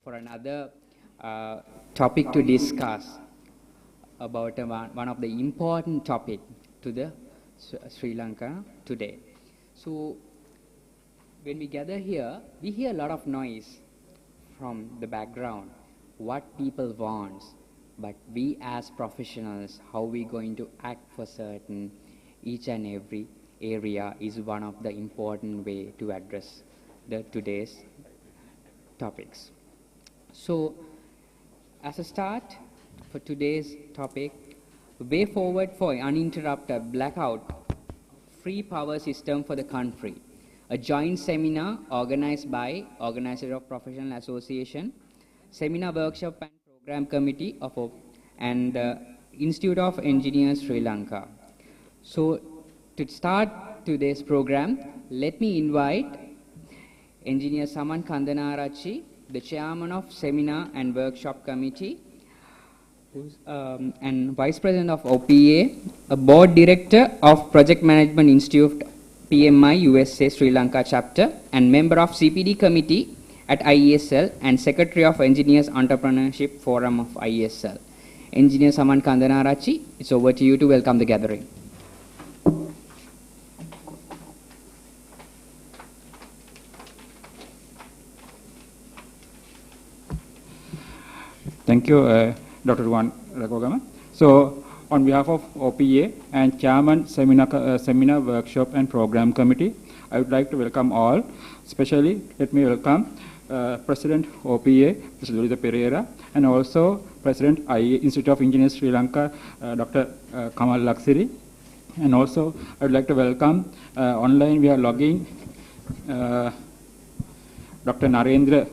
for another topic to discuss about one of the important topic to the Sri Lanka today. So when we gather here, we hear a lot of noise from the background, what people want, but we as professionals, how we going to act for certain each and every area is one of the important way to address the today's topics. So as a start for today's topic, way forward for uninterrupted blackout free power system for the country, a joint seminar organized by Organizer of Professional Association, Seminar Workshop and Program Committee of and the Institute of Engineers Sri Lanka. So to start today's program, let me invite Engineer Saman Kandanarachi, the Chairman of Seminar and Workshop Committee, and Vice President of OPA, a Board Director of Project Management Institute PMI USA Sri Lanka Chapter, and member of CPD Committee at IESL and Secretary of Engineers Entrepreneurship Forum of IESL. Engineer Saman Kandanarachi, it's over to you to welcome the gathering. Thank you, Dr. Ruwan Rakogama. So, on behalf of OPA and Chairman Seminar Workshop and Program Committee, I would like to welcome all. Especially, let me welcome President OPA, Mr. Dulitha Pereira, and also President Institute of Engineers Sri Lanka, Dr. Kamal Laksiri. And also, I would like to welcome online. We are logging Dr. Narendra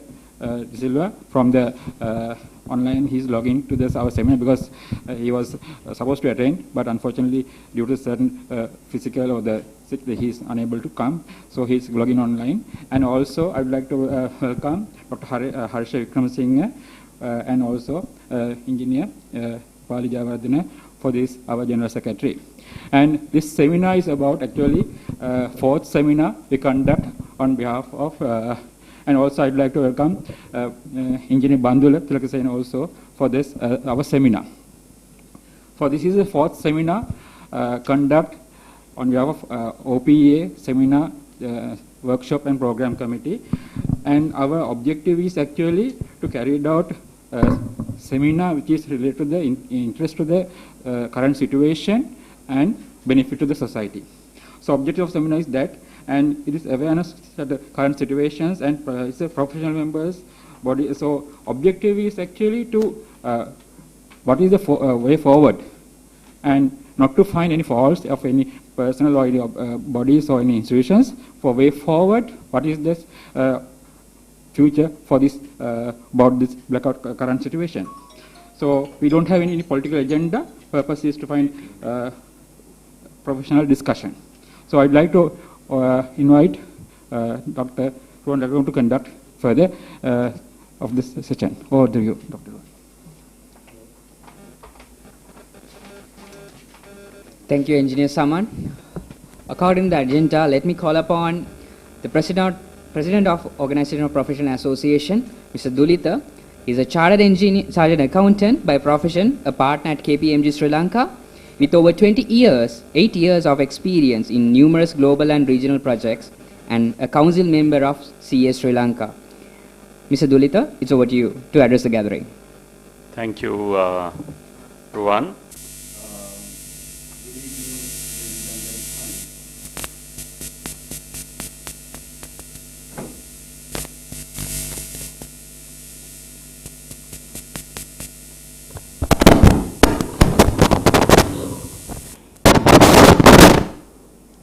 Silva from the online. He's logging to this our seminar because he was supposed to attend, but unfortunately due to certain physical or the sick, he is unable to come, so he's logging online. And also I would like to welcome Dr. Harsha Wickramasinghe and also Engineer Pali Jayawardena for this, our General Secretary. And this seminar is about actually fourth seminar we conduct on behalf of and also I'd like to welcome Engineer Bandula Tilakasen also for this our seminar. For this is the fourth seminar conduct on behalf of OPA Seminar Workshop and Program Committee, and our objective is actually to carry out a seminar which is related to the interest to the current situation and benefit to the society. So objective of seminar is that, and it is awareness of the current situations and it's a professional members body. So objective is actually to what is the way forward, and not to find any faults of any personal or any bodies or any institutions. For way forward, what is this future for this about this blackout current situation. So we don't have any political agenda. Purpose is to find professional discussion. So I'd like to invite Dr. Ruwan Rakogama to conduct further of this session. Over to you, Dr. Ruwan. Thank you, Engineer Saman. According to the agenda, let me call upon the President of Organization of Professional Association, Mr. Dulitha. He is a chartered accountant by profession, a partner at KPMG Sri Lanka, with over 8 years of experience in numerous global and regional projects, and a council member of CS Sri Lanka. Mr. Dulitha, it's over to you to address the gathering. Thank you, Ruwan.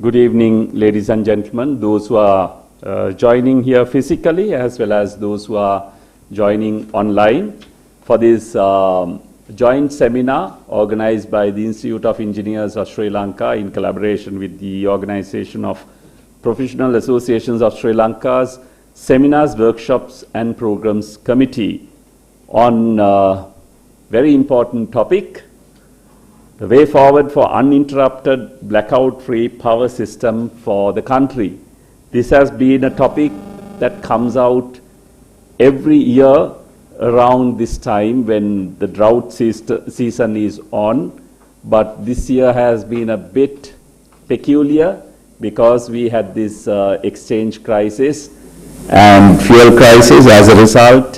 Good evening, ladies and gentlemen, those who are joining here physically as well as those who are joining online for this joint seminar organized by the Institute of Engineers of Sri Lanka in collaboration with the Organization of Professional Associations of Sri Lanka's Seminars, Workshops and Programs Committee on a very important topic, the way forward for uninterrupted blackout-free power system for the country. This has been a topic that comes out every year around this time when the drought season is on, but this year has been a bit peculiar because we had this exchange crisis and fuel crisis. As a result,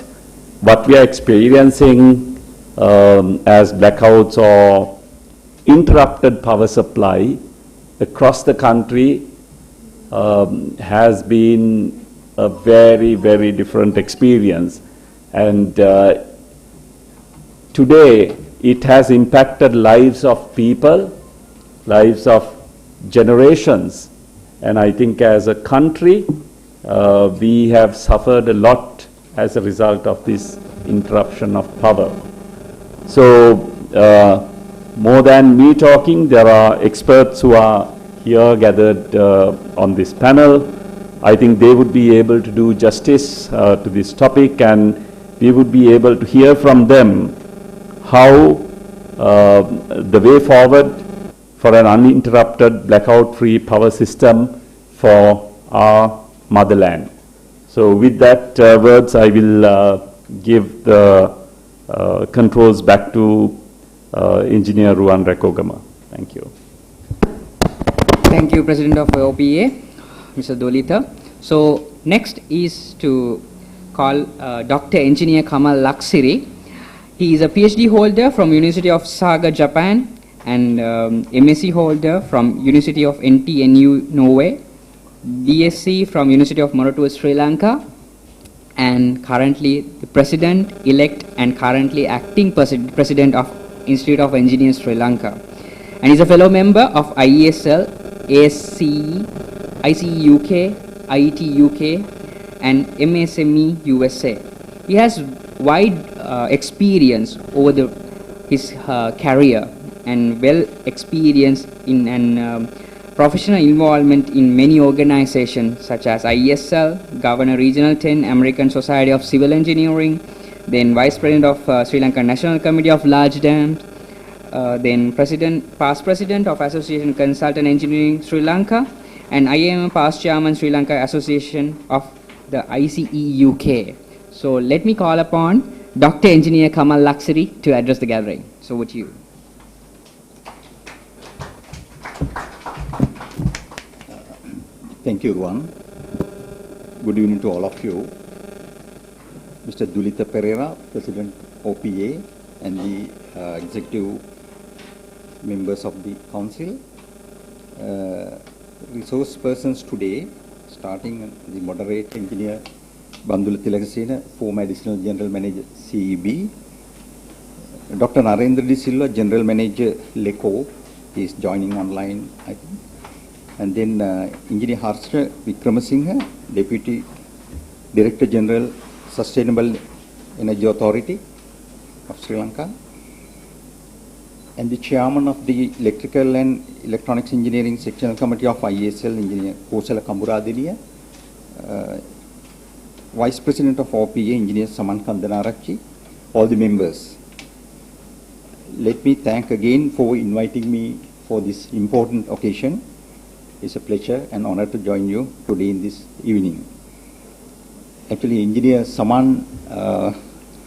what we are experiencing as blackouts or interrupted power supply across the country has been a very, very different experience. And today, it has impacted lives of people, lives of generations. And I think as a country, we have suffered a lot as a result of this interruption of power. So, more than me talking, there are experts who are here gathered on this panel. I think they would be able to do justice to this topic, and we would be able to hear from them how the way forward for an uninterrupted blackout-free power system for our motherland. So with that words, I will give the controls back to Engineer Ruan Rekogama. Thank you. Thank you, President of OPA, Mr. Dolitha. So next is to call Dr. Engineer Kamal Laksiri. He is a PhD holder from University of Saga, Japan, and MSc holder from University of NTNU, Norway, BSc from University of Moratuwa, Sri Lanka, and currently the President-elect and currently acting President of Institute of Engineers, Sri Lanka. And is a fellow member of IESL, ASCE, ICE UK, IET UK, and MSME USA. He has wide experience over his career and well experienced in an professional involvement in many organizations such as IESL, Governor Regional 10, American Society of Civil Engineering, then Vice President of Sri Lanka National Committee of Large Dams, then past President of Association Consultant Engineering Sri Lanka, and I am past Chairman Sri Lanka Association of the ICE UK. So let me call upon Dr. Engineer Kamal Laksiri to address the gathering. So over to you. Thank you, Ruan. Good evening to all of you. Mr. Dolitha Pereira, President OPA, and the executive members of the council. Resource persons today, starting the moderator engineer Bandula Tilakasena, former Additional General Manager CEB, Dr. Narendra De Silva, General Manager LECO, is joining online, I think. And then Engineer Harsha Vikramasinghe, Deputy Director General, Sustainable Energy Authority of Sri Lanka, and the Chairman of the Electrical and Electronics Engineering Sectional Committee of IESL, Engineer Kosala Kamburadiniya, Vice President of OPA, Engineer Saman Kandanarachi, all the members. Let me thank again for inviting me for this important occasion. It's a pleasure and honor to join you today in this evening. Actually, Engineer Saman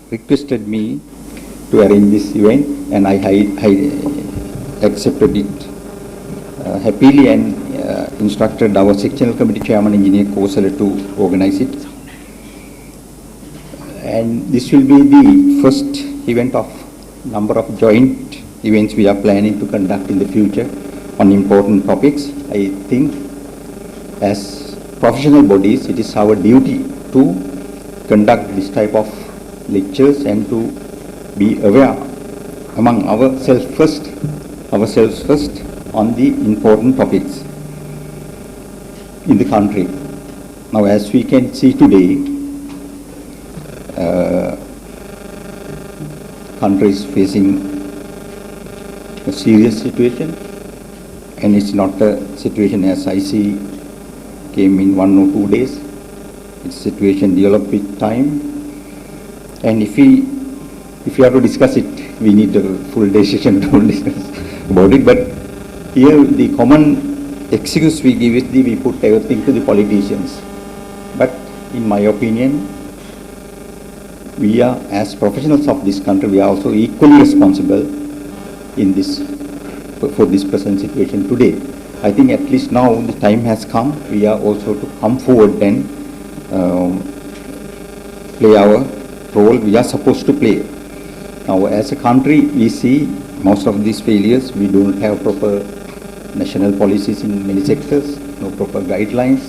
requested me to arrange this event, and I accepted it happily and instructed our sectional committee chairman, Engineer Kosala, to organize it. And this will be the first event of number of joint events we are planning to conduct in the future on important topics. I think as professional bodies, it is our duty to conduct this type of lectures and to be aware among ourselves first on the important topics in the country. Now, as we can see today, country is facing a serious situation, and it's not a situation as I see came in 1 or 2 days. It's a situation developed with time, and if we have to discuss it, we need a full day session to discuss about it. But here the common excuse we give is we put everything to the politicians. But in my opinion, we are, as professionals of this country, we are also equally responsible in this, for this present situation today. I think at least now the time has come, we are also to come forward and play our role we are supposed to play. Now, as a country, we see most of these failures. We don't have proper national policies in many sectors, no proper guidelines.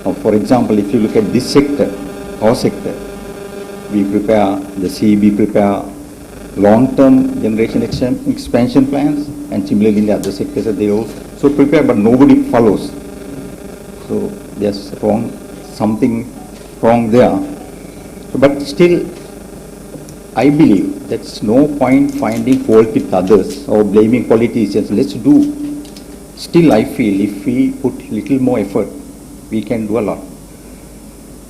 Now, for example, if you look at this sector, our sector, we prepare, the CEB prepare long-term generation expansion plans, and similarly in the other sectors they also prepare, but nobody follows. So there's something wrong there. But still, I believe that's no point finding fault with others or blaming politicians. Let's do. Still, I feel if we put little more effort, we can do a lot.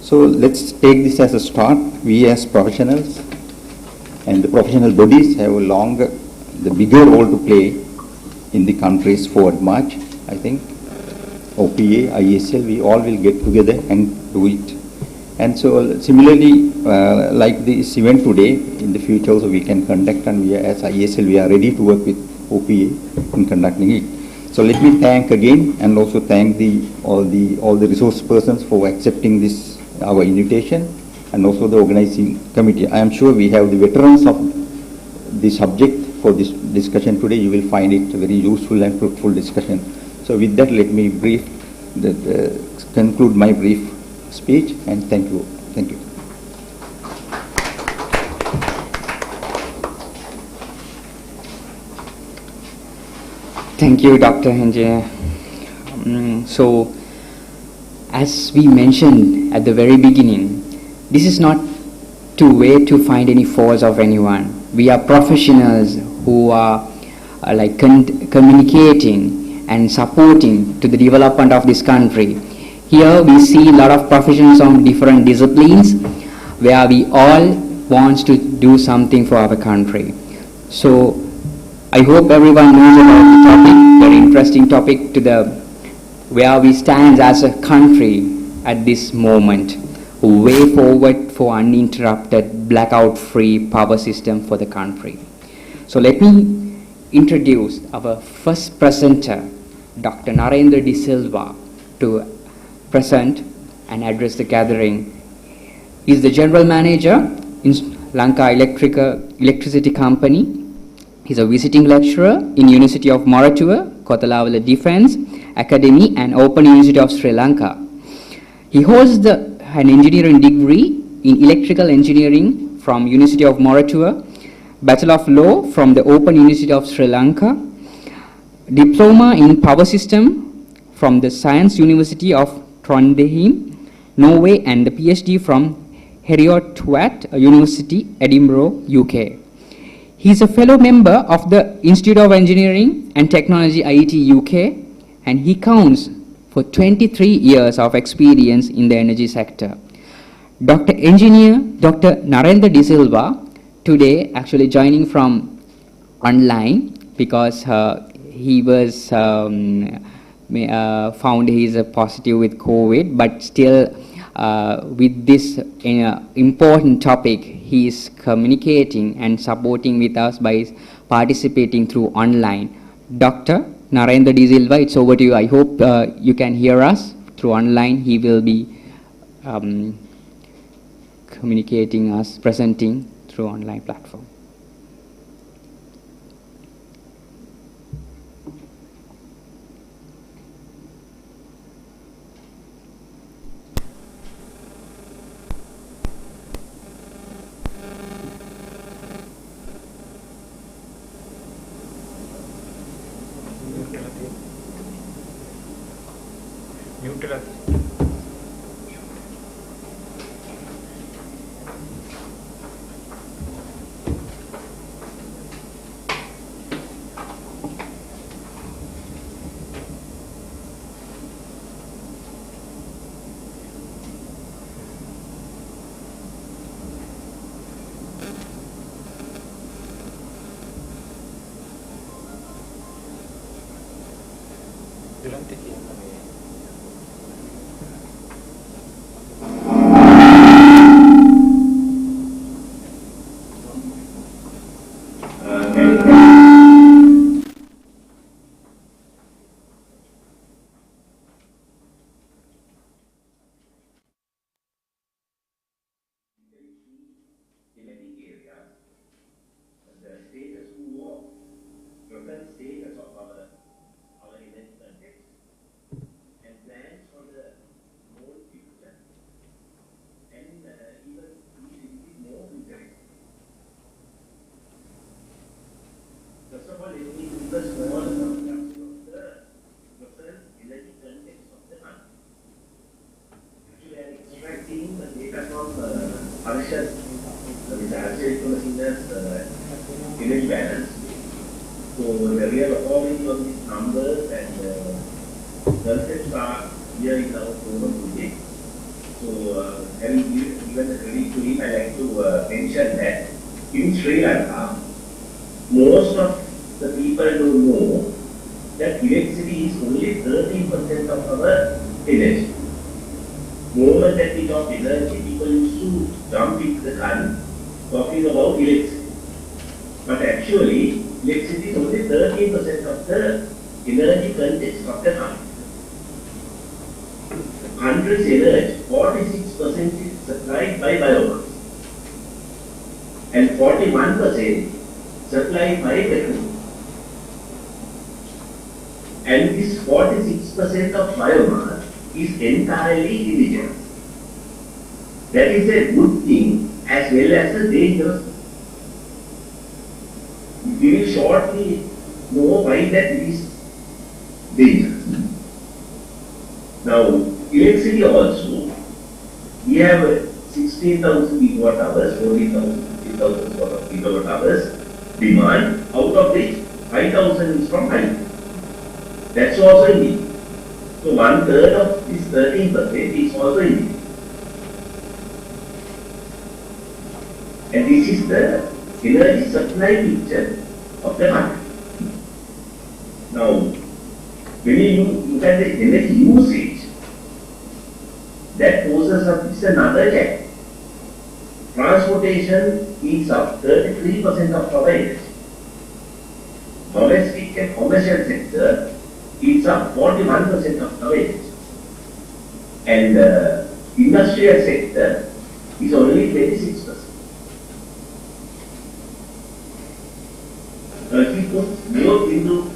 So let's take this as a start. We as professionals and the professional bodies have the bigger role to play in the country's forward march. I think OPA, ISL, we all will get together and do it. And so similarly, like this event today, in the future also we can conduct, and we are, as ISL, we are ready to work with OPA in conducting it. So let me thank again, and also thank all the resource persons for accepting this, our invitation, and also the organizing committee. I am sure we have the veterans of the subject for this discussion today. You will find it a very useful and fruitful discussion. So with that, let me conclude my brief speech, and thank you. Thank you. Thank you, Dr. Henje. So, as we mentioned at the very beginning, this is not to wait to find any faults of anyone. We are professionals who are like communicating and supporting to the development of this country. Here we see a lot of professionals on different disciplines where we all want to do something for our country. So I hope everyone knows about the topic, very interesting topic, to the where we stand as a country at this moment, way forward for uninterrupted, blackout-free power system for the country. So let me introduce our first presenter, Dr. Narendra De Silva, to present and address the gathering. He is the General Manager in Lanka Electricity Company. He is a visiting lecturer in University of Moratuwa, Kotalawala Defence Academy and Open University of Sri Lanka. He holds an engineering degree in electrical engineering from University of Moratuwa, Bachelor of Law from the Open University of Sri Lanka, Diploma in Power System from the Science University of Trondheim, Norway, and the PhD from Heriot-Watt University, Edinburgh, UK. He is a fellow member of the Institute of Engineering and Technology, IET, UK, and he counts for 23 years of experience in the energy sector. Dr. Narendra De Silva, today actually joining from online because he was found he is positive with COVID, but still with this important topic, he is communicating and supporting with us by participating through online. Dr. Narendra De Silva, it's over to you. I hope you can hear us through online. He will be communicating us, presenting through online platform. functions with average energy balance. So the real authority of these numbers and concepts are here in our program today. So having given the credit to him, I like to mention that in Sri Lanka, most of the people don't know that electricity is only 13% of our energy. Moment that we talk energy, people used to jump into the gun talking about electricity. But actually, electricity is only 13% of the energy context of the country. Country's energy, 46% is supplied by biomass and 41% supplied by petrol. And this 46% of biomass is entirely indigenous. That is a good thing as well as a dangerous thing. We will shortly know why that it is dangerous. Now, electricity also, we have 16,000 gigawatt hours, 40,000 sort of gigawatt hours demand, out of which 5,000 is from hydro. That's also India. So 1/3 of this 13% is also India. And this is the energy supply picture of the country. Now, when you look at the energy usage, that poses up is another gap. Transportation eats up 33% of our energy. Domestic and commercial sector eats up 41% of our energy. And industrial sector is only 26%. If we put both into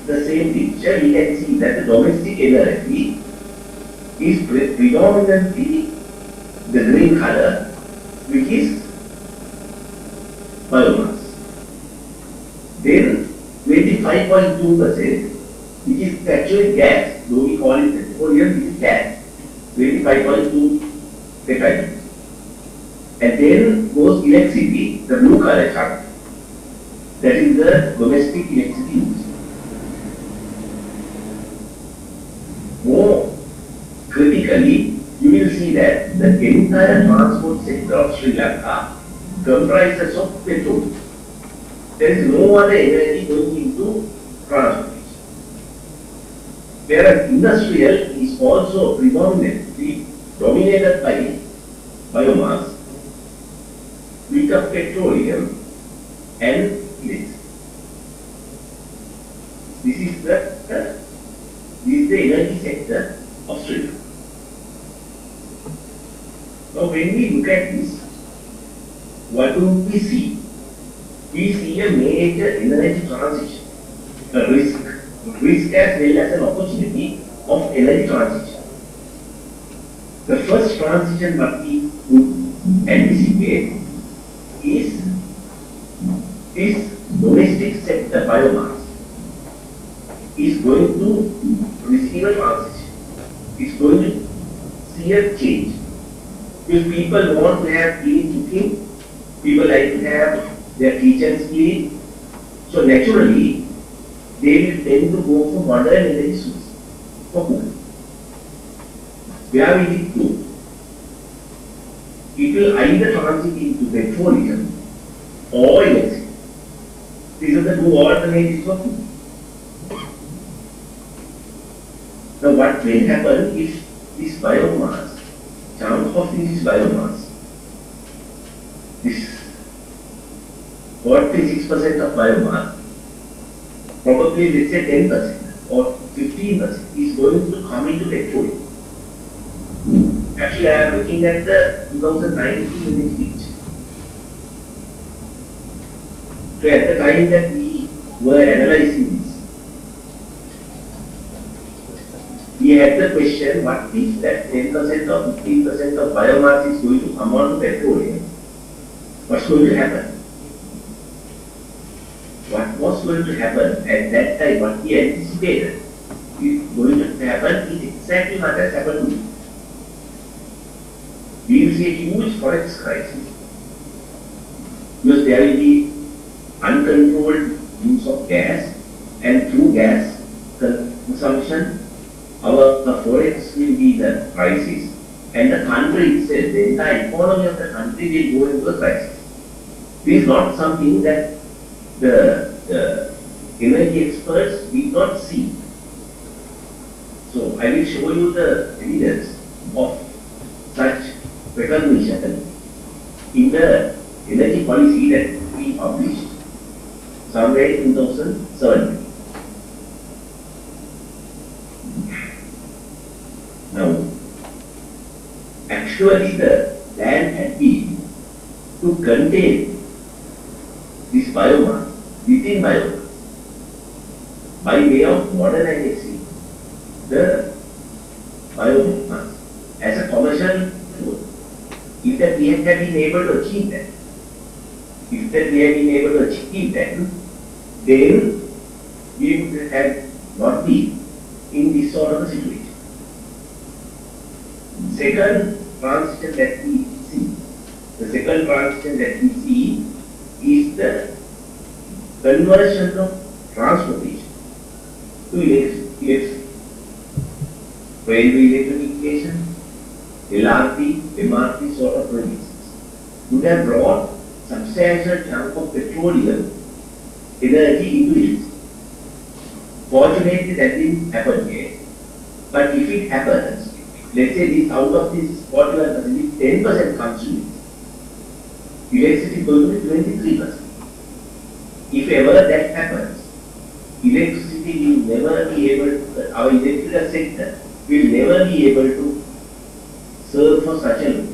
the same picture, we can see that the domestic energy is predominantly the green color, which is biomass. Then 25.2%, which is actually gas, though we call it petroleum, this is gas, 25.2 petroleum. And then goes electricity, the blue color chart. That is the domestic electricity use. More critically, you will see that the entire transport sector of Sri Lanka comprises of petrol. There is no other energy going into transportation. Whereas industrial is also predominantly dominated by biomass, with of petroleum and electricity. This is the energy sector of Sri Lanka. Now, when we look at this, what do we see? We see a major energy transition, a risk as well as an opportunity of energy transition. The first transition that we would anticipate is domestic sector biomass is going to receive a transition. It's going to see a change. If people want to have clean cooking, people like to have their kitchens clean, so naturally they will tend to go for modern energy sources for cooking. Where will it go? It will either transit into petroleum or electricity. These are the two alternatives for cooking. Now, what will happen if this biomass, chunk of this biomass, this 46% of biomass, probably let's say 10% or 15% is going to come into petroleum. Actually, I am looking at the 2019 energy picture. So at the time that we were analyzing this, we had the question, what if that 10% or 15% of biomass is going to come on to petroleum? What's going to happen? What was going to happen at that time, what we anticipated is going to happen is exactly what has happened to me. we will see a huge forex crisis. Because there will be uncontrolled use of gas, and through gas consumption, our forex will be the crisis, and the country itself, the entire economy of the country will go into a crisis. This is not something that the energy experts did not see. So I will show you the evidence of such recognition in the energy policy that we published somewhere in 2007. Now, actually the plan had been to contain this biomass within biomass by way of modernizing the biomass as a commercial tool. If that we had been able to achieve that, then we would have not been in this sort of a situation. Second transition that we see, is the conversion of transportation to electric. Railway electrification, LRT, MRT sort of projects would have brought substantial chunk of petroleum energy into it. Fortunately, that didn't happen yet. But if it happens, let's say this out of this 41%, 10% comes to it, electricity is going to be 23%. If ever that happens, electricity will never be able to, our electrical sector will never be able to serve for such a load.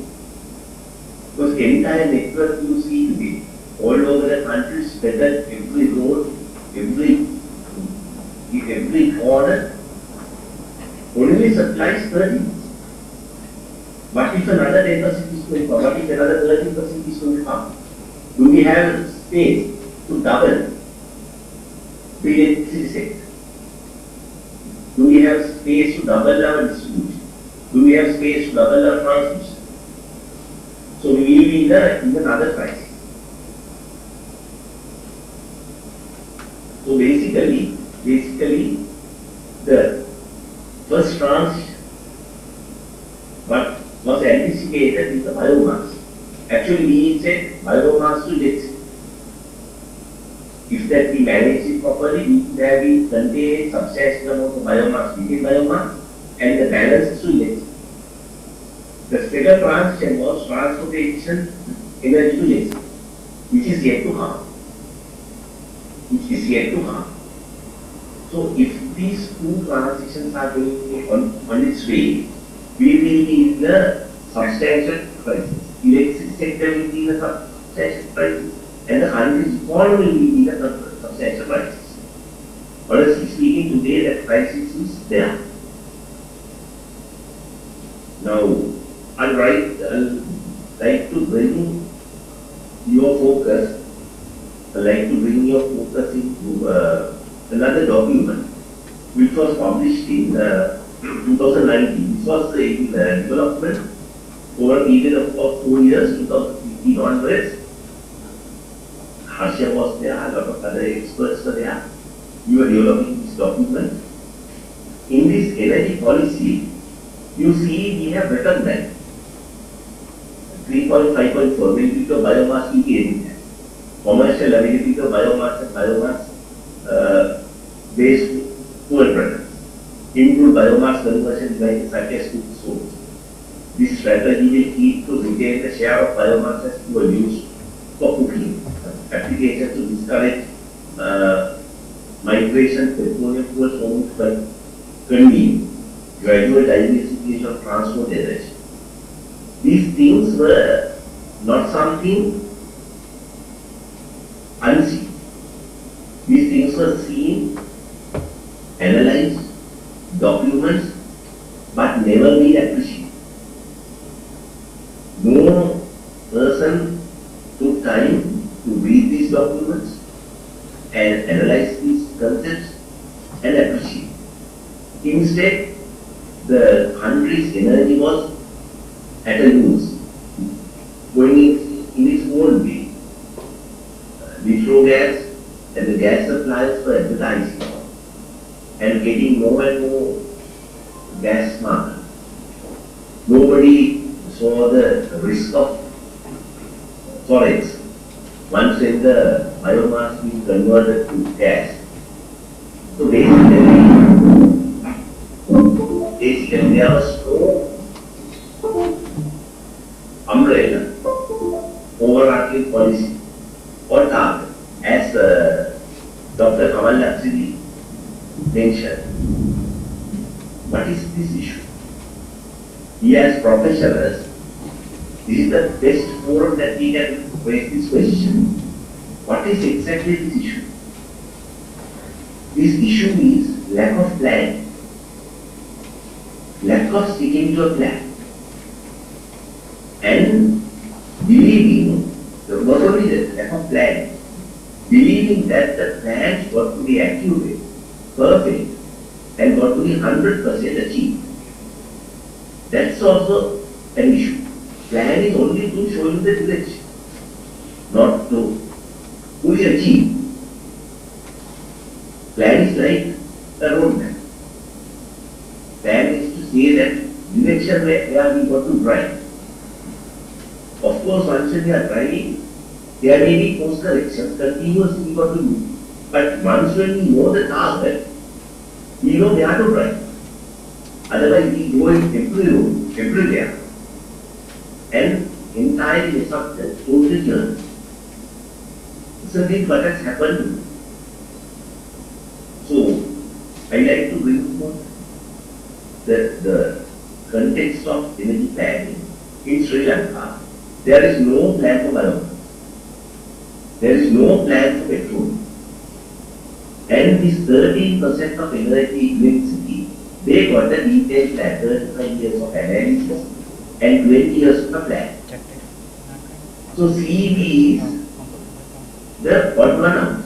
Because the entire network you see today, all over the country, spread every road, every corner, only supplies 30. What if another 10% is going to come? What if another 30% is going to come? Do we have space to double the electricity sector? Do we have space to double our distribution? Do we have space to double our transmission? So we will be in another crisis. So basically, the first transition, what was anticipated is the biomass. Actually, we said biomass to electricity. If that we manage it properly, we could have been contained substantial amount of biomass within biomass, and the balance is to electricity. The second transition was transportation energy to electricity, which is yet to come. So if these two transitions are going on its way, we will be in a substantial crisis. Electricity sector will be in a substantial crisis, and the country's economy will be in a substantial crisis. Honestly speaking, today that crisis is there. Now, I'd like to bring your focus into another document which was published in 2019. This was in development over a period of 4 years, 2015 onwards. Harsha was there, a lot of other experts were there. We were developing this document. In this energy policy, you see we have recognized 3.5.4 availability of biomass EPA, commercial availability of biomass and biomass based fuel products, include biomass conversion devices such as food source. This strategy will keep to retain the share of biomass as fuel used for cooking, applications to discourage migration to petroleum fuels formed by convene, gradual diversification of transport energy. These things were not something unseen. These things were seen, analyzed, documents, but never been appreciated. No person took time to read these documents and analyze these concepts and appreciate. Instead, the country's energy was at a loss. for advertising and getting more and more gas market. Nobody saw the risk of forex. Once when the biomass is converted to gas. So basically there was no umbrella overarching policy or target, as Dr. Kamal Laksidi mentioned. What is this issue? We as professionals, this is the best forum that we can raise this question. What is exactly this issue? This issue is lack of plan, lack of sticking to a plan, and believing, not only the lack of plan, believing that the plans got to be accurate, perfect, and got to be 100% achieved. That's also an issue. Plan is only to show you the direction, not to fully achieve. Plan is like a roadmap. Plan is to say that direction where we got to drive. Of course, once we are driving, there may be course corrections, continuously we got to do. But once when we know the target, we know where to drive. Otherwise, we go in every road, everywhere, and entirely mess up the total journey. So this is what has happened. So, I like to bring forth the context of energy planning in Sri Lanka. There is no plan for biomass. There is no plan for petrol. And this 13% of energy electricity, they got the detailed plan, 35 years of analysis and 20 years of a plan. So CEB is the odd one out.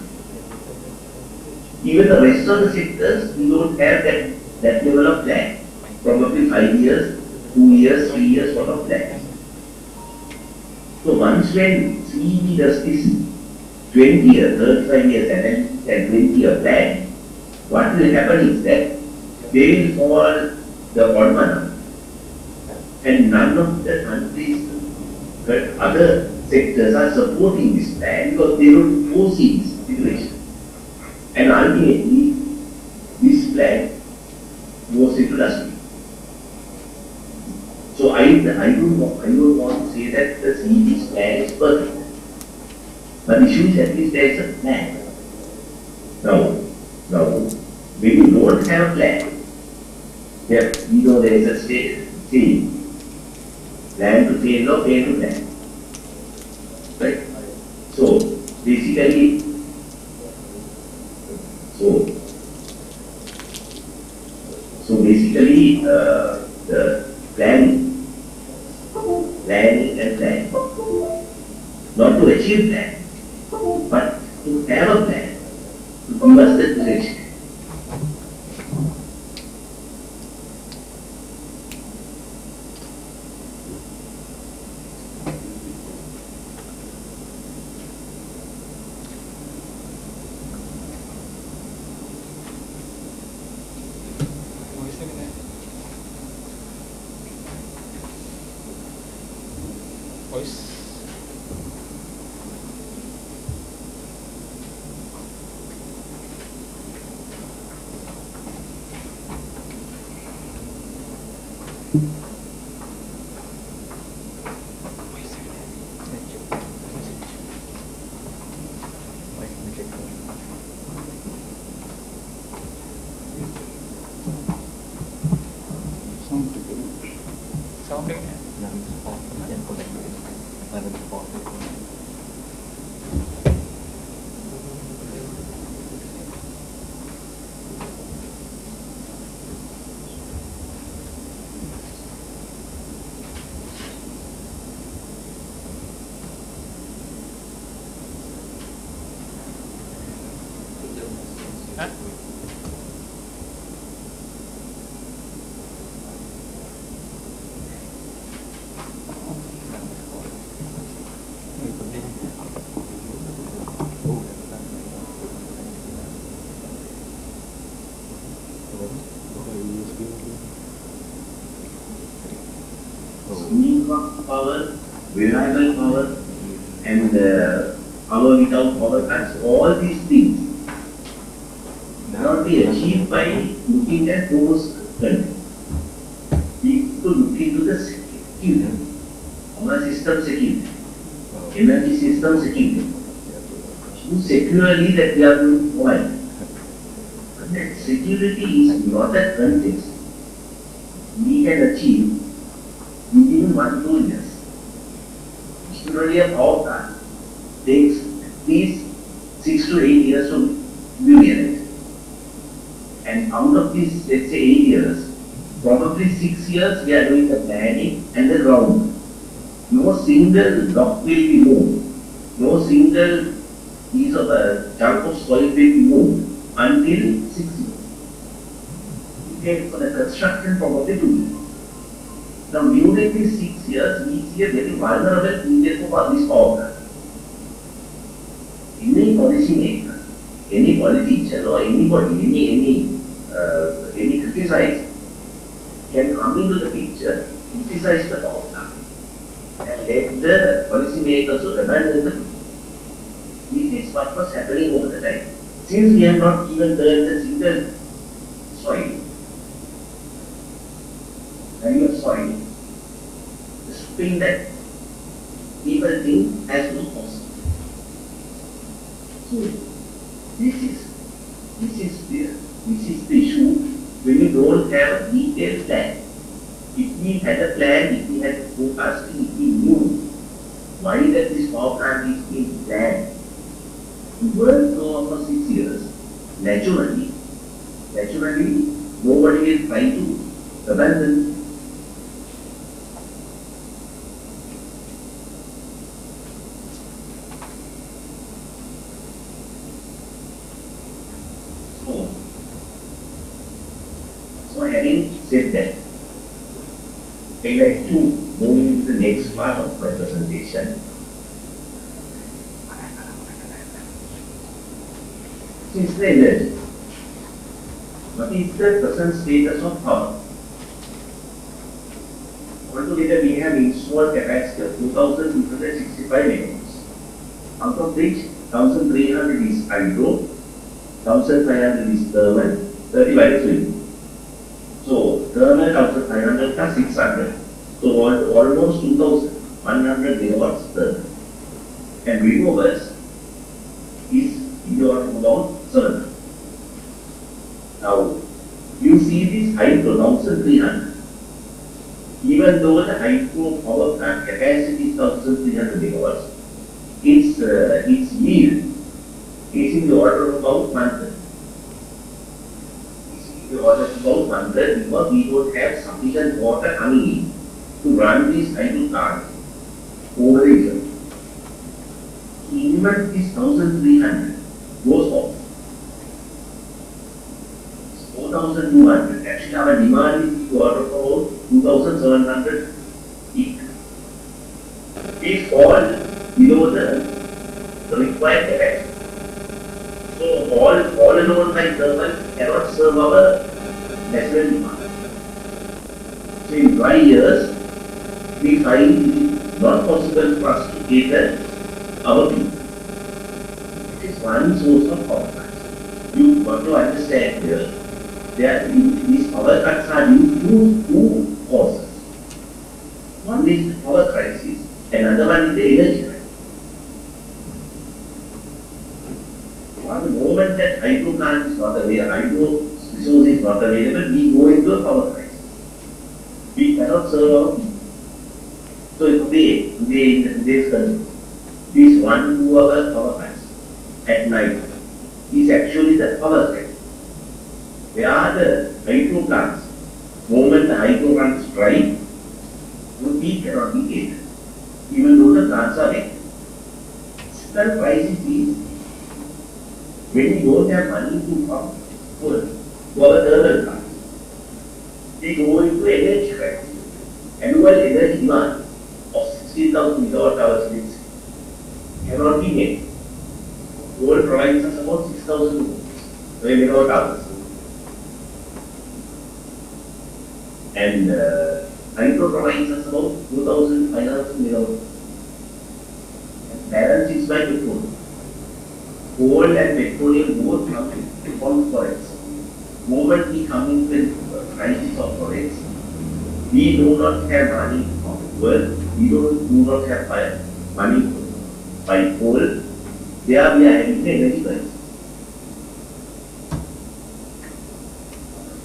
Even the rest of the sectors, we don't have that level of plan. Probably 5 years, 2 years, 3 years sort of plan. So once when CEB does this 20 years, 35 years analysis and 20-year plan, what will happen is that they will fall the odd one out. And none of the countries, but other sectors are supporting this plan because they don't foresee this situation. And ultimately, this plan goes into dustbin. So I don't want to say that the CEB's plan is perfect. But the issue is at least there is a plan. Now, when you don't have a plan, there is a saying, plan to fail or fail to plan. Right? So basically, the planning and planning, not to achieve plan, but to have a plan, to give us the direction. of power, reliable power, and power without power cuts. All these things cannot be achieved by looking at those countries. We need to look into the security, power system security, energy system security. So securely that we are going to provide. But that security is not a context we can achieve within 1-2 years. Generally, a power plant takes at least 6 to 8 years to be realized. And out of these, let's say 8 years, probably 6 years we are doing the planning and the ground. No single block will be moved. No single piece of a chunk of soil will be moved until 6 years. Okay, for the construction probably 2 years. Now during these 6 years, we see a very vulnerable period for this power plant. Any policy maker, any politician or anybody, any criticizer can come into the picture, criticize the power plant, and let the policy makers also abandon the picture. This is what was happening over the time. Since we have not even turned a single soil, value of soil, the spring that people think has no cost. So this is the issue when you don't have a detailed plan. If we had a plan, if we had forecasting, if we knew why that this power plant is being planned, we work for 6 years. Naturally, nobody will try to abandon. So having said that, I'd like to move into the next part of my presentation. Since the energy, what is the present status of power? Altogether, we have installed capacity of 2,265 megawatts. Out of which 1,300 is hydro, 1,500 is thermal, 35 is wind. So thermal 1,500 plus 600. So almost 2,100 megawatts thermal. And renewables is in the order of about 700. Now you see this hydro 1,300. Even though the hydro power plant capacity is 1,300 megawatts, its yield is in the order of about 100. The order of about 100 because we don't have sufficient water coming in to run this hydro plant over the year. So even this 1,300 goes off. 4,200. Actually, our demand is in the order of about 2,700 peak. It's all below the required capacity. So all alone by thermal cannot serve our national demand. So in dry years, we find it not possible for us to cater our people. It is one source of power cuts. You got to understand here that these power cuts are due to two causes. One is the power crisis, another one is the energy crisis. The moment that hydro plant is not available, hydro resource is not available, we go into a power crisis. We cannot serve our people. So today in today's country, this 1-2 hour power plants at night is actually the power sector. Where are the hydro plants? Moment the hydro plants dry, the peak cannot be catered, even though the plants are ready. The crisis is when you don't have money to pump for our thermal plants, they go into energy crisis. Annual energy demand of 16,000 megawatt hours cannot be met. Coal provides us about 6,000 megawatt hours. And hydro provides us about 2,500 megawatts. Balance is by petrol. Coal and petroleum both come from forex. Moment we come in with prices of forex, we do not have money of work, we do not have money by coal, there we are having the energy price.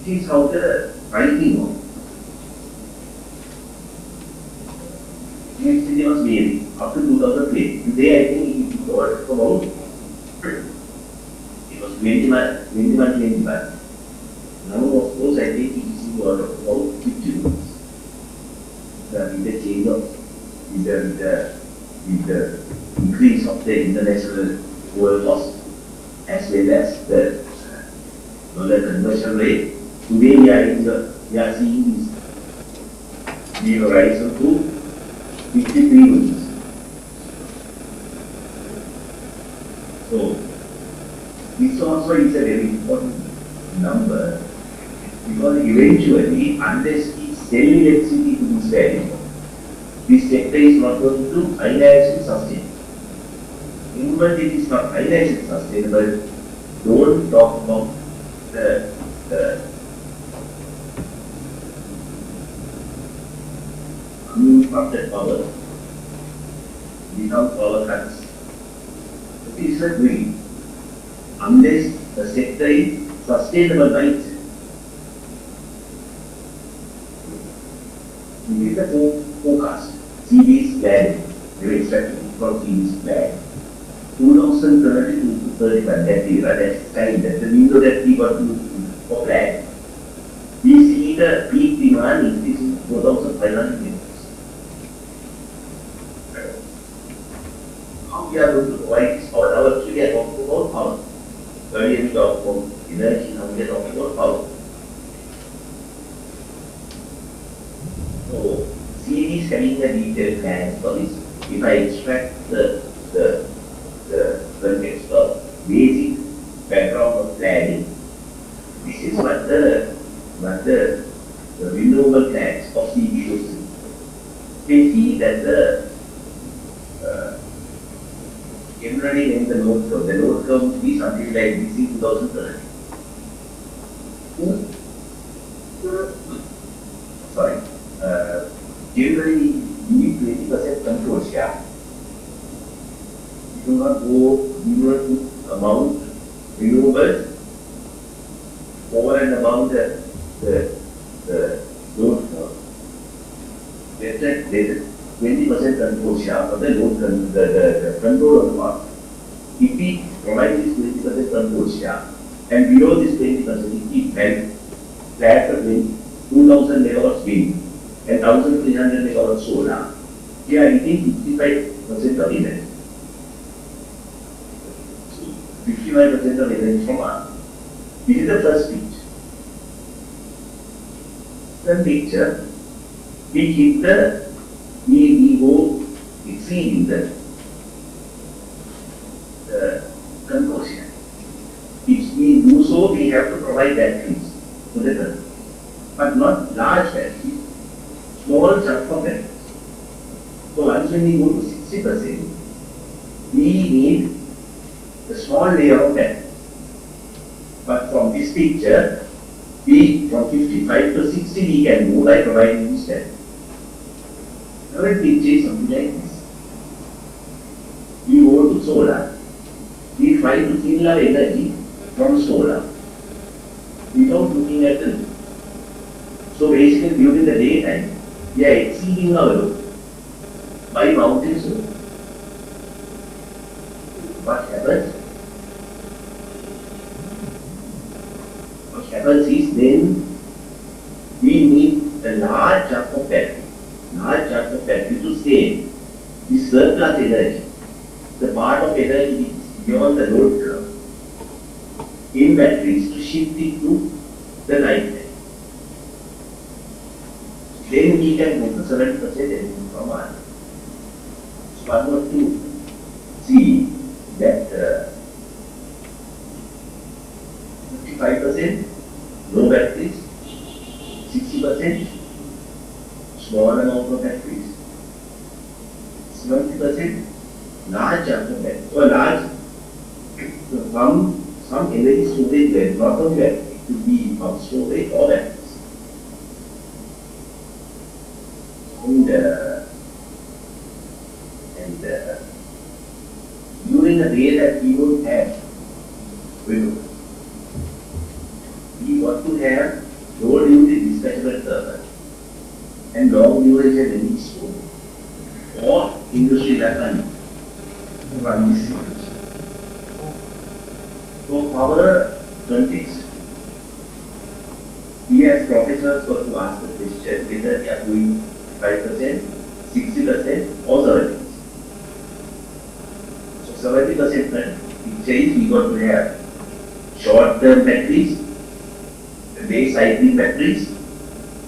This is how the pricing of electricity was made up to 2003. Today I think it was about, it was 21. Now of course I think it is about 50 rupees. With the change of, with the increase of the international oil cost as well as the dollar conversion rate. Today we are seeing the horizon to 53 rupees. So this also is a very important number, because eventually, unless we sell electricity to this value, this sector is not going to financially sustain. Even if it is not financially sustainable, don't talk about the uninterrupted power without power cuts. It is a dream. Unless the sector is sustainable by itself. This is the forecast. CB's plan, very strategic from CB's plan. 2030 to 35, that era, that time, that the window that we got to for plan. We see the peak demand increasing to 4,500 megawatts. How we are going to provide this power? Now actually we are talking about power. Earlier we talked about energy, now we are talking about power. So, CD is having a detailed plan for this. If I extract the context of basic background of planning, this is what the renewable plans of CD should see. They see that generally when the load curve will be something like this in 2030. Sorry. Generally, we need 20% control share. We do not go amount renewables over and above the load curve. There's a 20% control share for the load the control of the market. If we provide this 20% control share and below this 20%, if we flat 2,000 megawatts wind and 1,300 megawatts solar, we are eating 55% of energy. 55% of energy from us. This is the first picture. The picture, we hit we go exceeding the control share. If we do so, we have to provide batteries to the country, but not large batteries, small chunk of batteries. So once when we go to 60%, we need a small layer of batteries. But from this picture, from 55 to 60 we can move by providing this battery. Current picture is something like this. We go to solar. We try to fill our energy from solar without looking at the load. So basically during the daytime, we are exceeding our load by mounting solar. What happens? What happens is then we need a large chunk of battery to save the surplus energy, the part of energy which is beyond the load curve, in batteries to shift it to the night time. Then we can go to 70% energy from our. So I want to see that 55% no batteries, 60% 70% large chunk of that, or large from some energy storage there, not only that, it could be pump storage or batteries. And during the day that we don't have renewables, we want to have low duty dispatchable turbine and long duration energy storage or industry that run this system. So our context, we as professors got to ask the question whether we are doing 5%, 60% or 70%. So 70% it says we got to have short-term batteries, day cycling batteries,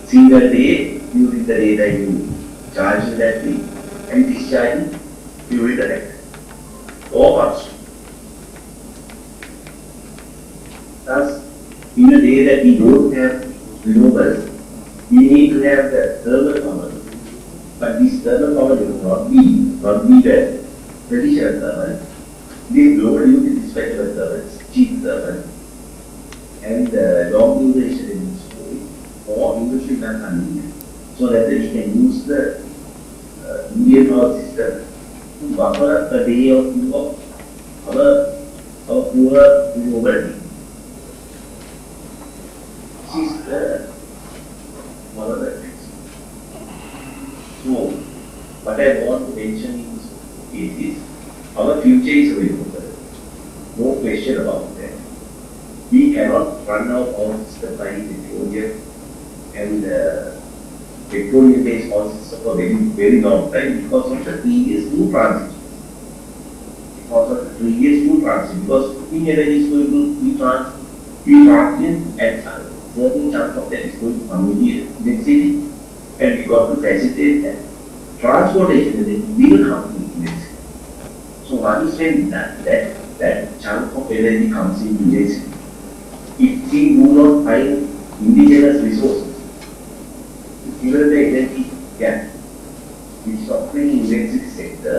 single day during the day that you charge the battery and discharge during the night. Or parts. Thus, in a day that we don't have renewables, we need to have the thermal power. But this thermal power will not be the traditional thermal. This low duty dispatchable thermal, cheap thermal, and long duration energy storage or industry unneeded, so that we can use the Indian power system to buffer a day or two of our poor renewable need. This is the one of the things. So, what I want to mention in this case is our future is renewable. No question about that. We cannot run out of system like petroleum and petroleum-based power system for very, very long time because of the previous two transitions. Because cooking energy is going to be transient and certain chunk of that is going to come in the city, and we got to facilitate that. Transportation energy will come in the city. So once when that chunk of energy comes into the city, if we do not find indigenous resources, given the energy gap which is occurring in the electricity sector,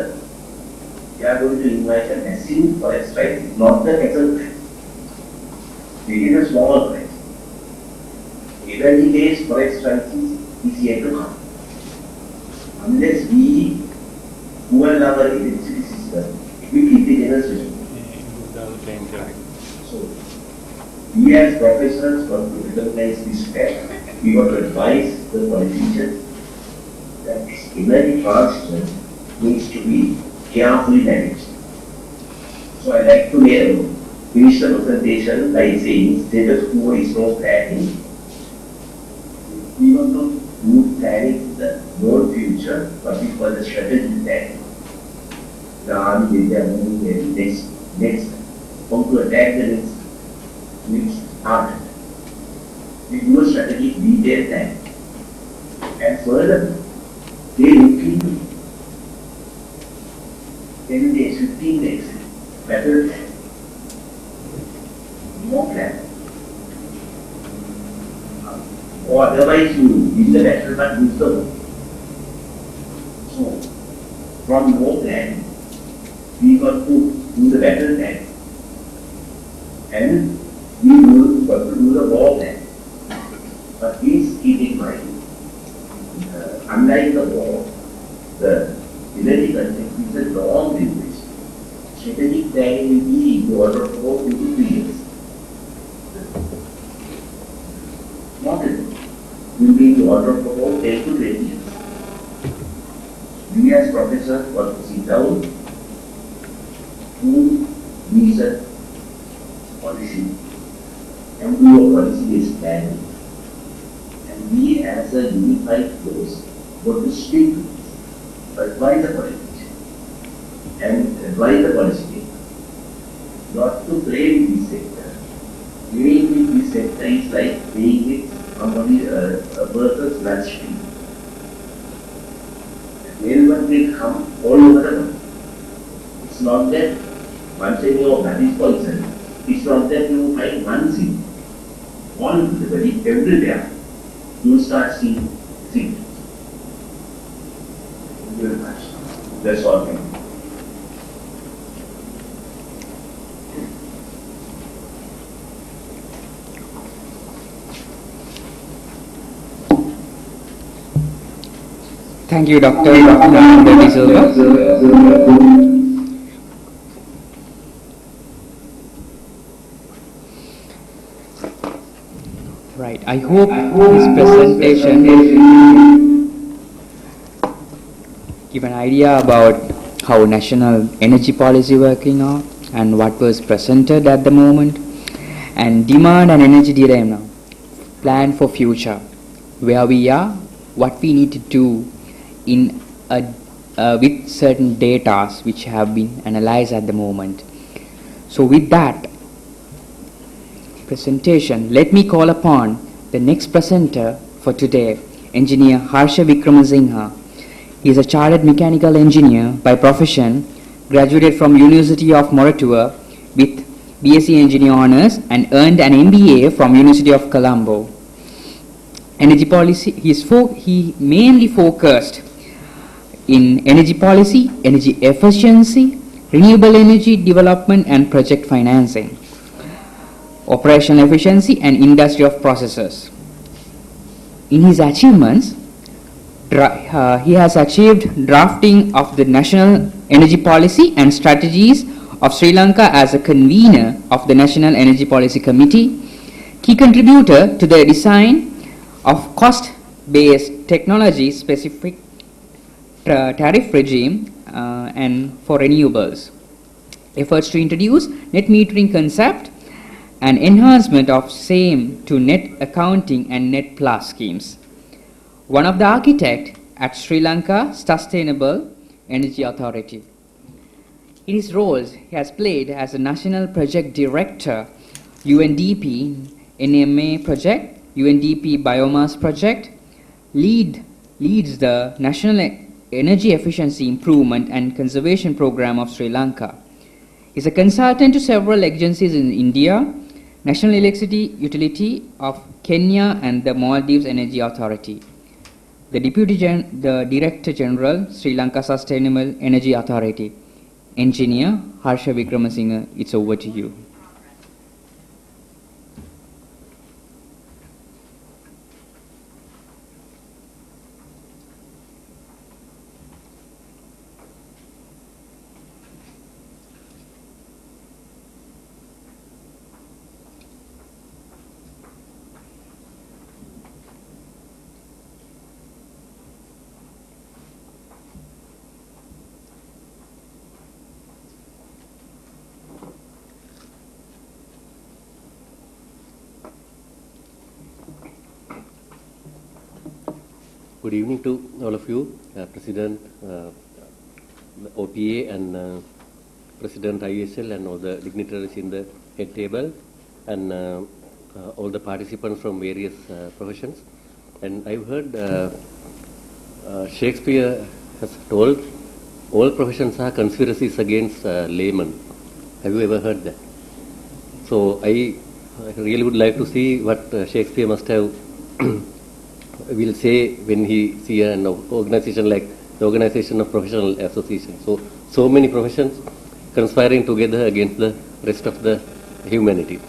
we are going to invite a massive forest price, not the cattle price. It is a small price. Every day's forest price is yet to come. Unless we fuel our electricity system with indigenous resources. So, we as professionals got to recognize this fact. We got to advise the politicians that this energy transition needs to be carefully managed. So I like to finish the presentation by saying status quo is no planning. We want to do planning the known future, but we call the strategic planning. The army they are moving next how to attack the next target. We do a strategic detailed plan. And further, they look into 10 days, 15 days, better plan. More plan. Or otherwise you win the battle but lose the war. So, from more plan, we got to do the battle plan. And we got to do the war plan. But please keep in mind, unlike the war, the energy conflict is a long duration. Strategic planning will be in the order of 4 to 3 years. Model will be in the order of about 10 to 20 years. We as professors got to sit down to research policy and do a policy-based planning. And we as a unified force got to speak, advise the politician and advise the policymaker not to play with this sector. Playing with this sector is like playing with somebody, a person's bloodstream. Everyone will come all over the world. It's not that once in your blood is poison. It's not that you find one sin. All over the body, everywhere, you start seeing symptoms. Thank you very much. That's all. Thank you, Dr. De Silva. Right, I hope this presentation give an idea about how national energy policy working on and what was presented at the moment, and demand and energy dilemma, plan for future, where we are, what we need to do in with certain data which have been analyzed at the moment. So with that presentation, let me call upon the next presenter for today, Engineer Harsha Vikramasinghe. He is a chartered mechanical engineer by profession, graduated from University of Moratuwa with BSc Engineer Honours and earned an MBA from University of Colombo. Energy policy, he mainly focused in energy policy, energy efficiency, renewable energy development and project financing, operational efficiency and industry of processes. In his achievements, he has achieved drafting of the national energy policy and strategies of Sri Lanka as a convener of the National Energy Policy Committee, key contributor to the design of cost-based technology-specific tariff regime and for renewables, efforts to introduce net metering concept and enhancement of same to net accounting and net plus schemes. One of the architects at Sri Lanka Sustainable Energy Authority. In his roles, he has played as a National Project Director, UNDP NMA Project, UNDP Biomass Project, leads the National Energy Efficiency Improvement and Conservation Program of Sri Lanka. He is a consultant to several agencies in India, National Electricity Utility of Kenya and the Maldives Energy Authority. The Director General, Sri Lanka Sustainable Energy Authority. Engineer Harsha Vikramasinghe, it's over to you. Good evening to all of you, President OPA and President ISL and all the dignitaries in the head table and all the participants from various professions. And I've heard Shakespeare has told all professions are conspiracies against laymen. Have you ever heard that? So I really would like to see what Shakespeare must have will say when he see an organization like the Organization of Professional Associations. So many professions conspiring together against the rest of the humanity.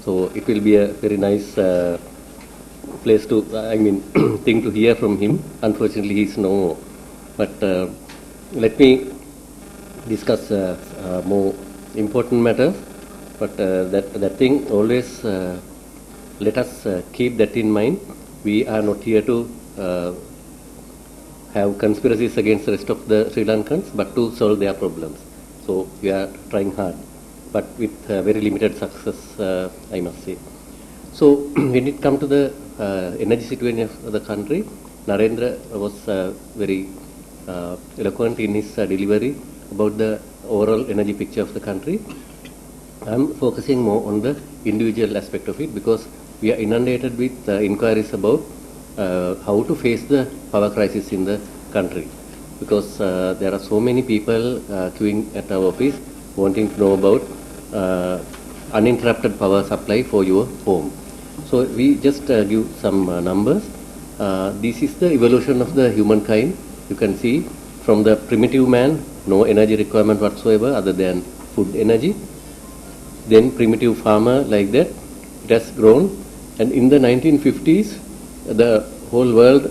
So it will be a very nice place to, thing to hear from him. Unfortunately, he is no more. But let me discuss more important matters. But that thing always let us keep that in mind. We are not here to have conspiracies against the rest of the Sri Lankans, but to solve their problems. So we are trying hard, but with very limited success, I must say. So when it comes to the energy situation of the country, Narendra was very eloquent in his delivery about the overall energy picture of the country. I am focusing more on the individual aspect of it because we are inundated with inquiries about how to face the power crisis in the country, because there are so many people queuing at our office wanting to know about uninterrupted power supply for your home. So we just give some numbers. This is the evolution of the humankind. You can see from the primitive man, no energy requirement whatsoever other than food energy. Then primitive farmer, like that, it has grown. And in the 1950s, the whole world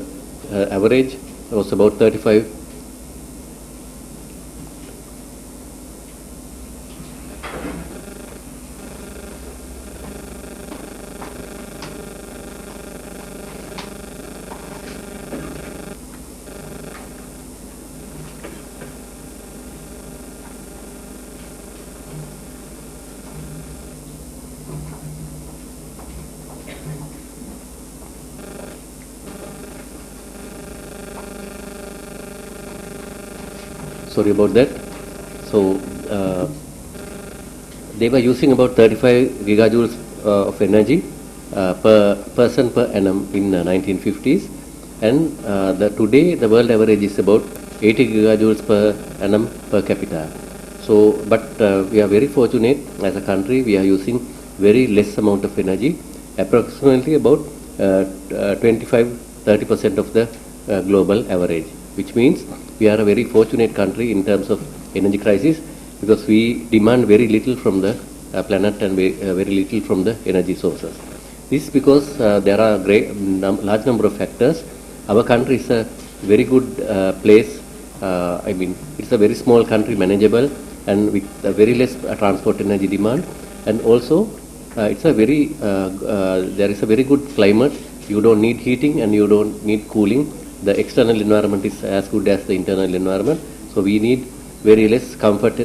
average was about 35. Sorry about that. So they were using about 35 gigajoules of energy per person per annum in 1950s, and today the world average is about 80 gigajoules per annum per capita. So, but we are very fortunate as a country. We are using very less amount of energy, approximately about 25-30% of the global average, which means we are a very fortunate country in terms of energy crisis, because we demand very little from the planet and very little from the energy sources. This is because there are large number of factors. Our country is a very good place. I mean, it's a very small country, manageable, and with a very less transport energy demand. And also, it's a very there is a very good climate. You don't need heating and you don't need cooling. The external environment is as good as the internal environment. So we need very less comfort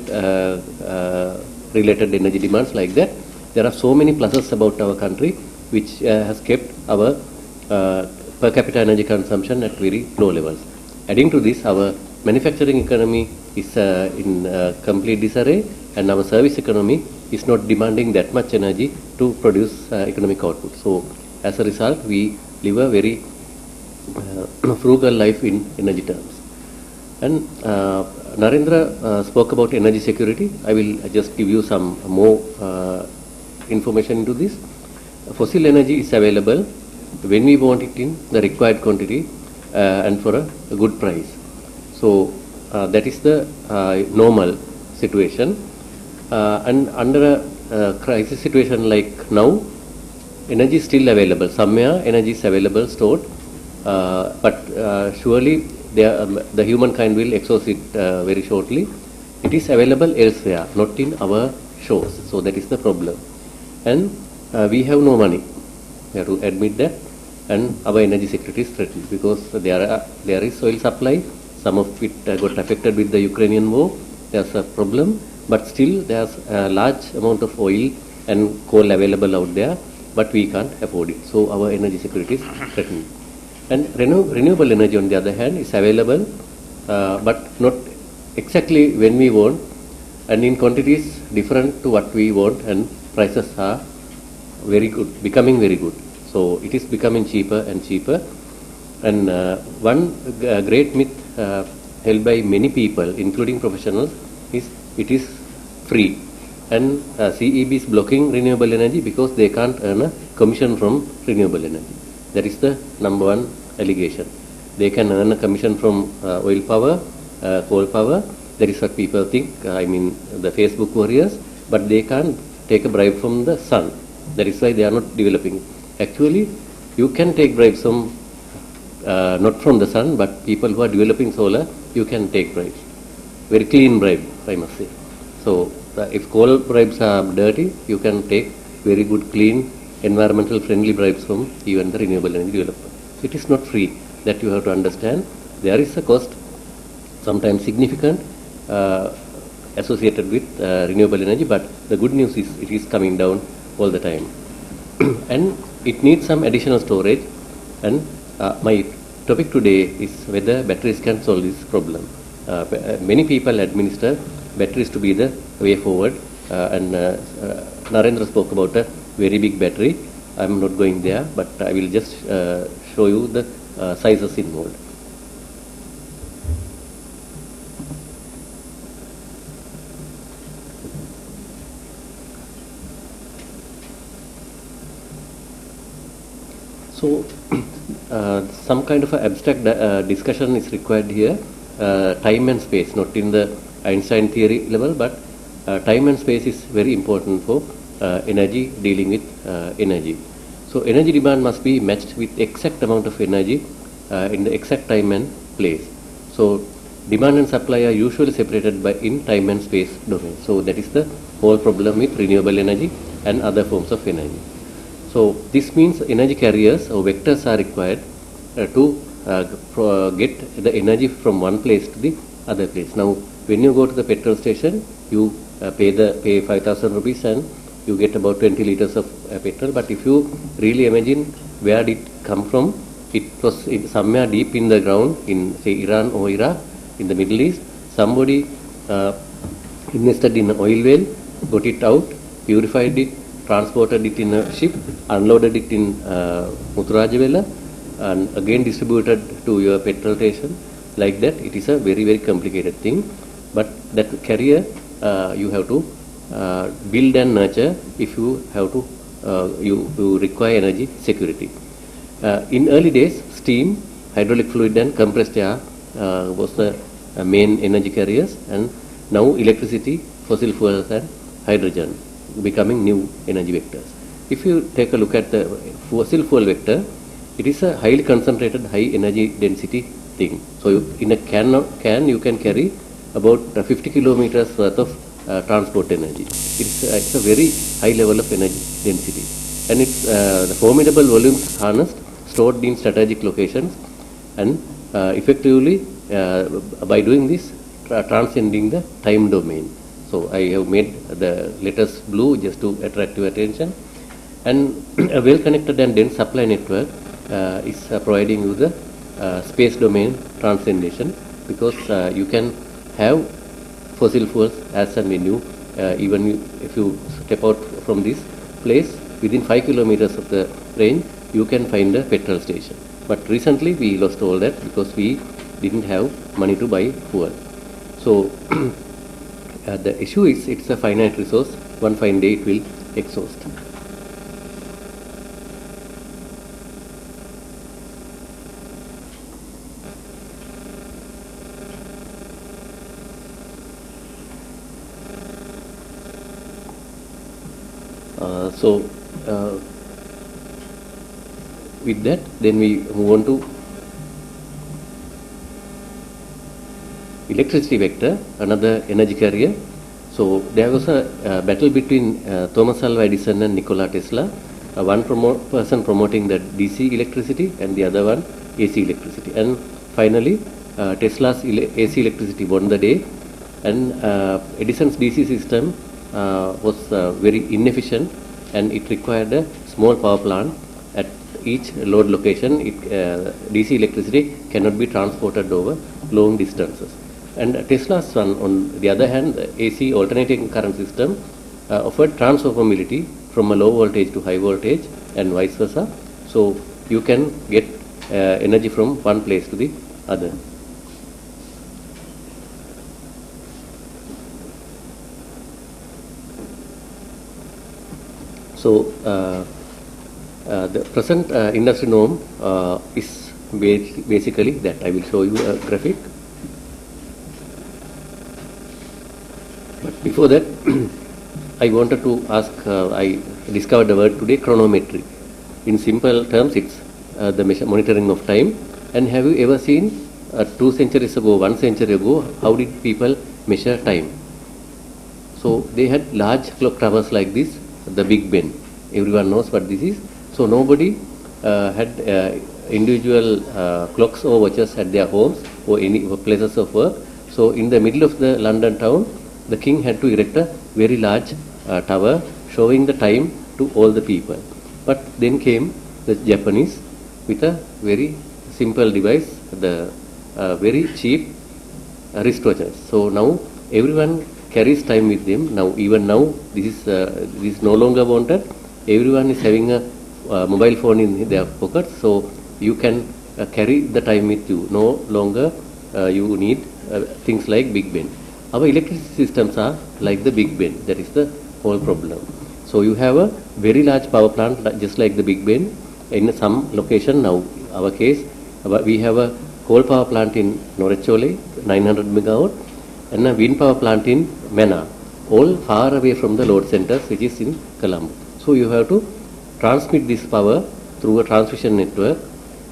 related energy demands like that. There are so many pluses about our country which has kept our per capita energy consumption at very low levels. Adding to this, our manufacturing economy is in complete disarray, and our service economy is not demanding that much energy to produce economic output. So as a result, we live a very frugal life in energy terms. And Narendra spoke about energy security. I will just give you some more information into this. Fossil energy is available when we want it in the required quantity and for a good price. So that is the normal situation. And under a crisis situation like now, energy is still available. Somewhere energy is available, stored, but surely the humankind will exhaust it very shortly. It is available elsewhere, not in our shores. So that is the problem. And we have no money. We have to admit that. And our energy security is threatened because there is oil supply. Some of it got affected with the Ukrainian war. There's a problem. But still there's a large amount of oil and coal available out there, but we can't afford it. So our energy security is threatened. And renewable energy, on the other hand, is available, but not exactly when we want, and in quantities different to what we want, and prices are very good, becoming very good. So it is becoming cheaper and cheaper. And one great myth held by many people, including professionals, is it is free. And CEB is blocking renewable energy because they can't earn a commission from renewable energy. That is the number one allegation. They can earn a commission from oil power, coal power. That is what people think, I mean the Facebook warriors, but they can't take a bribe from the sun. That is why they are not developing. Actually, you can take bribes from, not from the sun, but people who are developing solar, you can take bribes. Very clean bribe, I must say. So, if coal bribes are dirty, you can take very good, clean, environmental friendly bribes from even the renewable energy developer. It is not free. That you have to understand. There is a cost, sometimes significant, associated with renewable energy, but the good news is it is coming down all the time. And it needs some additional storage, and my topic today is whether batteries can solve this problem. Many people administer batteries to be the way forward, and Narendra spoke about a very big battery. I am not going there, but I will just show you the sizes involved. So, some kind of a abstract discussion is required here. time and space, not in the Einstein theory level, but time and space is very important for energy, dealing with energy. So energy demand must be matched with exact amount of energy in the exact time and place. So demand and supply are usually separated by in time and space domain. So that is the whole problem with renewable energy and other forms of energy. So this means energy carriers or vectors are required to get the energy from one place to the other place. Now when you go to the petrol station, you pay 5,000 rupees and you get about 20 liters of petrol. But if you really imagine where did it come from, it was somewhere deep in the ground in, say, Iran or Iraq, in the Middle East. Somebody invested in an oil well, got it out, purified it, transported it in a ship, unloaded it in Muturajavela, and again distributed to your petrol station. Like that, it is a very, very complicated thing. But that carrier you have to build and nurture if you have to, you require energy security. In early days, steam, hydraulic fluid and compressed air was the main energy carriers, and now electricity, fossil fuels and hydrogen becoming new energy vectors. If you take a look at the fossil fuel vector, it is a highly concentrated, high energy density thing. So in a can you can carry about 50 kilometers worth of transport energy. It's a very high level of energy density, and it's the formidable volumes harnessed, stored in strategic locations, and effectively by doing this transcending the time domain. So I have made the letters blue just to attract your attention. And a well-connected and dense supply network is providing you the space domain transcendation, because you can have fossil fuels as and when you, even if you step out from this place, within 5 kilometers of the range, you can find a petrol station. But recently we lost all that because we didn't have money to buy fuel. So the issue is it's a finite resource. One fine day it will exhaust. With that, then we move on to electricity vector, another energy carrier. So there was a battle between Thomas Alva Edison and Nikola Tesla. One person promoting the DC electricity and the other one AC electricity. And finally, Tesla's AC electricity won the day, and Edison's DC system was very inefficient, and it required a small power plant at each load location. DC electricity cannot be transported over long distances. And Tesla's one, on the other hand, the AC alternating current system offered transformability from a low voltage to high voltage and vice versa. So you can get energy from one place to the other. So the present industry norm is basically that. I will show you a graphic. But before that, I wanted to ask, I discovered a word today, chronometry. In simple terms, it's the monitoring of time. And have you ever seen 2 centuries ago, 1 century ago, how did people measure time? So they had large clock towers like this, the Big Ben. Everyone knows what this is. So nobody had individual clocks or watches at their homes or any places of work. So in the middle of the London town, the king had to erect a very large tower showing the time to all the people. But then came the Japanese with a very simple device, the very cheap wristwatches. So now everyone carries time with them. Now even now this is no longer wanted. Everyone is having a mobile phone in their pockets, so you can carry the time with you. No longer you need things like Big Ben. Our electricity systems are like the Big Ben. That is the whole problem. So you have a very large power plant just like the Big Ben in some location. Now our case, we have a coal power plant in Norechole, 900 megawatt, and a wind power plant in Mena, all far away from the load centers, which is in Colombo. So you have to transmit this power through a transmission network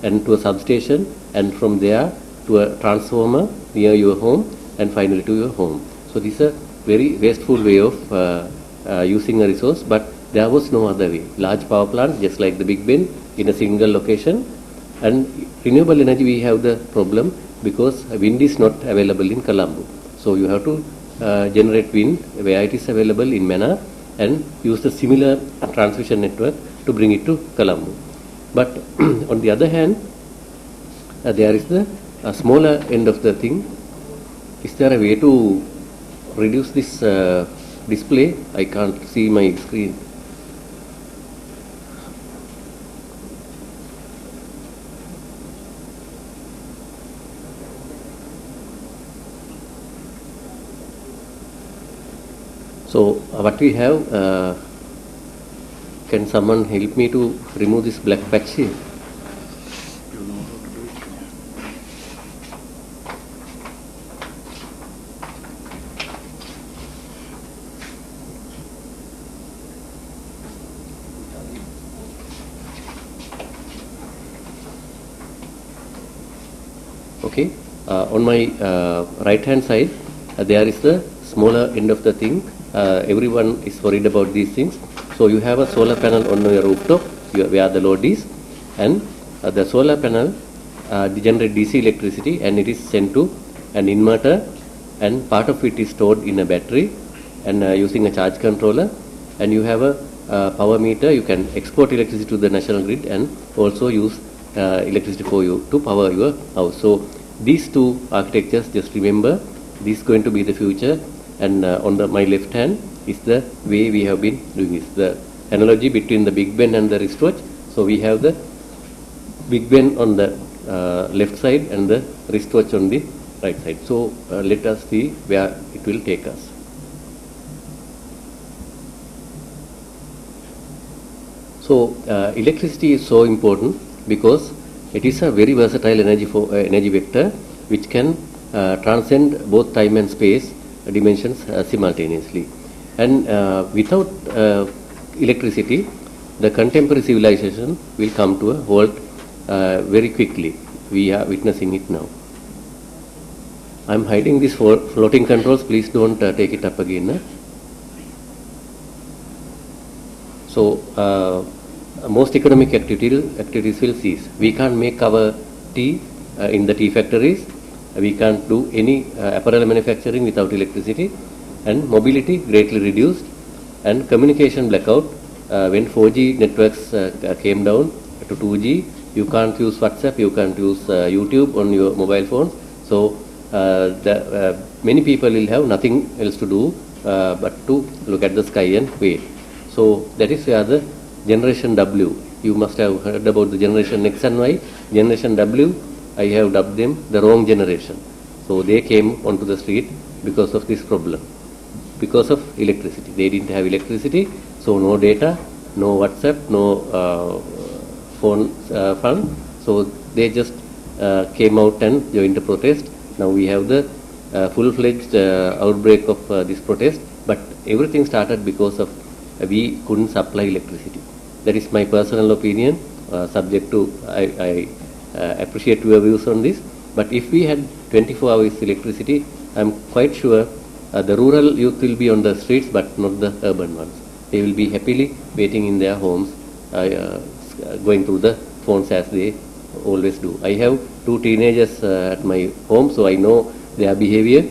and to a substation, and from there to a transformer near your home, and finally to your home. So this is a very wasteful way of using a resource, but there was no other way. Large power plant, just like the Big Ben, in a single location. And renewable energy, we have the problem because wind is not available in Colombo. So you have to generate wind where it is available in Mena and use the similar transmission network to bring it to Colombo. But on the other hand, there is the smaller end of the thing. Is there a way to reduce this display? I can't see my screen. So what we have, can someone help me to remove this black patch here? Okay, on my right hand side, there is the smaller end of the thing. Everyone is worried about these things. So you have a solar panel on your rooftop where the load is, and the solar panel generates DC electricity, and it is sent to an inverter, and part of it is stored in a battery and using a charge controller, and you have a power meter. You can export electricity to the national grid and also use electricity for you to power your house. So these two architectures, just remember, this is going to be the future. And on my left hand is the way we have been doing this. The analogy between the Big Ben and the wristwatch. So we have the Big Ben on the left side and the wristwatch on the right side. So let us see where it will take us. So electricity is so important because it is a very versatile energy vector which can transcend both time and space dimensions simultaneously. And without electricity, the contemporary civilization will come to a halt very quickly. We are witnessing it now. I am hiding these floating controls. Please don't take it up again. So most economic activities will cease. We can't make our tea in the tea factories. We can't do any apparel manufacturing without electricity, and mobility greatly reduced, and communication blackout. When 4G networks came down to 2G, you can't use WhatsApp, you can't use YouTube on your mobile phones. So many people will have nothing else to do but to look at the sky and wait. So that is where the generation W, you must have heard about the generation X and Y. Generation W, I have dubbed them the wrong generation. So they came onto the street because of this problem, because of electricity. They didn't have electricity, so no data, no WhatsApp, no phone fund. So they just came out and joined the protest. Now we have the full-fledged outbreak of this protest, but everything started because of we couldn't supply electricity. That is my personal opinion, subject to I appreciate your views on this. But if we had 24 hours electricity, I am quite sure the rural youth will be on the streets, but not the urban ones. They will be happily waiting in their homes, going through the phones as they always do. I have 2 teenagers at my home, so I know their behavior.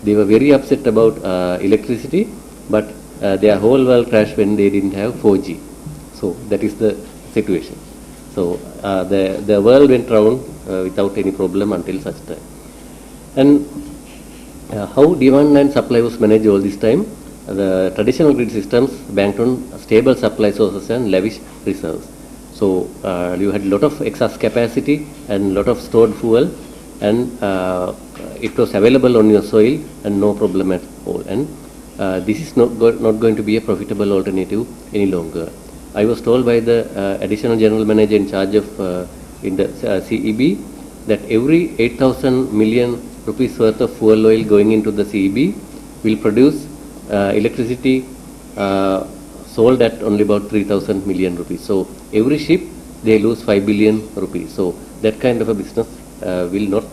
They were very upset about electricity, but their whole world crashed when they didn't have 4G. So that is the situation. So the world went round without any problem until such time. And how demand and supply was managed all this time? The traditional grid systems banked on stable supply sources and lavish reserves. So you had a lot of excess capacity and a lot of stored fuel, and it was available on your soil and no problem at all. And this is not going to be a profitable alternative any longer. I was told by the additional general manager in charge of in the CEB that every 8,000 million rupees worth of fuel oil going into the CEB will produce electricity sold at only about 3,000 million rupees. So every ship they lose 5 billion rupees. So that kind of a business will not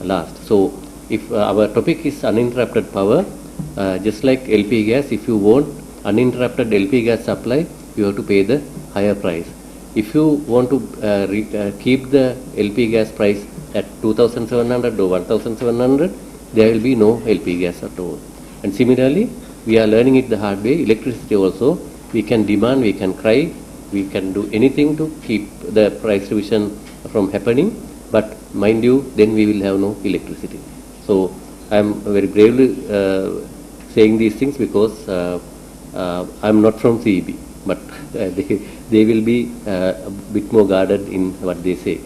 last. So if our topic is uninterrupted power, just like LP gas, if you want uninterrupted LP gas supply, you have to pay the higher price. If you want to keep the LP gas price at 2,700 or 1,700, there will be no LP gas at all. And similarly, we are learning it the hard way. Electricity also, we can demand, we can cry, we can do anything to keep the price revision from happening. But mind you, then we will have no electricity. So I am very bravely saying these things because I am not from CEB, but they will be a bit more guarded in what they say.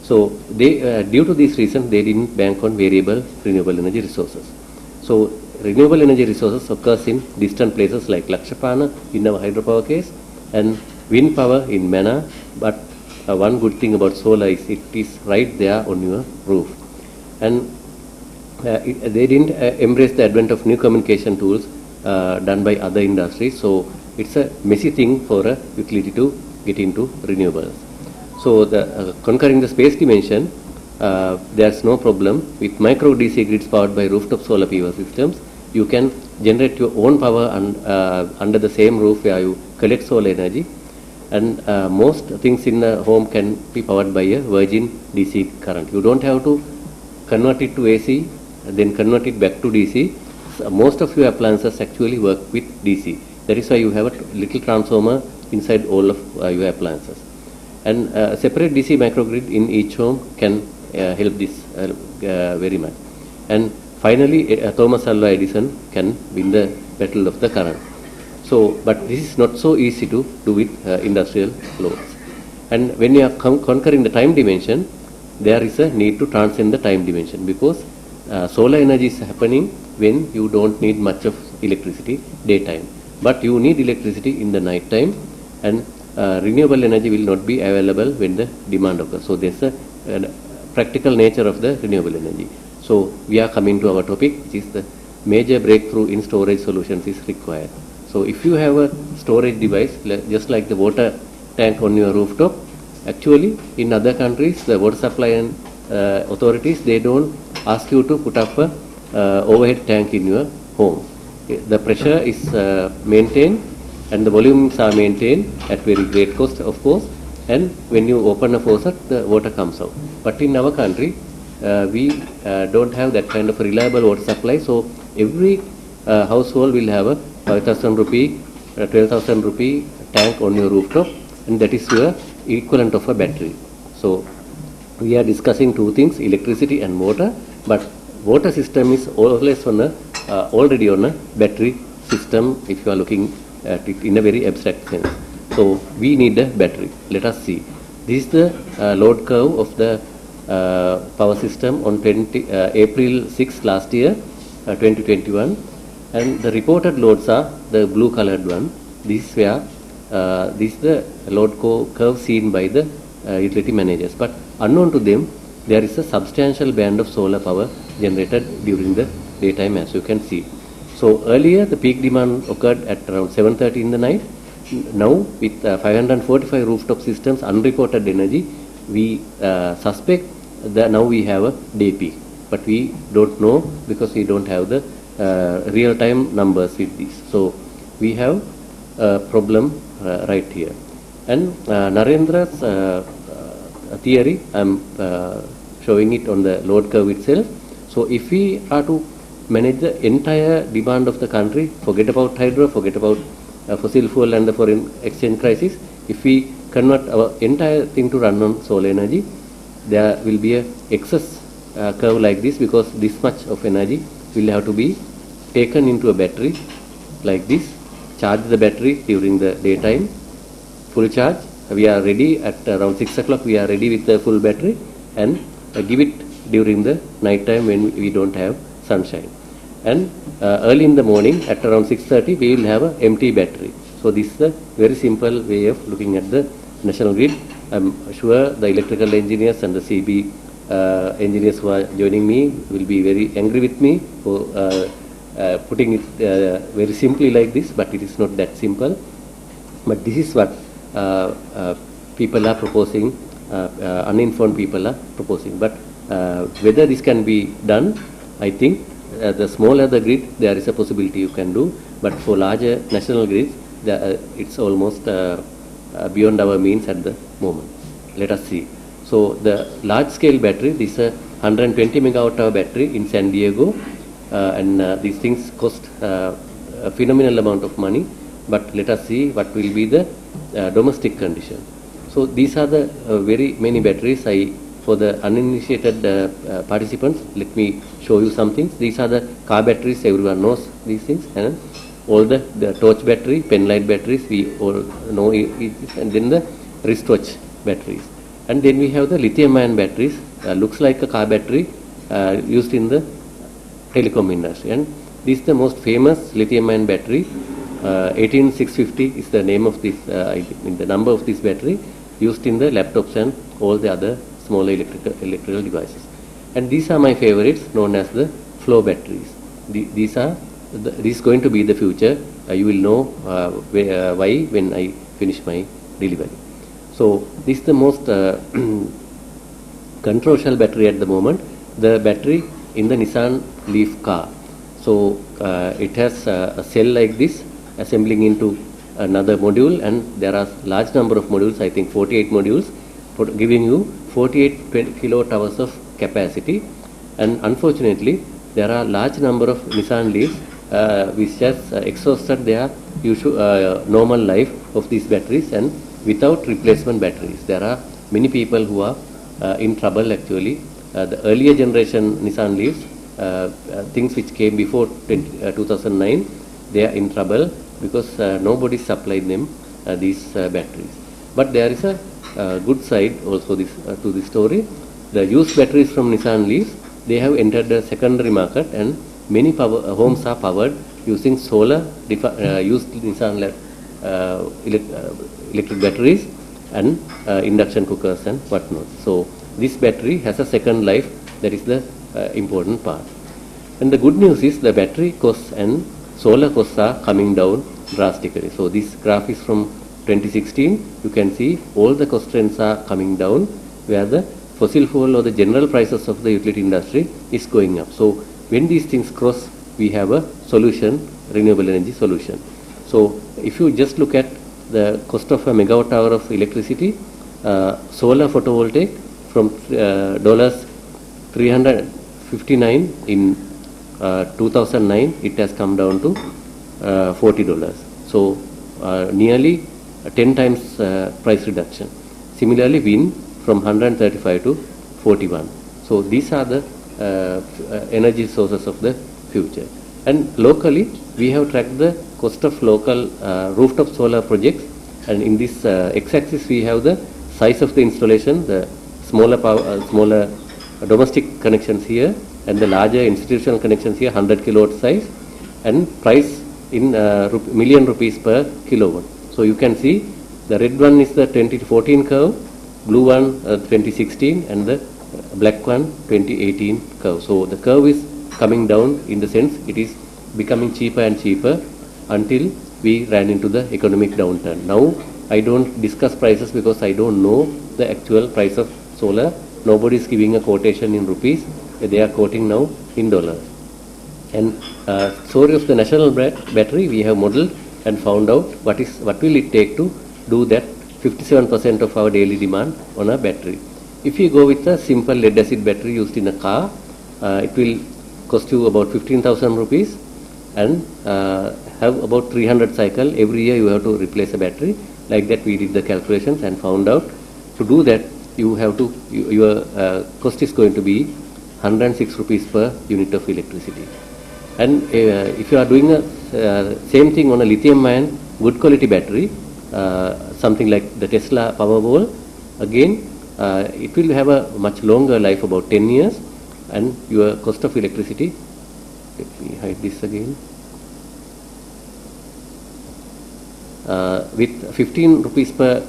So they, due to this reason, they didn't bank on variable renewable energy resources. So renewable energy resources occurs in distant places like Lakshapana in our hydropower case and wind power in Mana. But one good thing about solar is it is right there on your roof. And they didn't embrace the advent of new communication tools done by other industries. So it's a messy thing for a utility to get into renewables. So the conquering the space dimension, there's no problem. With micro DC grids powered by rooftop solar PV systems, you can generate your own power under the same roof where you collect solar energy. And most things in the home can be powered by a virgin DC current. You don't have to convert it to AC, then convert it back to DC. So most of your appliances actually work with DC. That is why you have a little transformer inside all of your appliances. And a separate DC microgrid in each home can help this very much. And finally, Thomas Alva Edison can win the battle of the current. So, but this is not so easy to do with industrial loads. And when you are conquering the time dimension, there is a need to transcend the time dimension because solar energy is happening when you don't need much of electricity daytime. But you need electricity in the night time, and renewable energy will not be available when the demand occurs. So there's a practical nature of the renewable energy. So we are coming to our topic, which is the major breakthrough in storage solutions is required. So if you have a storage device, just like the water tank on your rooftop, actually in other countries, the water supply and authorities, they don't ask you to put up a overhead tank in your home. The pressure is maintained and the volumes are maintained at very great cost, of course, and when you open a faucet, the water comes out. But in our country, we don't have that kind of reliable water supply, so every household will have a 5,000 rupee, 12,000 rupee tank on your rooftop, and that is your equivalent of a battery. So we are discussing two things, electricity and water, but water system is always on a already on a battery system if you are looking at it in a very abstract sense. So we need a battery. Let us see. This is the load curve of the power system on April 6 last year, 2021, and the reported loads are the blue colored one. This is the load curve seen by the utility managers. But unknown to them, there is a substantial band of solar power generated during the daytime, as you can see. So earlier the peak demand occurred at around 7:30 in the night. Now with 545 rooftop systems unreported energy, we suspect that now we have a day peak, but we don't know because we don't have the real-time numbers with this. So we have a problem right here. And Narendra's theory, I'm showing it on the load curve itself. So if we are to manage the entire demand of the country, forget about hydro, forget about fossil fuel and the foreign exchange crisis, if we convert our entire thing to run on solar energy, there will be a excess curve like this, because this much of energy will have to be taken into a battery like this, charge the battery during the daytime, full charge. We are ready at around 6 o'clock, we are ready with the full battery, and give it during the night time when we don't have sunshine. And early in the morning at around 6:30 we will have an empty battery. So this is a very simple way of looking at the national grid. I'm sure the electrical engineers and the CB engineers who are joining me will be very angry with me for putting it very simply like this, but it is not that simple. But this is what people are proposing, uninformed people are proposing. But whether this can be done, I think the smaller the grid, there is a possibility you can do. But for larger national grids, it's almost beyond our means at the moment. Let us see. So the large-scale battery, this is a 120 megawatt-hour battery in San Diego, and these things cost a phenomenal amount of money. But let us see what will be the domestic condition. So these are the very many batteries. For the uninitiated participants, let me show you some things. These are the car batteries. Everyone knows these things. And all the torch battery, pen light batteries, we all know it, and then the wristwatch batteries. And then we have the lithium-ion batteries. Looks like a car battery used in the telecom industry. And this is the most famous lithium-ion battery. 18650 is the name of this, the number of this battery, used in the laptops and all the other smaller electrical devices. And these are my favorites, known as the flow batteries. This is going to be the future. You will know why when I finish my delivery. So this is the most controversial battery at the moment, the battery in the Nissan Leaf car. So it has a cell like this, assembling into another module, and there are large number of modules, I think 48 modules, giving you 48 kilowatt hours of capacity. And unfortunately, there are large number of Nissan Leafs which has exhausted their normal life of these batteries, and without replacement batteries. There are many people who are in trouble actually. The earlier generation Nissan Leafs, things which came before 2009, they are in trouble because nobody supplied them these batteries. But there is a good side also to this story. The used batteries from Nissan Leafs, they have entered the secondary market, and many homes are powered using solar used Nissan electric batteries and induction cookers and whatnot. So this battery has a second life. That is the important part. And the good news is the battery costs and solar costs are coming down drastically. So this graph is from 2016. You can see all the cost trends are coming down, where the fossil fuel or the general prices of the utility industry is going up. So when these things cross, we have a solution, renewable energy solution. So if you just look at the cost of a megawatt hour of electricity, solar photovoltaic from $359 in 2009, it has come down to $40. So nearly 10 times price reduction. Similarly, wind from 135 to 41. So these are the energy sources of the future. And locally, we have tracked the cost of local rooftop solar projects, and in this x-axis we have the size of the installation, the smaller domestic connections here, and the larger institutional connections here, 100 kilowatt size, and price in million rupees per kilowatt. So you can see the red one is the 2014 curve, blue one 2016, and the black one 2018 curve. So the curve is coming down in the sense it is becoming cheaper and cheaper until we ran into the economic downturn. Now I don't discuss prices because I don't know the actual price of solar. Nobody is giving a quotation in rupees. They are quoting now in dollars. And story of the national battery, we have modeled and found out what will it take to do that 57% of our daily demand on a battery. If you go with a simple lead acid battery used in a car, it will cost you about 15,000 rupees and have about 300 cycle. Every year you have to replace a battery. Like that we did the calculations and found out to do that you have to, your cost is going to be 106 rupees per unit of electricity. And if you are doing a same thing on a lithium-ion good quality battery, something like the Tesla Powerball, again it will have a much longer life, about 10 years, and your cost of electricity, let me hide this again, with 15 rupees per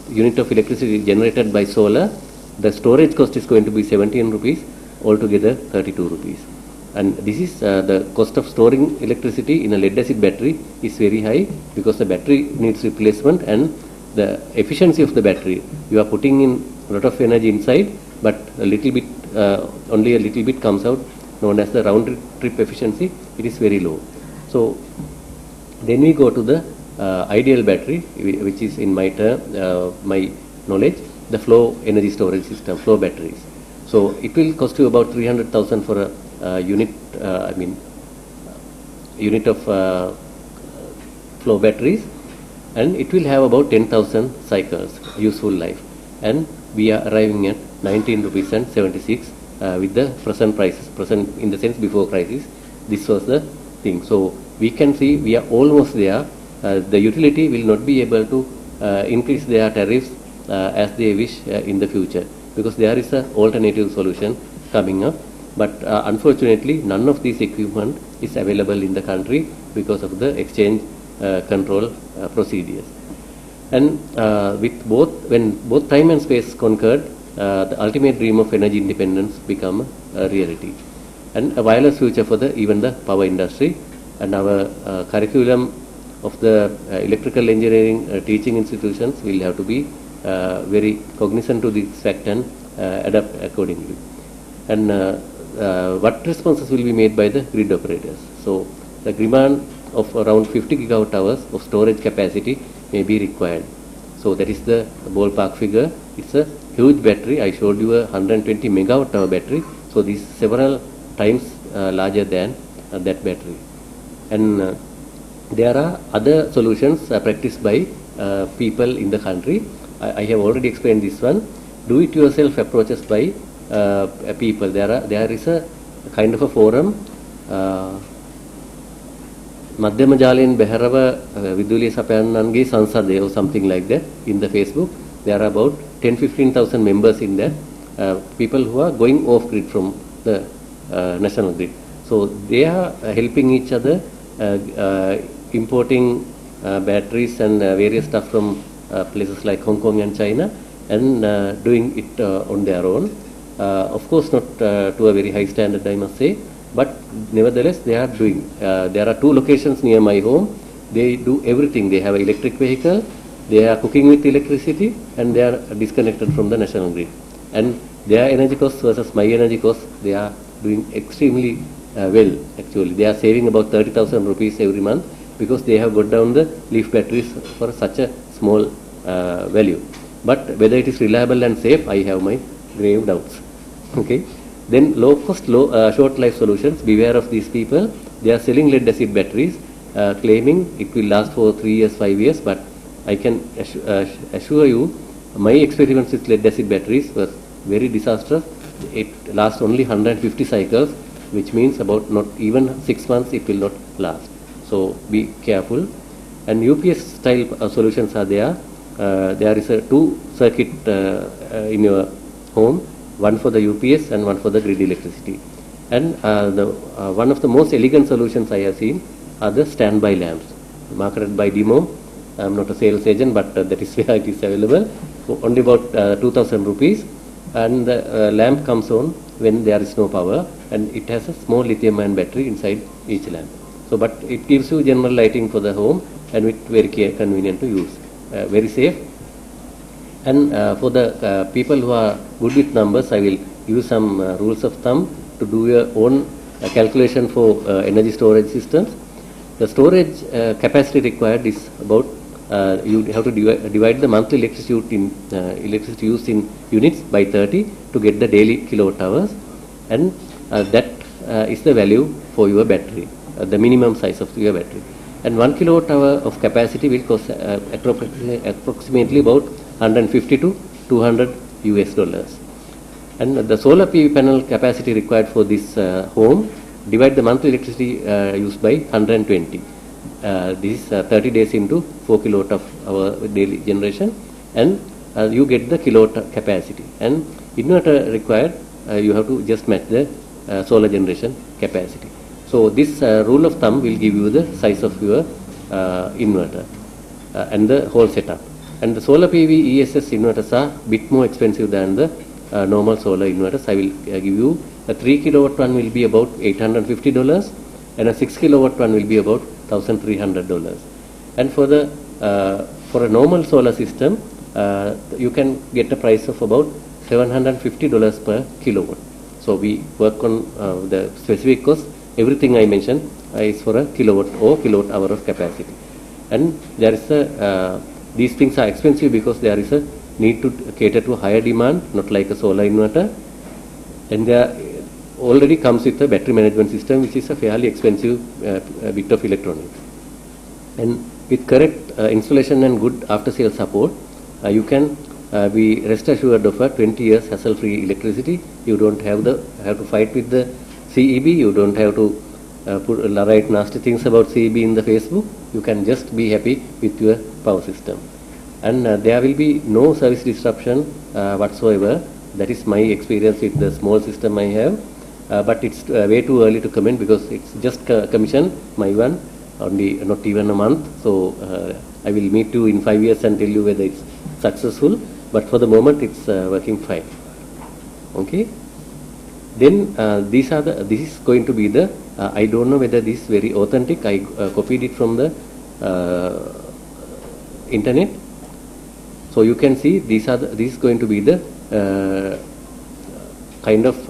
unit of electricity generated by solar, the storage cost is going to be 17 rupees, altogether 32 rupees. And this is the cost of storing electricity in a lead acid battery is very high because the battery needs replacement, and the efficiency of the battery, you are putting in a lot of energy inside, but a little bit, only a little bit comes out, known as the round trip efficiency. It is very low. So then we go to the ideal battery, which is in my my knowledge, the flow energy storage system, flow batteries. So it will cost you about 300,000 for a unit, unit of flow batteries, and it will have about 10,000 cycles, useful life. And we are arriving at 19 rupees and 76 with the present prices, present in the sense before crisis. This was the thing. So we can see we are almost there. The utility will not be able to increase their tariffs as they wish in the future, because there is an alternative solution coming up. But unfortunately, none of these equipment is available in the country because of the exchange control procedures. And with when both time and space conquered, the ultimate dream of energy independence become a reality, and a wireless future for even the power industry. And our curriculum of the electrical engineering teaching institutions will have to be very cognizant to this fact and adapt accordingly. And what responses will be made by the grid operators? So the demand of around 50 gigawatt hours of storage capacity may be required. So that is the ballpark figure. It's a huge battery. I showed you a 120 megawatt hour battery. So this is several times larger than that battery. And there are other solutions practiced by people in the country. I have already explained this one. Do-it-yourself approaches by people. There is a kind of a forum. Madhyama Jalayen Beharava Viduli Sapayanangi Sansade or something like that in the Facebook. There are about 10-15,000 members in that. People who are going off grid from the national grid. So they are helping each other, importing batteries and various stuff from places like Hong Kong and China, and doing it on their own. Of course not to a very high standard, I must say, but nevertheless they are doing. There are 2 locations near my home. They do everything. They have an electric vehicle, they are cooking with electricity, and they are disconnected from the national grid. And their energy costs versus my energy costs, they are doing extremely well actually. They are saving about 30,000 rupees every month because they have got down the leaf batteries for such a small value. But whether it is reliable and safe, I have my grave doubts. Okay. Then low cost, short life solutions. Beware of these people. They are selling lead acid batteries, claiming it will last for 3 years, 5 years. But I can assure you, my experience with lead acid batteries was very disastrous. It lasts only 150 cycles, which means about not even 6 months it will not last. So be careful. And UPS style solutions are there. There is a 2 circuit in your home, one for the UPS and one for the grid electricity. And one of the most elegant solutions I have seen are the standby lamps, marketed by Demo. I am not a sales agent, but that is where it is available. So only about 2,000 rupees, and the lamp comes on when there is no power, and it has a small lithium-ion battery inside each lamp. So, but it gives you general lighting for the home, and it's very convenient to use, very safe. And for the people who are good with numbers, I will use some rules of thumb to do your own calculation for energy storage systems. The storage capacity required is about, you have to divide the monthly electricity use in units by 30 to get the daily kilowatt hours, and that is the value for your battery, the minimum size of your battery. And 1 kilowatt hour of capacity will cost approximately about 150 to 200 US dollars. And the solar PV panel capacity required for this home, divide the monthly electricity used by 120. This is 30 days into 4 kilowatt hour daily generation, and you get the kilowatt capacity. And inverter required, you have to just match the solar generation capacity. So this rule of thumb will give you the size of your inverter and the whole setup. And the solar PV ESS inverters are a bit more expensive than the normal solar inverters. I will give you a 3 kilowatt one will be about $850 and a 6 kilowatt one will be about $1,300. And for the for a normal solar system, you can get a price of about $750 per kilowatt. So we work on the specific cost. Everything I mentioned is for a kilowatt or kilowatt hour of capacity. And there is a these things are expensive because there is a need to cater to higher demand, not like a solar inverter. And there already comes with a battery management system, which is a fairly expensive bit of electronics. And with correct installation and good after-sales support, you can be rest assured of a 20 years hassle-free electricity. You don't have to fight with the CEB. You don't have to write nasty things about CEB in the Facebook. You can just be happy with your power system. And there will be no service disruption whatsoever. That is my experience with the small system I have. But it's way too early to comment because it's just commissioned, my one, only not even a month. So I will meet you in 5 years and tell you whether it's successful. But for the moment, it's working fine. Okay. Then this is going to be the. I don't know whether this is very authentic. I copied it from the internet. So you can see this is going to be the kind of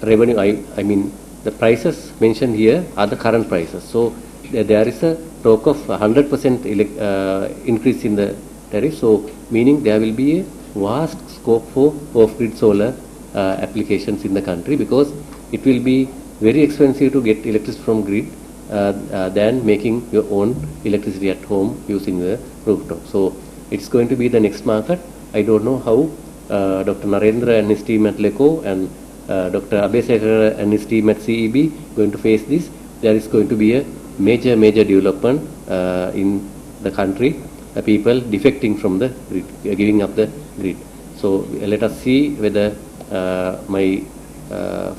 revenue. I mean the prices mentioned here are the current prices. So there is a talk of 100% increase in the tariff. So meaning there will be a vast scope for off-grid solar applications in the country, because it will be very expensive to get electricity from grid than making your own electricity at home using the rooftop. So it's going to be the next market. I don't know how Dr. Narendra and his team at LECO and Dr. Abhesekar and his team at CEB going to face this. There is going to be a major development in the country. People defecting from the grid, giving up the grid. So let us see whether my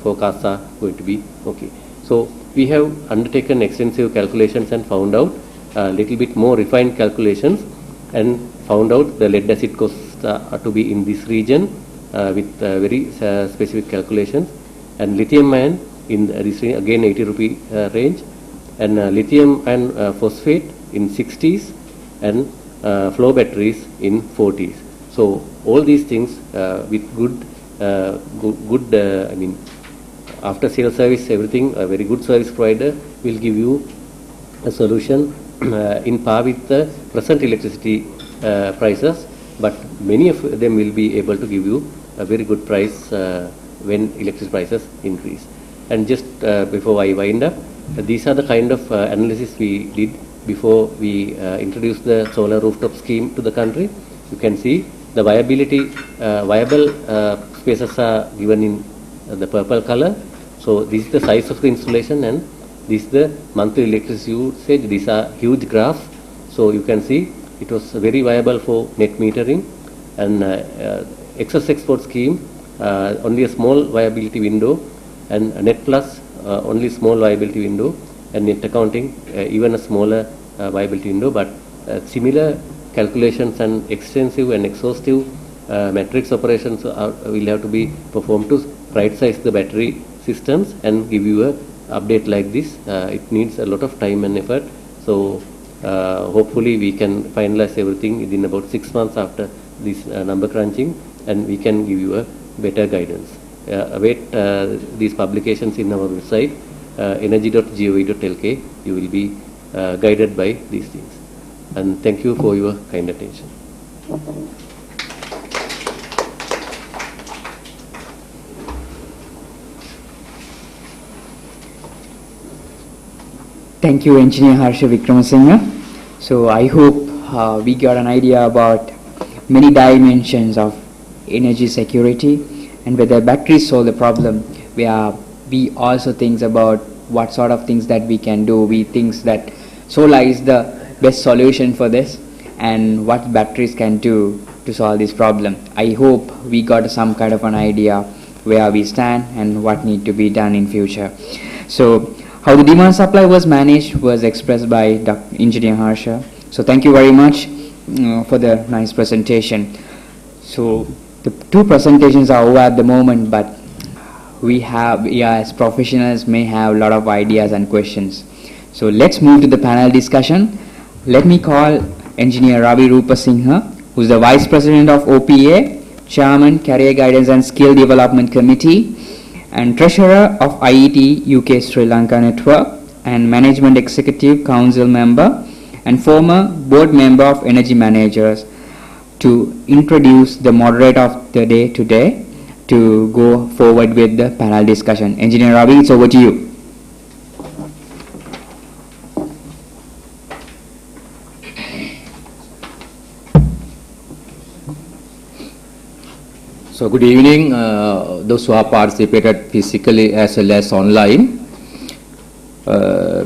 forecasts are going to be okay. So we have undertaken extensive calculations and found out a little bit more refined calculations and found out the lead acid costs are to be in this region with very specific calculations, and lithium ion in this range, again 80 rupee range, and lithium and phosphate in 60s, and flow batteries in 40s. So all these things with good I mean after sales service, everything, a very good service provider will give you a solution in par with the present electricity prices, but many of them will be able to give you a very good price when electricity prices increase. And just before I wind up, these are the kind of analysis we did before we introduced the solar rooftop scheme to the country. You can see the viability, viable spaces are given in the purple color. So this is the size of the installation and this is the monthly electricity usage. These are huge graphs. So you can see it was very viable for net metering, and excess export scheme, only a small viability window, and net plus only small viability window, and net accounting even a smaller viability window, but similar calculations and extensive and exhaustive matrix operations will have to be performed to right size the battery systems and give you a update like this. It needs a lot of time and effort. So hopefully we can finalize everything within about 6 months after this number crunching, and we can give you a better guidance. Await these publications in our website, energy.gov.lk. You will be guided by these things. And thank you for your kind attention. Thank you, Engineer Harsha Vikramasinghe. So I hope we got an idea about many dimensions of energy security, and whether batteries solve the problem. We also think about what sort of things that we can do. We think that solar is the best solution for this, and what batteries can do to solve this problem. I hope we got some kind of an idea where we stand and what need to be done in future. So how the demand supply was managed was expressed by Dr. Engineer Harsha. So thank you very much for the nice presentation. So the two presentations are over at the moment, but we as professionals may have a lot of ideas and questions. So let's move to the panel discussion. Let me call Engineer Ravi Rupasinghe, who is the Vice President of OPA, Chairman, Career Guidance and Skill Development Committee, and Treasurer of IET UK Sri Lanka Network, and Management Executive Council Member, and former Board Member of Energy Managers, to introduce the moderator of the day today to go forward with the panel discussion. Engineer Ravi, it's over to you. So good evening, those who have participated physically as well as online.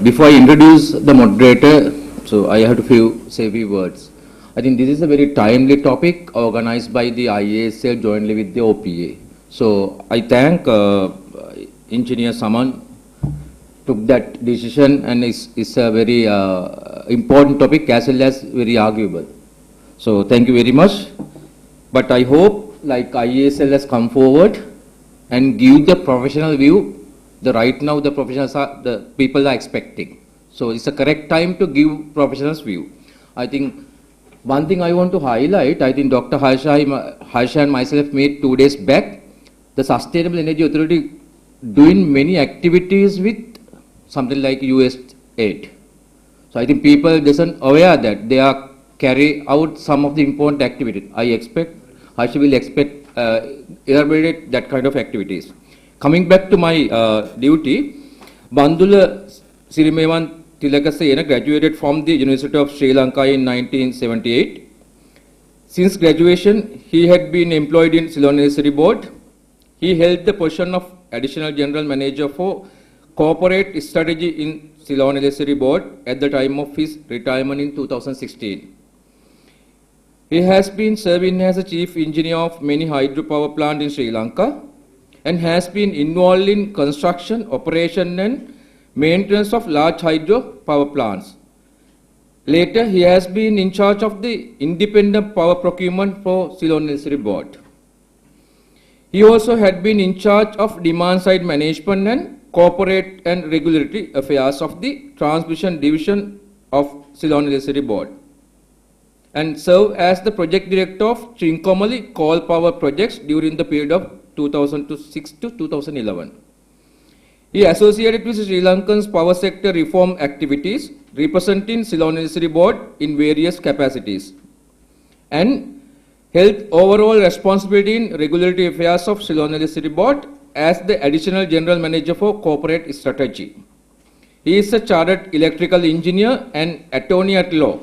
Before I introduce the moderator, so I have to say a few words. I think this is a very timely topic organized by the IASL jointly with the OPA. So I thank Engineer Saman took that decision, and it's a very important topic as well as very arguable. So thank you very much. But I hope like IASL has come forward and give the professional view, right now the professionals are, the people are expecting. So it's a correct time to give professionals view. I think one thing I want to highlight, I think Dr. Harsha and myself made 2 days back, the Sustainable Energy Authority doing many activities with something like US aid. So I think people isn't aware that they are carry out some of the important activities. I expect Harsha will elaborate that kind of activities. Coming back to my duty, Bandula Sirimewan Tilakasena graduated from the University of Sri Lanka in 1978. Since graduation, he had been employed in Ceylon University Board. He held the position of Additional General Manager for Corporate Strategy in Ceylon University Board at the time of his retirement in 2016. He has been serving as a chief engineer of many hydropower plants in Sri Lanka and has been involved in construction, operation and maintenance of large hydropower plants. Later, he has been in charge of the independent power procurement for Ceylon University Board. He also had been in charge of demand side management and corporate and regulatory affairs of the transmission division of Ceylon University Board, and served as the project director of Trincomalee coal power projects during the period of 2006 to 2011. He associated with Sri Lankan's power sector reform activities, representing Ceylon University Board in various capacities, and held overall responsibility in regulatory affairs of Ceylon University Board as the Additional General Manager for Corporate Strategy. He is a chartered electrical engineer and attorney at law.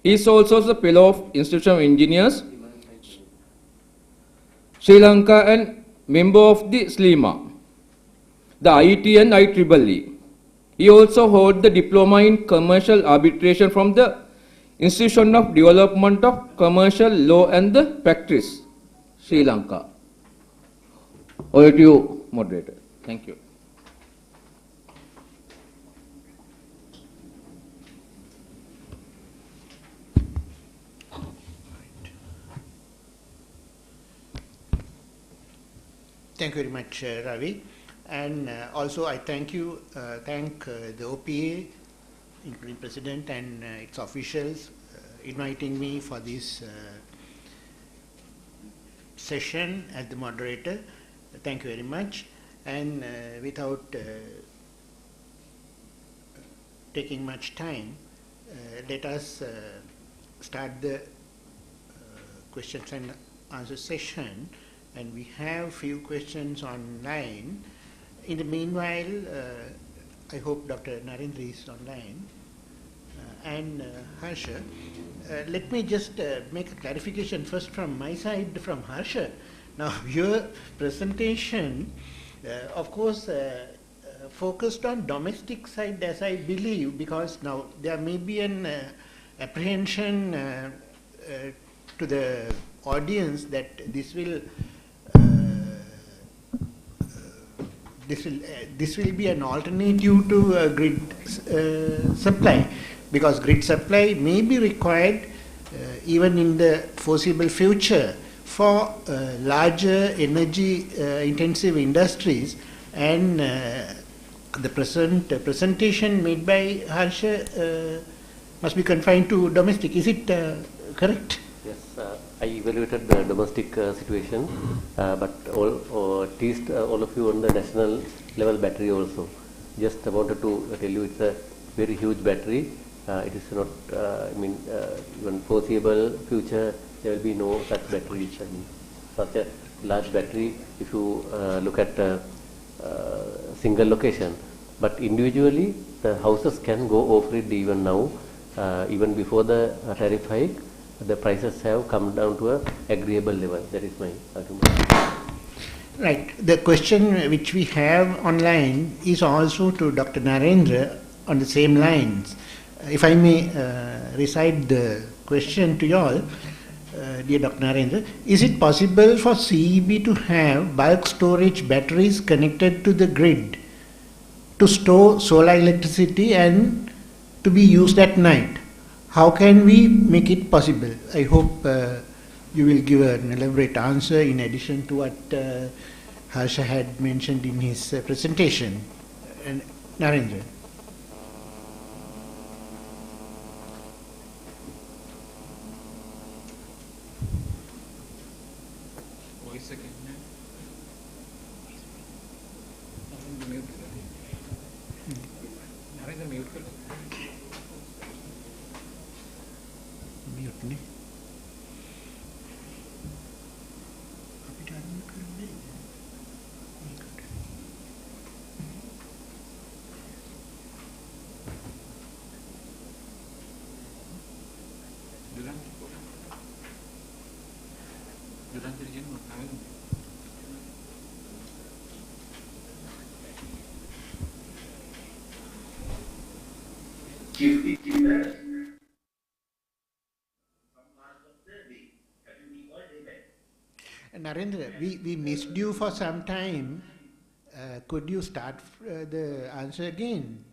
He is also the Fellow of Institution of Engineers, Sri Lanka, and member of the SLIMA, the IET and IEEE. He also holds the Diploma in Commercial Arbitration from the Institution of Development of Commercial Law and the Practice, Sri Lanka. Over to you, moderator. Thank you. Thank you very much, Ravi. And also I thank the OPA, including President and its officials, inviting me for this session as the moderator. Thank you very much. And without taking much time, let us start the questions and answer session. And we have few questions online. In the meanwhile, I hope Dr. Narendra is online. And Harsha, let me just make a clarification first from my side, from Harsha. Now, your presentation, of course, focused on domestic side, as I believe, because now there may be an apprehension to the audience that this will be an alternative to grid supply, because grid supply may be required even in the foreseeable future for larger energy intensive industries, and the presentation made by Harsha must be confined to domestic. Is it correct? Yes, I evaluated the domestic situation, but at least all of you on the national level battery also. Just wanted to tell you it's a very huge battery. It is not, even foreseeable future there will be no such batteries. I mean, such a large battery if you look at single location. But individually, the houses can go off it even now, even before the tariff hike. The prices have come down to a agreeable level. That is my argument. Right. The question which we have online is also to Dr. Narendra on the same lines. If I may recite the question to you all, dear Dr. Narendra, is it possible for CEB to have bulk storage batteries connected to the grid to store solar electricity and to be used at night? How can we make it possible? I hope you will give an elaborate answer in addition to what Harsha had mentioned in his presentation. And Narendra. Narendra, we missed you for some time. Could you start the answer again?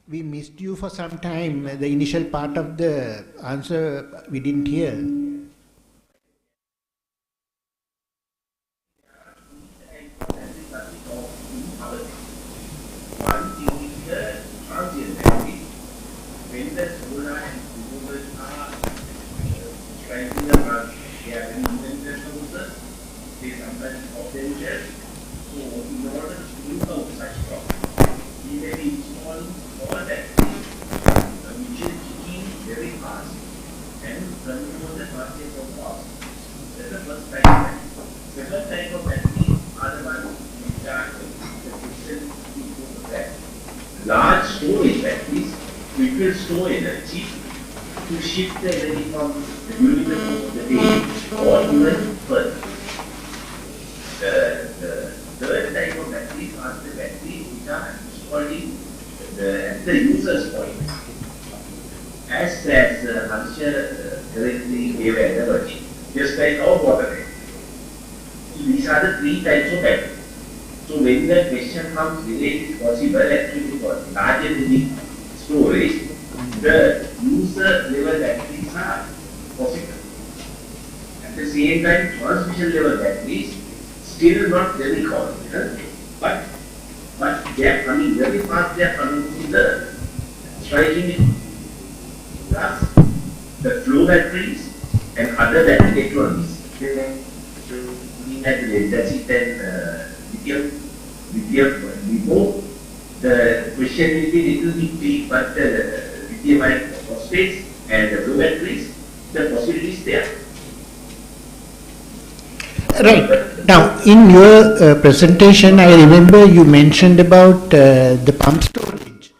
We missed you for some time. The initial part of the answer we didn't hear. One thing is the transient battery. When the solar and renewables are striking the mark, they are independent sources, they sometimes potential. So in order to bring out such problems, we may be installing small batteries which is kicking very fast and control the market of cost. That's the first type of battery. Second type of batteries are the ones which are large storage batteries which will store energy to shift the energy from during the course of the day or even further. The third type of batteries are the batteries which are installing at the user's point. As Harsha correctly gave an analogy, just like our water tank. These are the three types of batteries. So when the question comes, whether it is possible actually for large energy storage, the user level batteries are possible. At the same time, transmission level batteries still not very common, but they are coming very fast. They are coming to the striking it. Plus, the flow batteries and other battery electronics, we had the lead acid and lithium, the question will be little bit big, but the lithium ion phosphates and the flow batteries, the possibility is there. Right. Now, in your presentation, I remember you mentioned about the pump storage.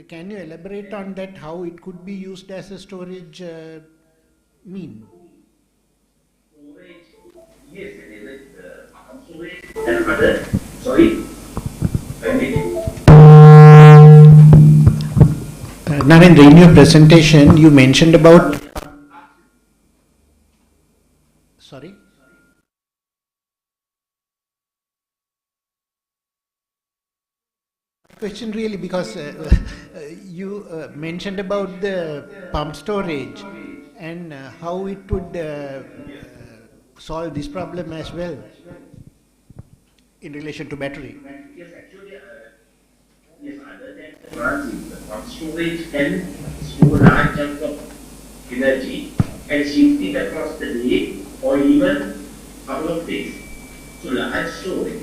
Can you elaborate on that, how it could be used as a storage mean? Yes, pump storage and other, sorry, Narendra, in your presentation, you mentioned about... Sorry? question really, because you mentioned about the pump storage and how it would solve this problem as well in relation to battery. Yes, actually, yes, other than the transit, the pump storage can store large chunks of energy and shift it across the day or even couple of days. So large storage,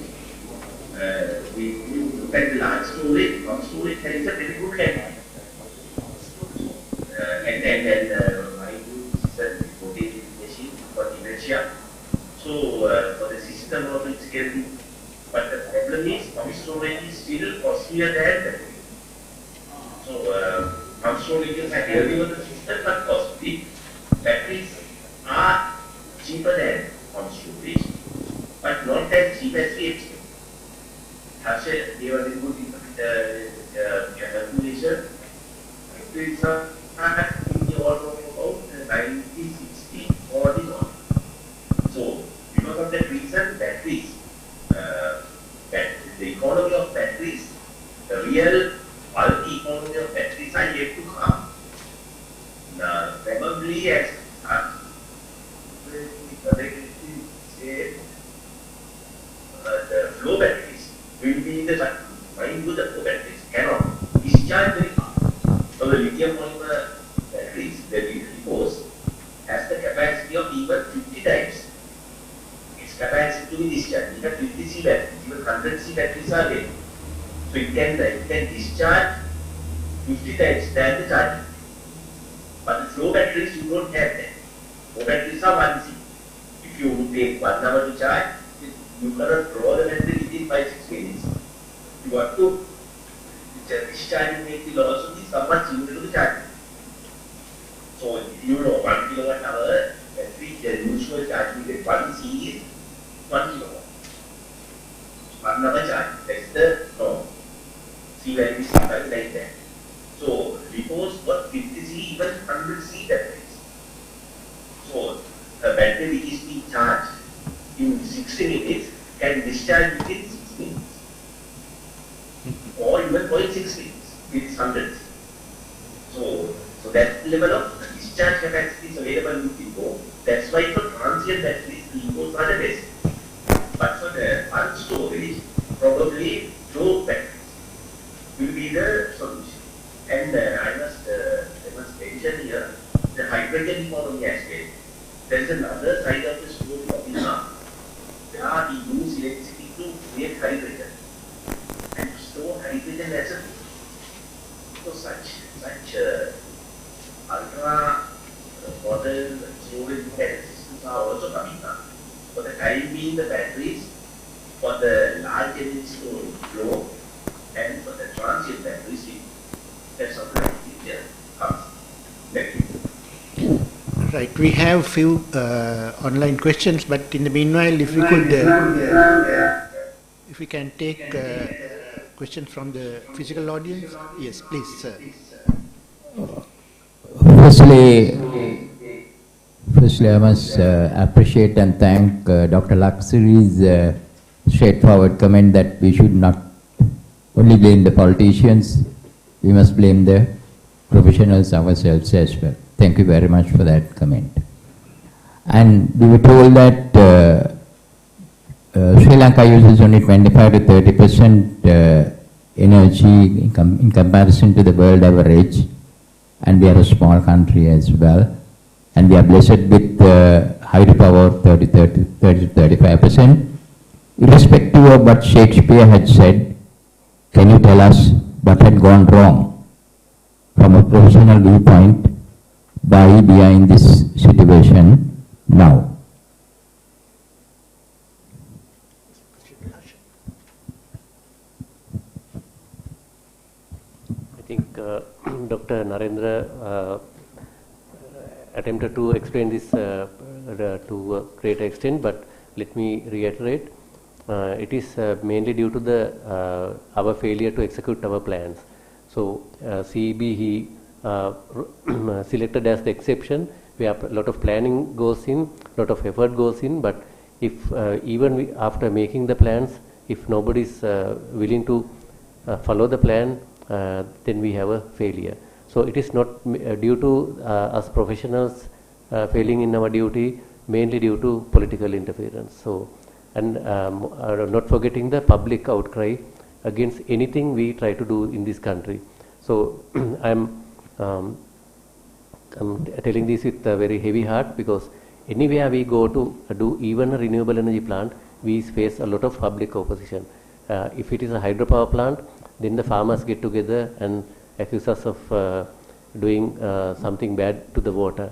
we look at the large storage, pump storage has a very good hand. And I use a rotating machine for inertia. So for the system of its getting, but the problem is pump storage is still costlier than battery. So pump storage is a heavy on the system but costly. Batteries are cheaper than pump storage, but not as cheap as we expect. Actually, they were good calculation. It's in the order of about 90, 60, 40 on. So, because of that reason, batteries, the economy of batteries, the real bulky economy of batteries are yet to come. Probably as the flow batteries will be the mind with the flow batteries cannot discharge very fast. So the lithium polymer batteries, the repose has the capacity of even 50 times its capacity to be discharged. Even 50C batteries, even 100C batteries are there. So it can discharge 50 times than the charging. But the flow batteries you don't have that. Flow batteries are 1C. If you take 1 hour to charge, you cannot draw the battery within 5-6 minutes. You want to discharging rate will also be somewhat similar to the charging. So if you know 1 kilowatt hour battery, the usual charging rate 1C is 1 kilowatt. 1 hour charge, that's the norm. C value is something like that. So repose for 50C, even 100C batteries. So the battery which is being charged in 60 minutes can discharge within 6 minutes. Or even 0.6 minutes with 100. So that level of discharge capacity is available with LiPo. That's why for transient batteries, LiPos are the best. But for the bulk storage, probably flow batteries will be the solution. And I must mention here the hydrogen economy aspect. There is another side of the story coming up. Where we use electricity to create hydrogen and store hydrogen as a fuel. So such ultra modern storage systems are also coming up. For the time being, the batteries for the large energy storage flow and for the transient batteries, that's how the future comes. Thank you. Right, we have few online questions, but in the meanwhile, if we could, if we can take questions from the physical audience. Yes, please, sir. Firstly, I must appreciate and thank Dr. Laksari's straightforward comment that we should not only blame the politicians, we must blame the professionals ourselves as well. Thank you very much for that comment. And we were told that Sri Lanka uses only 25 to 30% energy in comparison to the world average, and we are a small country as well, and we are blessed with hydropower of 30 to 35%. Irrespective of what Shakespeare had said, can you tell us what had gone wrong from a professional viewpoint? Why we are in this situation now? I think Dr. Narendra attempted to explain this to a greater extent, but let me reiterate. It is mainly due to the our failure to execute our plans. So CEB he selected as the exception, where a lot of planning goes in, a lot of effort goes in, but if even after making the plans, if nobody is willing to follow the plan, then we have a failure. So it is not due to us professionals failing in our duty, mainly due to political interference. So, and not forgetting the public outcry against anything we try to do in this country. So I'm telling this with a very heavy heart, because anywhere we go to do even a renewable energy plant, we face a lot of public opposition. If it is a hydropower plant, then the farmers get together and accuse us of doing something bad to the water.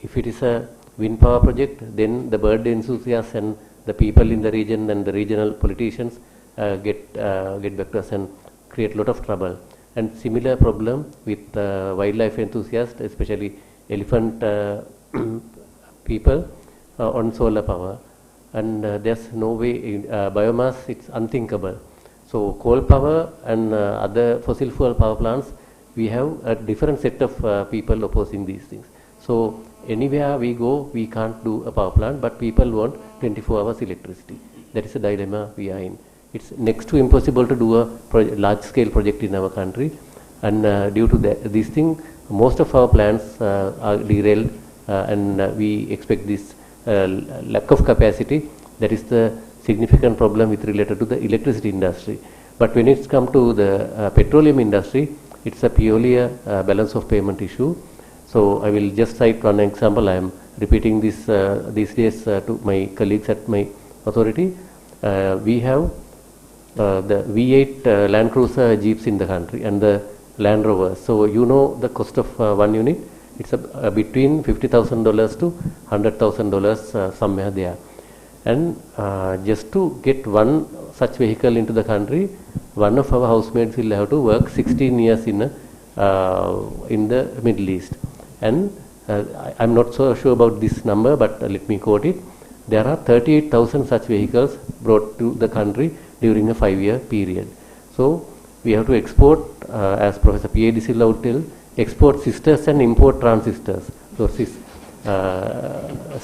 If it is a wind power project, then the bird enthusiasts and the people in the region and the regional politicians get back to us and create a lot of trouble. And similar problem with wildlife enthusiasts, especially elephant people on solar power. And there's no way, biomass, it's unthinkable. So coal power and other fossil fuel power plants, we have a different set of people opposing these things. So anywhere we go, we can't do a power plant, but people want 24 hours electricity. That is a dilemma we are in. It's next to impossible to do a large-scale project in our country, and due to these things, most of our plants are derailed, and we expect this lack of capacity. That is the significant problem with related to the electricity industry. But when it's come to the petroleum industry, it's a purely a balance of payment issue. So I will just cite one example. I am repeating this these days to my colleagues at my authority. We have the V8 Land Cruiser Jeeps in the country and the Land Rovers. So you know the cost of one unit. It's between $50,000 to $100,000 somewhere there. And just to get one such vehicle into the country, one of our housemates will have to work 16 years in the Middle East. And I'm not so sure about this number, but let me quote it. There are 38,000 such vehicles brought to the country during a 5-year period. So we have to export, as Professor Peiris would tell, export sisters and import transistors. So this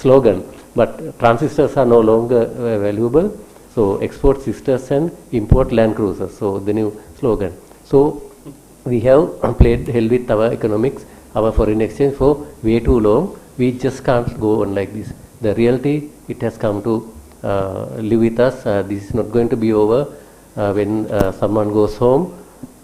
slogan, but transistors are no longer valuable. So export sisters and import Land Cruisers. So the new slogan. So we have played hell with our economics, our foreign exchange for way too long. We just can't go on like this. The reality, it has come to live with us. This is not going to be over when someone goes home.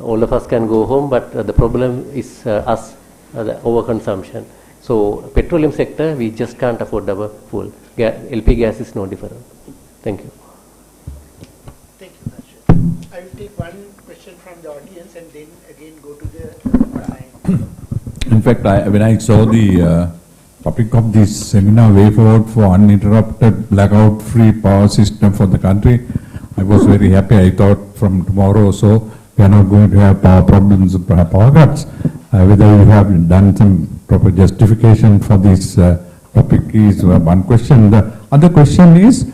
All of us can go home, but the problem is us, the overconsumption. So petroleum sector, we just can't afford our fuel. LP gas is no different. Thank you. Thank you, Rajat. I will take one question from the audience and then again go to the online. In fact, when I saw the topic of this seminar, Way Forward for Uninterrupted Blackout-Free Power System for the country, I was very happy. I thought from tomorrow or so, we are not going to have power problems, power cuts. Whether you have done some proper justification for this topic is one question. The other question is,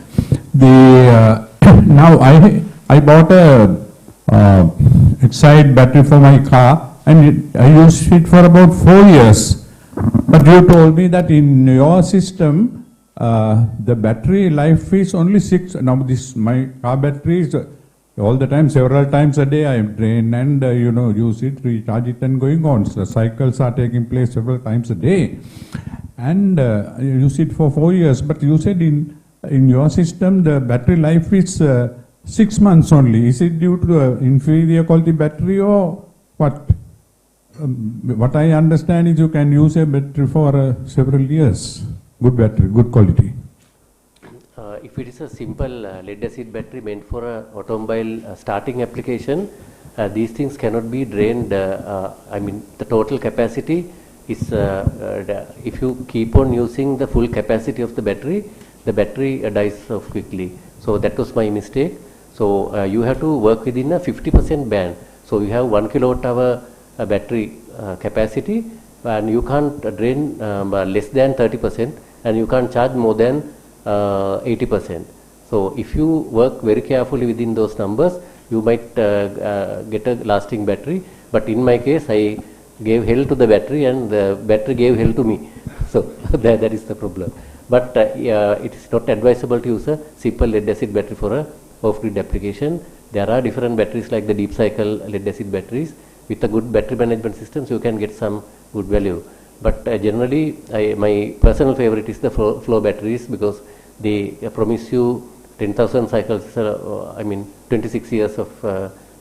now I bought a Excite battery for my car, and I used it for about 4 years. But you told me that in your system, the battery life is only 6. Now my car battery is all the time, several times a day I drain and use it, recharge it and going on. So cycles are taking place several times a day. And you use it for 4 years. But you said in your system the battery life is 6 months only. Is it due to inferior quality battery or what? What I understand is you can use a battery for several years. Good battery, good quality. If it is a simple lead acid battery meant for an automobile starting application, these things cannot be drained. I mean, the total capacity is, if you keep on using the full capacity of the battery dies off quickly. So that was my mistake. So you have to work within a 50% band. So you have 1 kilowatt hour battery capacity, and you can't drain less than 30%, and you can't charge more than 80%. So if you work very carefully within those numbers, you might get a lasting battery. But in my case, I gave hell to the battery and the battery gave hell to me. So that is the problem. But it is not advisable to use a simple lead acid battery for a off-grid application. there are different batteries like the deep cycle lead acid batteries. With a good battery management systems, you can get some good value. But generally, my personal favorite is the flow batteries, because they promise you 10,000 cycles, 26 years of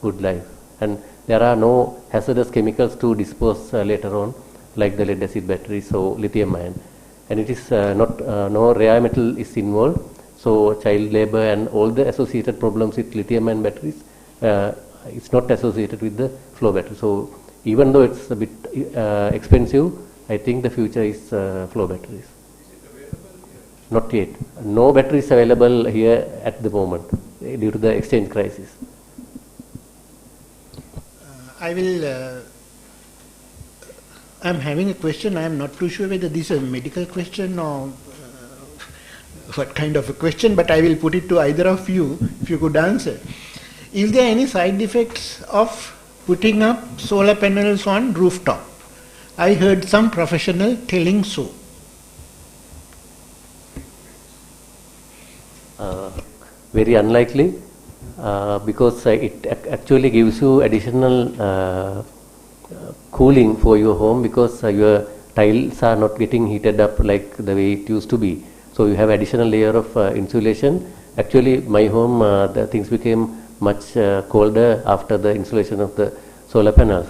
good life. And there are no hazardous chemicals to dispose later on, like the lead acid batteries, so lithium ion. And it is no rare metal is involved, so child labor and all the associated problems with lithium ion batteries, it's not associated with the flow battery. So even though it's a bit expensive, I think the future is flow batteries. Not yet. No batteries available here at the moment due to the exchange crisis. I'm having a question. I am not too sure whether this is a medical question or what kind of a question, but I will put it to either of you, if you could answer. Is there any side effects of putting up solar panels on rooftop? I heard some professional telling so. Very unlikely, because it actually gives you additional cooling for your home, because your tiles are not getting heated up like the way it used to be. So you have additional layer of insulation. Actually, my home, the things became much colder after the installation of the solar panels.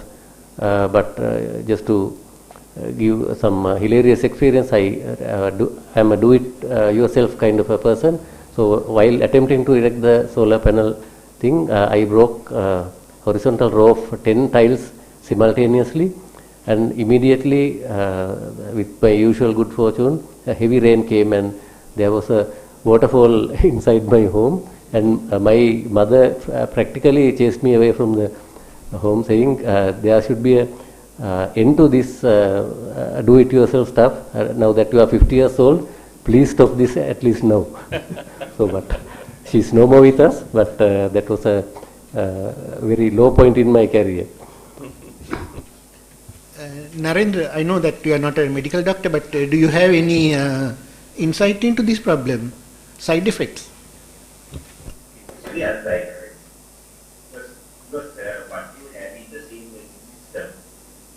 But just to give some hilarious experience, I am a do-it-yourself kind of a person. So while attempting to erect the solar panel thing, I broke horizontal row of 10 tiles simultaneously, and immediately, with my usual good fortune, a heavy rain came and there was a waterfall inside my home, and my mother practically chased me away from the home, saying there should be a end to this do-it-yourself stuff. Now that you are 50 years old, please stop this at least now. So, but she's no more with us, but that was a very low point in my career. Narendra, I know that you are not a medical doctor, but do you have any insight into this problem, side effects? Yes, right. Because what you have in the same system,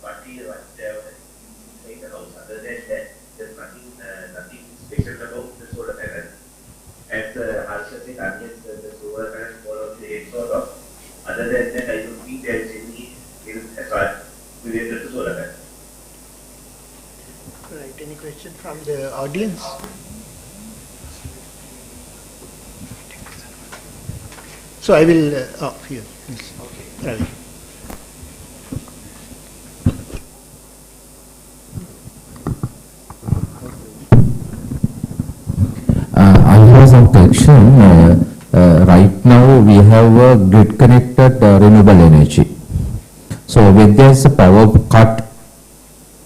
what you have inside the house, other than that, there's nothing special about the solar panel. As Harsha said, against the solar panel follows the head sort of. Other than that, I don't think there is any related to solar panel. Right. Any question from the audience? So I will, here. Yes. Okay. Ravi. I have some question. Right now we have a grid connected renewable energy. So when there is a power cut,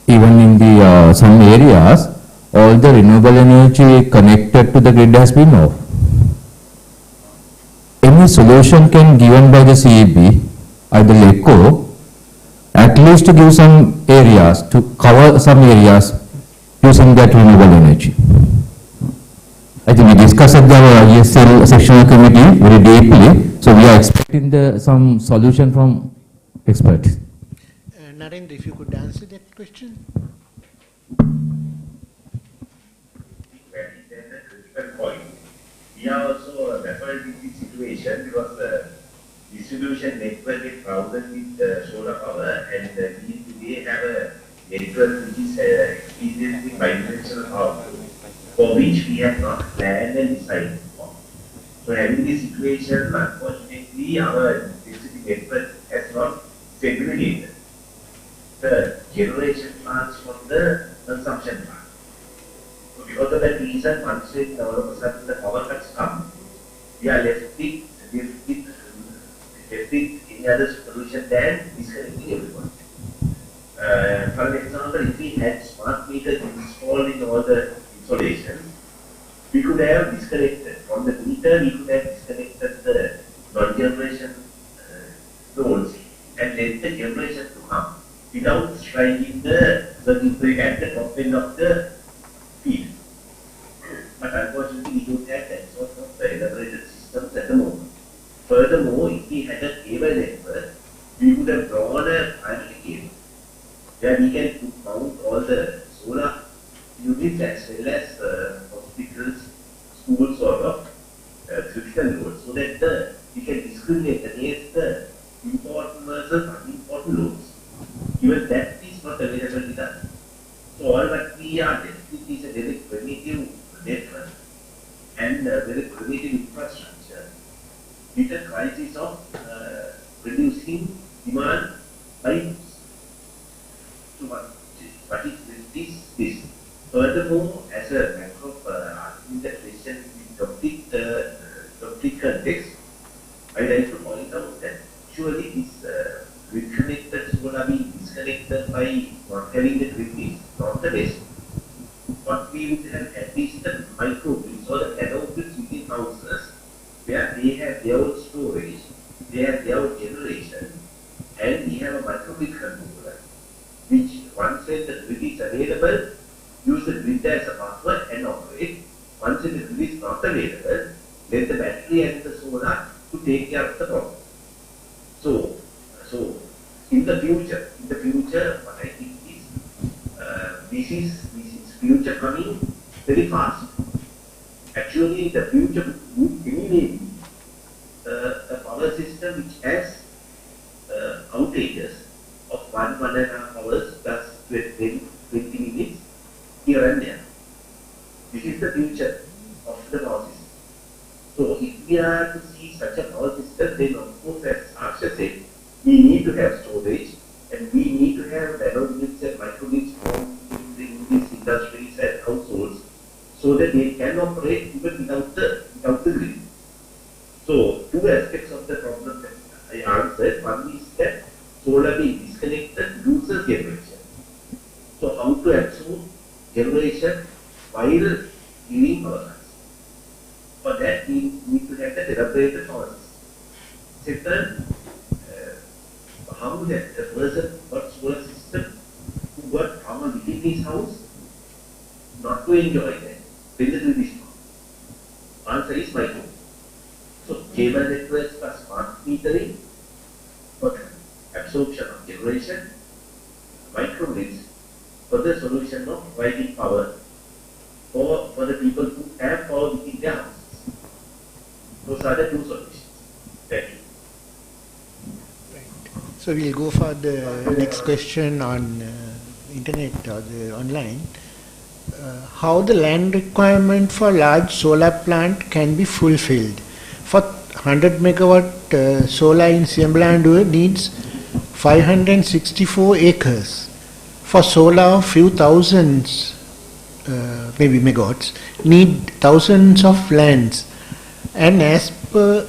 even in the some areas, all the renewable energy connected to the grid has been off. Any solution can given by the CEB, either LECO, at least to give some areas, to cover some areas using that renewable energy. I think we discussed at the ESL sectional committee very deeply, so we are expecting some solution from experts. Narendra, if you could answer that question. We are also baffled with this situation because the distribution network is crowded with solar power, and we today have a network which is experiencing bidirectional output, for which we have not planned and decided for. So having this situation, unfortunately, our electricity network has not segregated the generation parts from the consumption part. So because of that reason, once all of a sudden the power cuts come, we are left with any other solution than disconnecting everyone. For example, if we had smart meters installed in all the installations, we could have disconnected from the meter. We could have disconnected the non-generation loads and let the generation to come without striking the circuit breaker at the top end of the feed. But unfortunately, we don't have that sort of elaborated systems at the moment. Furthermore, if if we had a cable network, we would have drawn a primary cable where we can mount all the solar units as well as hospitals, schools, sort of critical loads, so that we can discriminate against the important versus unimportant loads. Even that is not available with us. So all what we are dealing is a very primitive network and a very primitive infrastructure with a crisis of reducing demand by use. So what is this? Furthermore, as a matter of asking the question in topic context, I would like to point out that surely this grid-connected solar being disconnected by not having the grid is not the best. What we would have at least the microgrids or the nanogrids within houses where they have their own storage, they have their own generation, and we have a microgrid controller, which once when the grid is available, use the grid as a buffer and operate. Once when the grid is not available, let the battery and the solar to take care of the problem. So in the future, what I think is this is future coming very fast. Actually, the future would anyway be a power system which has outages of 1.5 hours plus 20 minutes here and there. This is the future of the power system. So if we are to see such a power system, then of course, as Aksha said, we need to have storage and we need to have nanogrids and microgrids in these industries and households so that they can operate even without the grid. So two aspects of the problem that I answered. One is that solar being disconnected loses generation. So how to absorb generation while giving power? For that, we need to have the elaborated power system. Second, how that a person got solar system who got power within his house not to enjoy that when the grid is not. Answer is micro. So cable networks plus smart metering for the absorption of generation, microgrids for the solution of providing power for the people who have power within their houses. Those are the two solutions. Thank you. So we'll go for the next question on internet or the online. How the land requirement for large solar plant can be fulfilled? For 100 megawatt solar in Siambalandur needs 564 acres. For solar, few thousands, maybe megawatts, need thousands of lands. And as per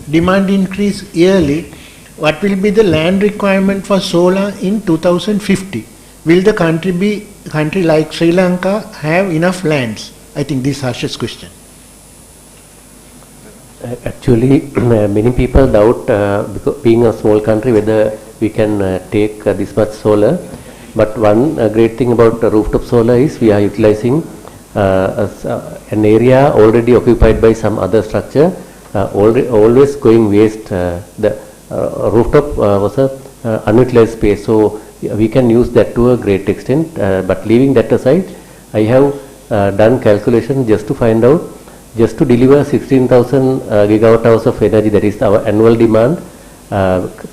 demand increase yearly, what will be the land requirement for solar in 2050? Will the country like Sri Lanka have enough lands? I think this is Harsha's question. Actually, many people doubt, because being a small country, whether we can take this much solar. But one great thing about rooftop solar is we are utilizing an area already occupied by some other structure, always going waste. The rooftop was a unutilized space, so we can use that to a great extent. But leaving that aside, I have done calculation just to find out, just to deliver 16,000 gigawatt hours of energy, that is our annual demand,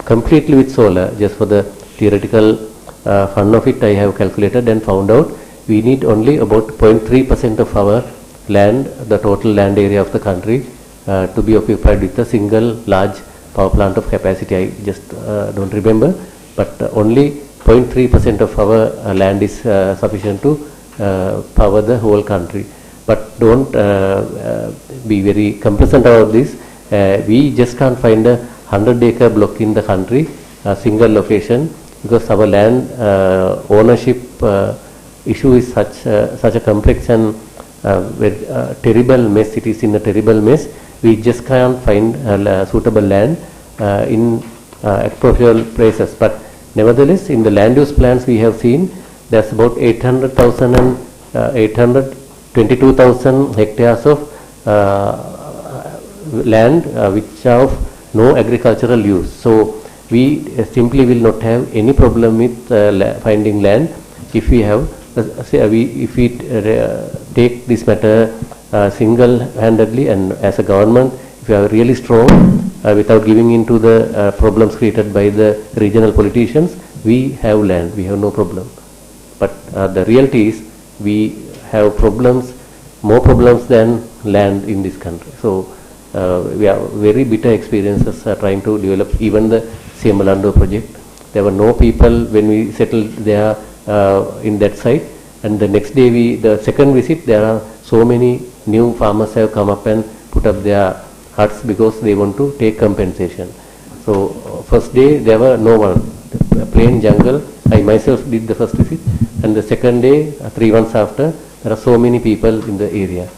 completely with solar. Just for the theoretical fun of it, I have calculated and found out we need only about 0.3% of our land, the total land area of the country, to be occupied with a single large power plant of capacity. I just don't remember, but only 0.3% of our land is sufficient to power the whole country. But don't be very complacent about this. We just can't find a 100-acre block in the country, a single location, because our land ownership issue is such a complex and very terrible mess. It is in a terrible mess. We just can't find suitable land in appropriate places. But nevertheless, in the land use plans we have seen, there's about 800,000 and 822,000 hectares of land which are of no agricultural use. So we simply will not have any problem with finding land if we have, if we take this matter single-handedly, and as a government, if we are really strong without giving in to the problems created by the regional politicians, we have land, we have no problem. But the reality is we have problems, more problems than land in this country. So we have very bitter experiences trying to develop even the Siamalando project. There were no people when we settled there in that site, and the next day the second visit, there are so many new farmers have come up and put up their huts because they want to take compensation. So first day there were no one, plain jungle. I myself did the first visit, and the second day, 3 months after, there are so many people in the area.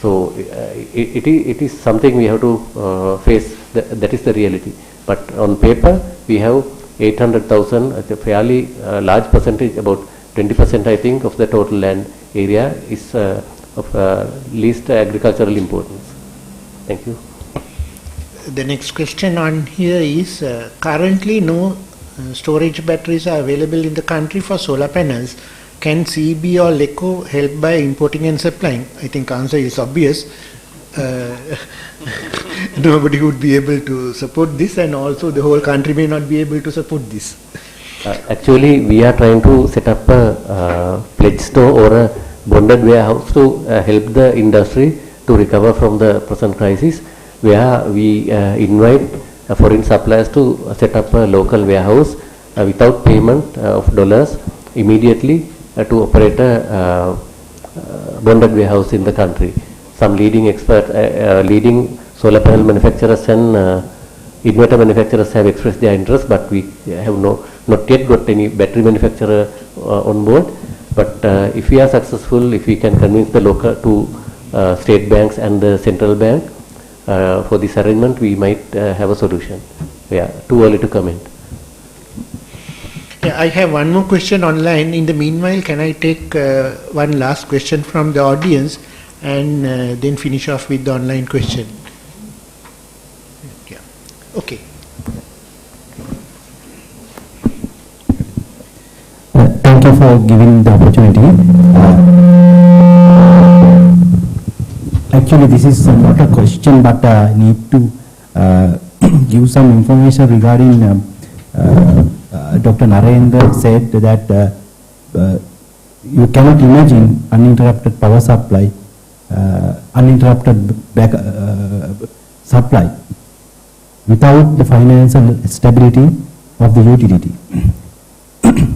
So it is something we have to face. That is the reality. But on paper, we have 800,000, a fairly large percentage, about 20% I think of the total land area is of least agricultural importance. Thank you. The next question on here is, currently no storage batteries are available in the country for solar panels. Can CB or LECO help by importing and supplying? I think answer is obvious. Nobody would be able to support this, and also the whole country may not be able to support this. Actually, we are trying to set up a pledge store or a bonded warehouse to help the industry to recover from the present crisis, where we invite foreign suppliers to set up a local warehouse without payment of dollars immediately to operate a bonded warehouse in the country. Some leading leading solar panel manufacturers and inverter manufacturers have expressed their interest, but we have not yet got any battery manufacturer on board. But if we are successful, if we can convince the local state banks and the central bank for this arrangement, we might have a solution. Yeah, too early to comment. Yeah, I have one more question online. In the meanwhile, can I take one last question from the audience and then finish off with the online question? Yeah. Okay. Thank you for giving the opportunity. Actually, this is not a question, but I need to give some information regarding Dr. Narendra said that you cannot imagine uninterrupted power supply, uninterrupted supply without the financial stability of the utility.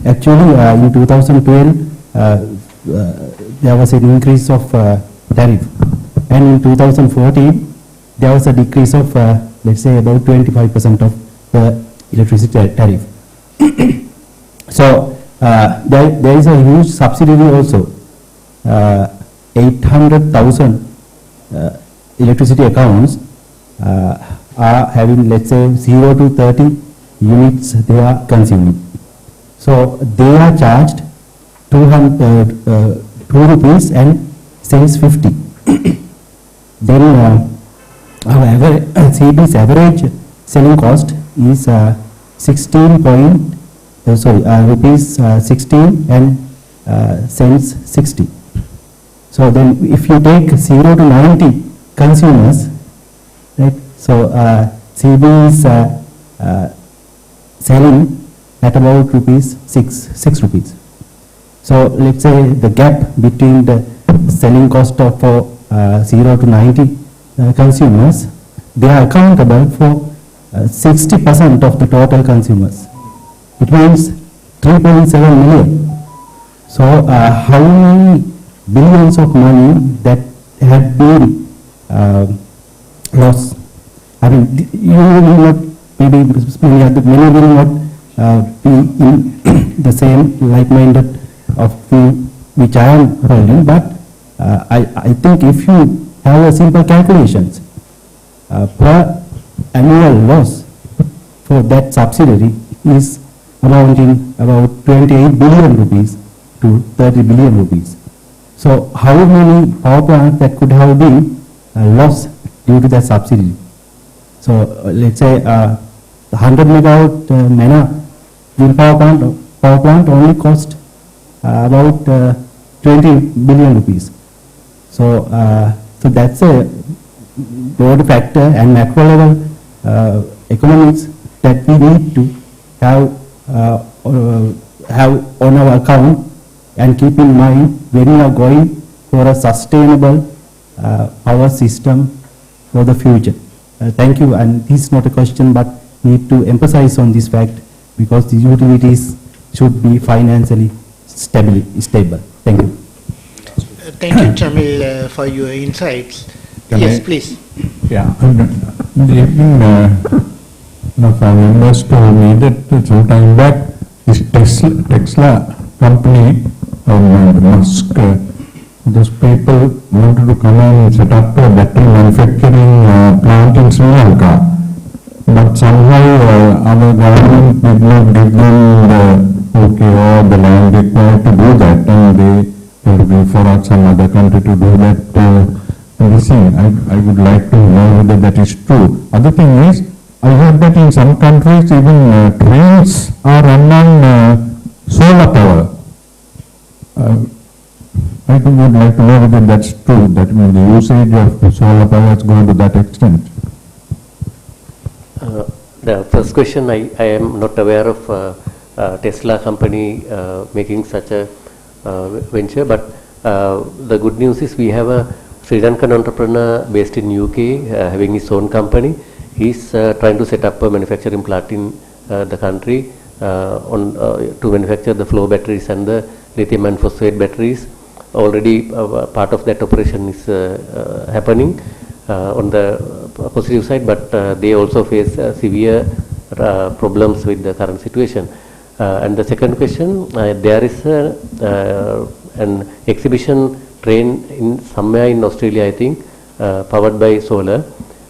Actually, in 2012, there was an increase of tariff, and in 2014, there was a decrease of, let's say, about 25% of the electricity tariff. So, there is a huge subsidy also. 800,000 electricity accounts are having, let's say, 0 to 30 units they are consuming. So they are charged 2 rupees and cents 50. Then our CB's average selling cost is 16 and cents 60. So then if you take 0 to 90 consumers, right? So CB is selling at about six rupees. So let's say the gap between the selling cost of 0 to 90 consumers, they are accountable for 60% of the total consumers. It means 3.7 million. So how many billions of money that had been lost? I mean, you will not, maybe many will not be in the same like-minded of which I am holding, but I think if you have a simple calculations, per annual loss for that subsidiary is amounting about 28 billion rupees to 30 billion rupees. So how many power plants that could have been lost due to that subsidy? So let's say the 100 megawatt MENA wind power plant only cost about 20 billion rupees. So so that's a broad factor and macro level economics that we need to have on our account and keep in mind when we are going for a sustainable power system for the future. Thank you, and this is not a question but need to emphasize on this fact because the utilities should be financially stable. Thank you. Thank you, Jamil, for your insights. Yes, please. Yeah, the evening, our members told me that some time back, this Tesla company, Musk, those people wanted to come and set up a battery manufacturing plant in Sri Lanka. But somehow our government did not give them the okay or the land required to do that, and they had to go for some other country to do that. I would like to know whether that is true. Other thing is, I heard that in some countries even trains are run on solar power. I would like to know whether that's true, that the usage of solar power has gone to that extent. The first question, I am not aware of Tesla company making such a venture, but the good news is we have a Sri Lankan entrepreneur based in UK having his own company. He's trying to set up a manufacturing plant in the country to manufacture the flow batteries and the lithium and phosphate batteries. Already part of that operation is happening on the positive side, but they also face severe problems with the current situation. And the second question, there is an exhibition train in somewhere in Australia, I think, powered by solar,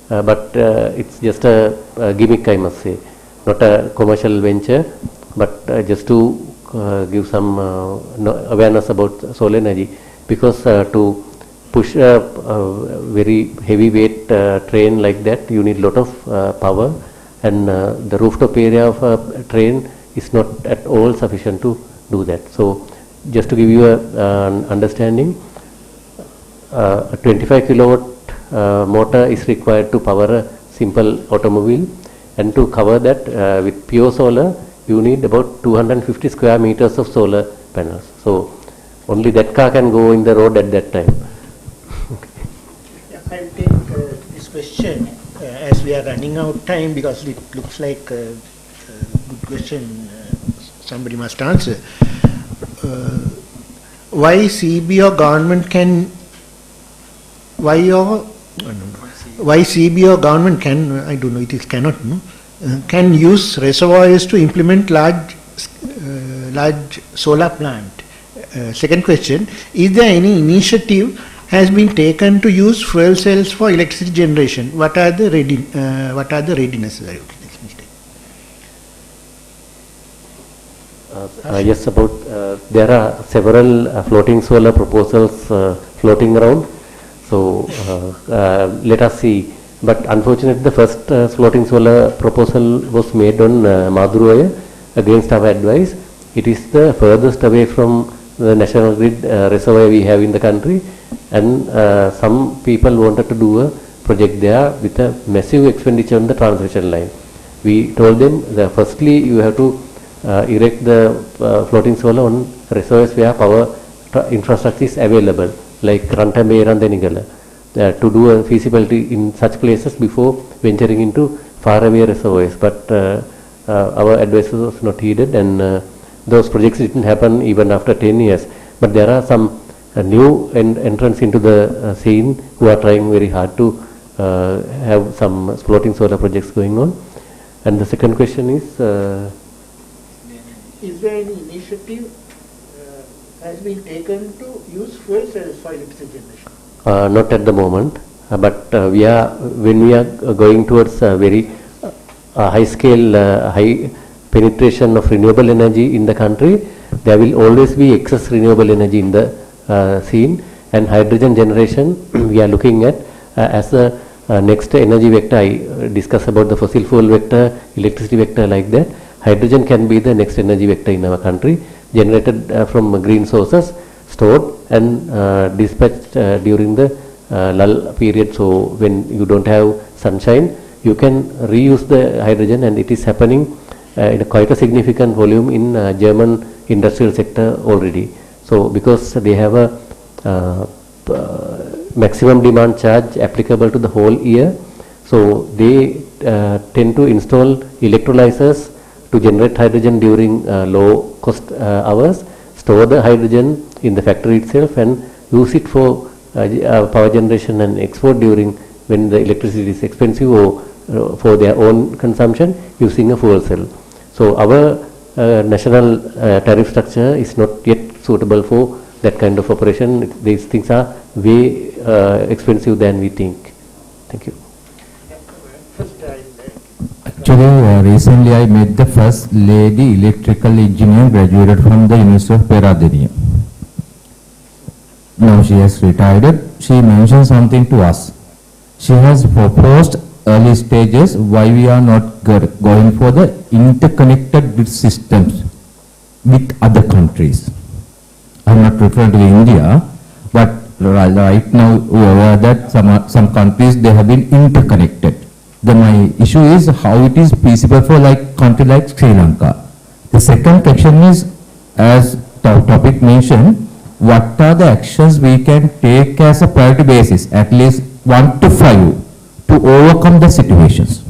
but it's just a gimmick, I must say, not a commercial venture, but just to give some awareness about solar energy, because to push a very heavyweight train like that, you need a lot of power, and the rooftop area of a train is not at all sufficient to do that. So just to give you an understanding, a 25 kilowatt motor is required to power a simple automobile, and to cover that with pure solar you need about 250 square meters of solar panels. So only that car can go in the road at that time. Yeah, I'll take this question as we are running out of time, because it looks like a good question somebody must answer. Why CB or government can CB or government can, I don't know, it is cannot, no? Can use reservoirs to implement large solar plant. Second question, is there any initiative has been taken to use fuel cells for electricity generation? What are the readiness? Yes, about there are several floating solar proposals floating around. So let us see. But unfortunately, the first floating solar proposal was made on Maduraya against our advice. It is the furthest away from the national grid reservoir we have in the country, and some people wanted to do a project there with a massive expenditure on the transmission line. We told them that firstly you have to erect the floating solar on reservoirs where power infrastructure is available, like Rantambe and Denigala, to do a feasibility in such places before venturing into faraway reservoirs. But our advice was not heeded, and those projects didn't happen even after 10 years. But there are some new entrants into the scene who are trying very hard to have some floating solar projects going on. And the second question is there any initiative has been taken to use fuel cells for electricity generation? Not at the moment, but when we are going towards a very high scale, high penetration of renewable energy in the country, there will always be excess renewable energy in the scene, and hydrogen generation we are looking at as a next energy vector, I discuss about the fossil fuel vector, electricity vector, like that. Hydrogen can be the next energy vector in our country, generated from green sources, stored and dispatched during the lull period. So when you don't have sunshine, you can reuse the hydrogen, and it is happening in quite a significant volume in German industrial sector already. So because they have a maximum demand charge applicable to the whole year, so they tend to install electrolyzers to generate hydrogen during low cost hours, store the hydrogen in the factory itself and use it for power generation and export during when the electricity is expensive, or for their own consumption using a fuel cell. So our national tariff structure is not yet suitable for that kind of operation. These things are way expensive than we think. Thank you. Actually, recently I met the first lady electrical engineer graduated from the University of Peiris. Now she has retired. She mentioned something to us. She has proposed early stages why we are not going for the interconnected grid systems with other countries. I am not referring to India, but right now we are aware that some countries they have been interconnected. Then my issue is how it is feasible for like country like Sri Lanka. The second question is, as the topic mentioned, what are the actions we can take as a priority basis, at least 1 to 5, to overcome the situations?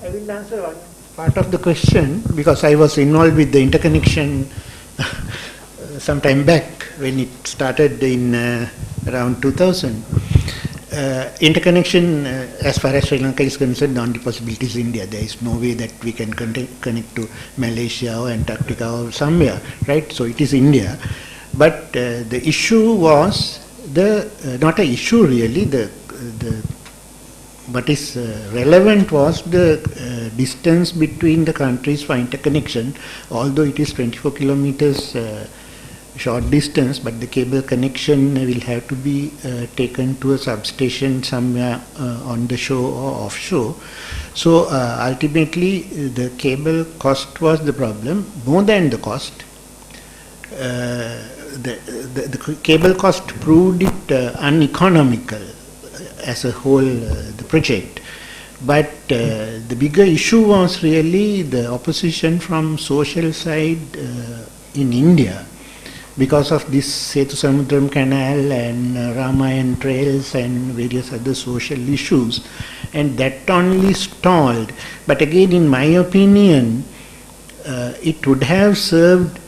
I will answer one part of the question because I was involved with the interconnection some time back when it started in around 2000. Interconnection, as far as Sri Lanka is concerned, the only possibility is India. There is no way that we can connect to Malaysia or Antarctica or somewhere, right? So it is India. But the issue was not an issue really. What is relevant was the distance between the countries for interconnection. Although it is 24 kilometers short distance, but the cable connection will have to be taken to a substation somewhere on the shore or offshore. So ultimately the cable cost was the problem. More than the cost, the cable cost proved it uneconomical as a whole, the project. But the bigger issue was really the opposition from social side in India, because of this Setu Samudram canal and Ramayan trails and various other social issues, and that only stalled. But again, in my opinion, it would have served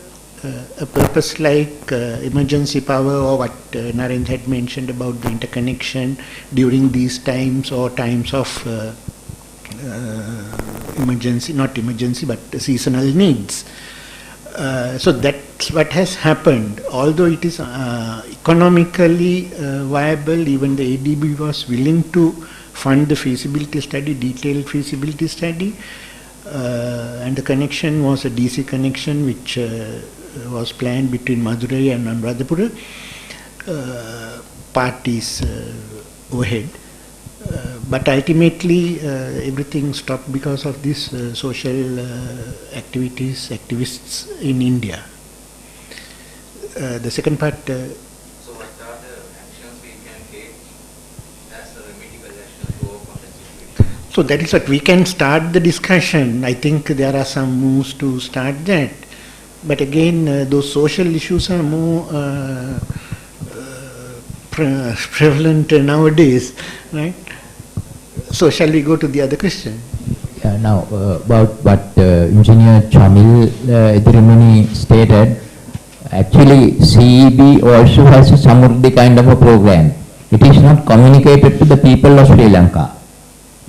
a purpose like emergency power, or what Narendra had mentioned about the interconnection during these times, or times of emergency, not emergency, but seasonal needs. So that's what has happened. Although it is economically viable, even the ADB was willing to fund the feasibility study, detailed feasibility study, and the connection was a DC connection which was planned between Madurai and Anuradhapura. Parties overhead. But ultimately everything stopped because of these social activists in India. The second part. So what are the actions we can take as a remedial action to overcome the situation? So that is what we can start the discussion. I think there are some moves to start that. But again, those social issues are more prevalent nowadays, right? So shall we go to the other question? Now, about what Engineer Chamil Edirimani stated, actually CEB also has a Samurdhi kind of a program. It is not communicated to the people of Sri Lanka,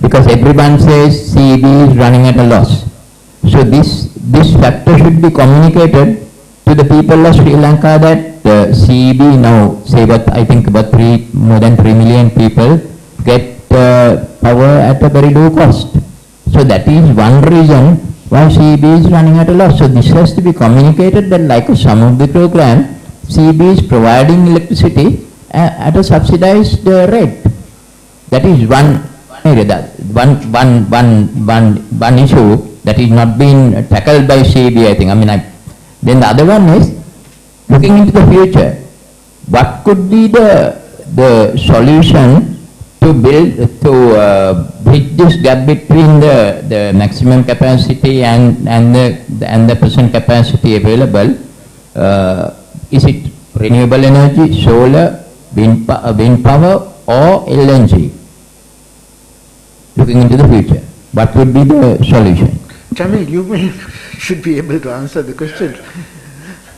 because everyone says CEB is running at a loss. So this factor should be communicated to the people of Sri Lanka, that CEB now, say what I think about more than 3 million people get power at a very low cost. So that is one reason why CEB is running at a loss. So this has to be communicated, that like some of the program, CEB is providing electricity at a subsidized rate. That is one area, one issue that is not being tackled by CB, I think. Then the other one is looking into the future. What could be the solution to bridge this gap between the maximum capacity and the present capacity available? Is it renewable energy, solar, wind power, or LNG? Looking into the future, what would be the solution? Jamil, you should be able to answer the question,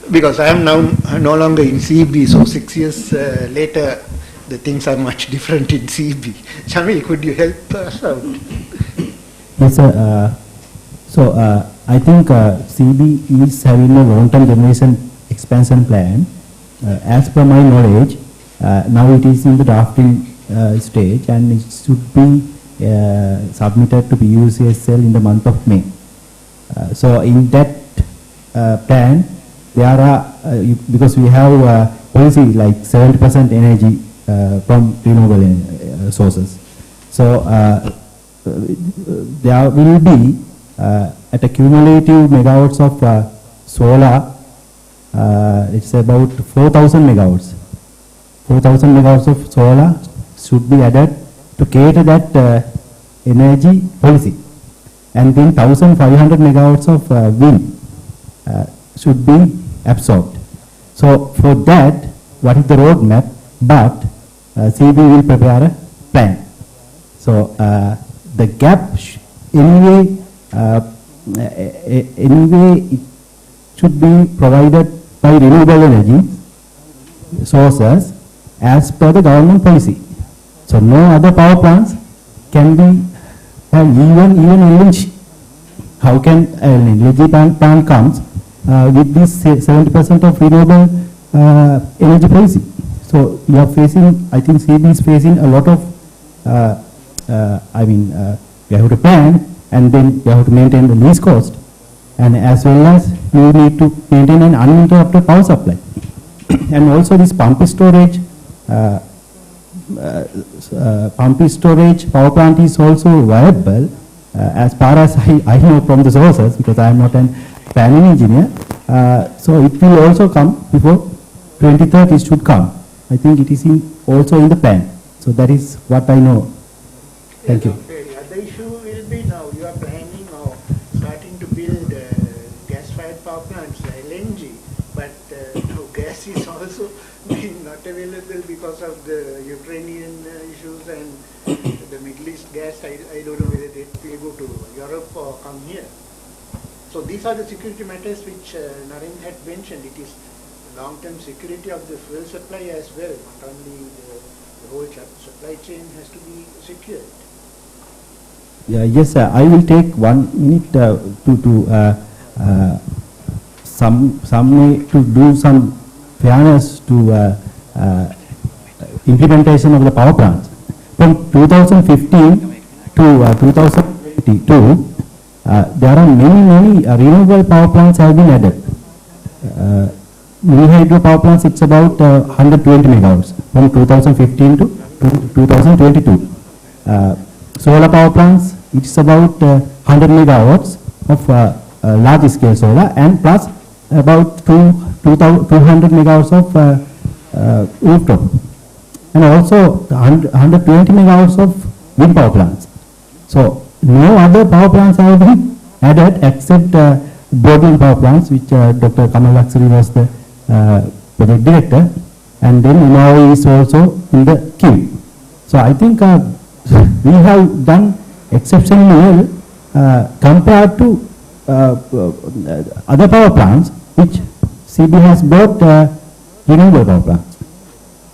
because I am now no longer in CB, so 6 years later the things are much different in CB. Jamil, could you help us out? Yes, sir. So I think CB is having a long-term generation expansion plan. As per my knowledge, now it is in the drafting stage, and it should be submitted to PUCSL in the month of May. So in that plan, there are, because we have policy like 70% energy from renewable sources. So there will be at a cumulative megawatts of solar, it's about 4,000 megawatts. 4,000 megawatts of solar should be added to cater that energy policy. And then 1,500 megawatts of wind should be absorbed. So for that, what is the roadmap? But CB will prepare a plan. So the gap anyway it should be provided by renewable energy sources as per the government policy. So no other power plants can be, even LNG. How can an LNG plant comes with this 70% of renewable energy policy? So we are facing, I think CB is facing a lot of, we have to plan, and then we have to maintain the least cost, and as well as we need to maintain an uninterrupted power supply. And also this pumped storage power plant is also viable, as far as I know from the sources, because I am not an planning engineer. So it will also come before 2030. It should come. I think it is also in the plan. So that is what I know. Thank you. The other issue will be now you are planning or starting to build gas-fired power plants, LNG, but now gas is also being not available because of the Ukrainian issues and the Middle East gas. I don't know whether it will go to Europe or come here. So these are the security matters which Naren had mentioned. It is long-term security of the fuel supply as well, not only the whole supply chain has to be secured. Yeah, yes, sir. I will take 1 minute to do some fairness to implementation of the power plants. From 2015 to 2022, there are many renewable power plants have been added. Mini hydro power plants, it's about 120 megawatts from 2015 to 2022. Solar power plants, it's about 100 megawatts of large scale solar, and plus about 200 megawatts of rooftop, and also 120 megawatts of wind power plants. So no other power plants have been added except broadband power plants, which Dr. Kamal Laksari was the project director, and then Umawi is also in the queue. So I think we have done exceptionally well compared to other power plants which CB has bought renewable power plants.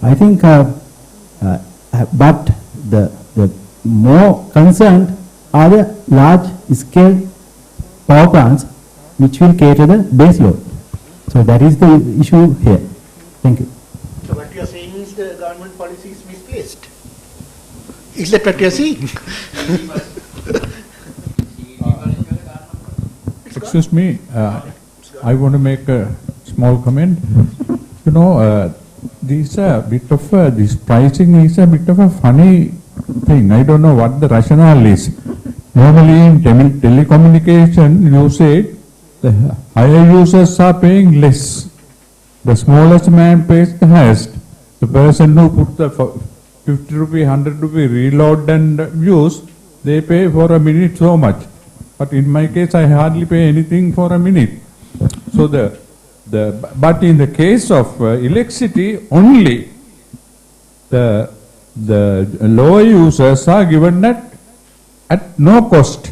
I think, but the more concerned are the large scale power plants which will cater the base load. So that is the issue here. Thank you. So what you are saying is the government policy is misplaced. Is that what you are saying? Excuse me, I want to make a small comment. You know, this pricing is a bit of a funny thing. I don't know what the rationale is. Normally in telecommunication, you say the higher users are paying less. The smallest man pays the highest. The person who put the 50 rupee, 100 rupee reload and use, they pay for a minute so much. But in my case, I hardly pay anything for a minute. So but in the case of electricity, only the lower users are given at no cost.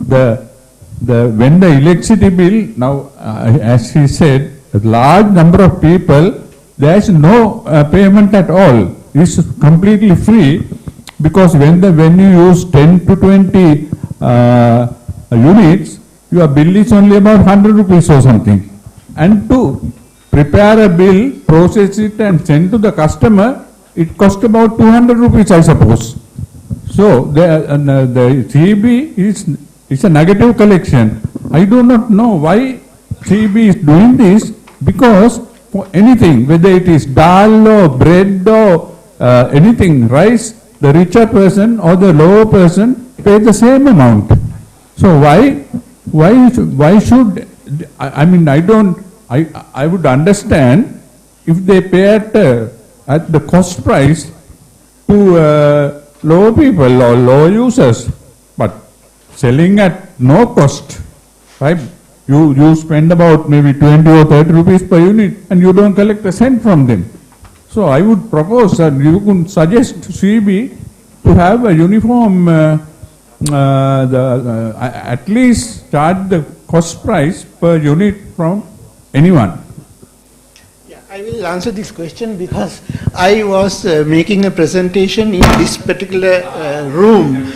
When the electricity bill, now as he said, a large number of people, there is no payment at all. It's completely free, because when you use 10 to 20 units, your bill is only about 100 rupees or something. And to prepare a bill, process it and send to the customer, it costs about 200 rupees, I suppose. So the CEB is a negative collection. I do not know why CEB is doing this, because for anything, whether it is dal or bread or anything, rice, the richer person or the lower person pay the same amount. So why should, I mean, I would understand if they pay at the cost price to lower people or lower users, but selling at no cost, right? You spend about maybe 20 or 30 rupees per unit and you don't collect a cent from them. So I would propose that you could suggest to CEB to have a uniform, at least charge the cost price per unit from anyone. Yeah, I will answer this question because I was making a presentation in this particular room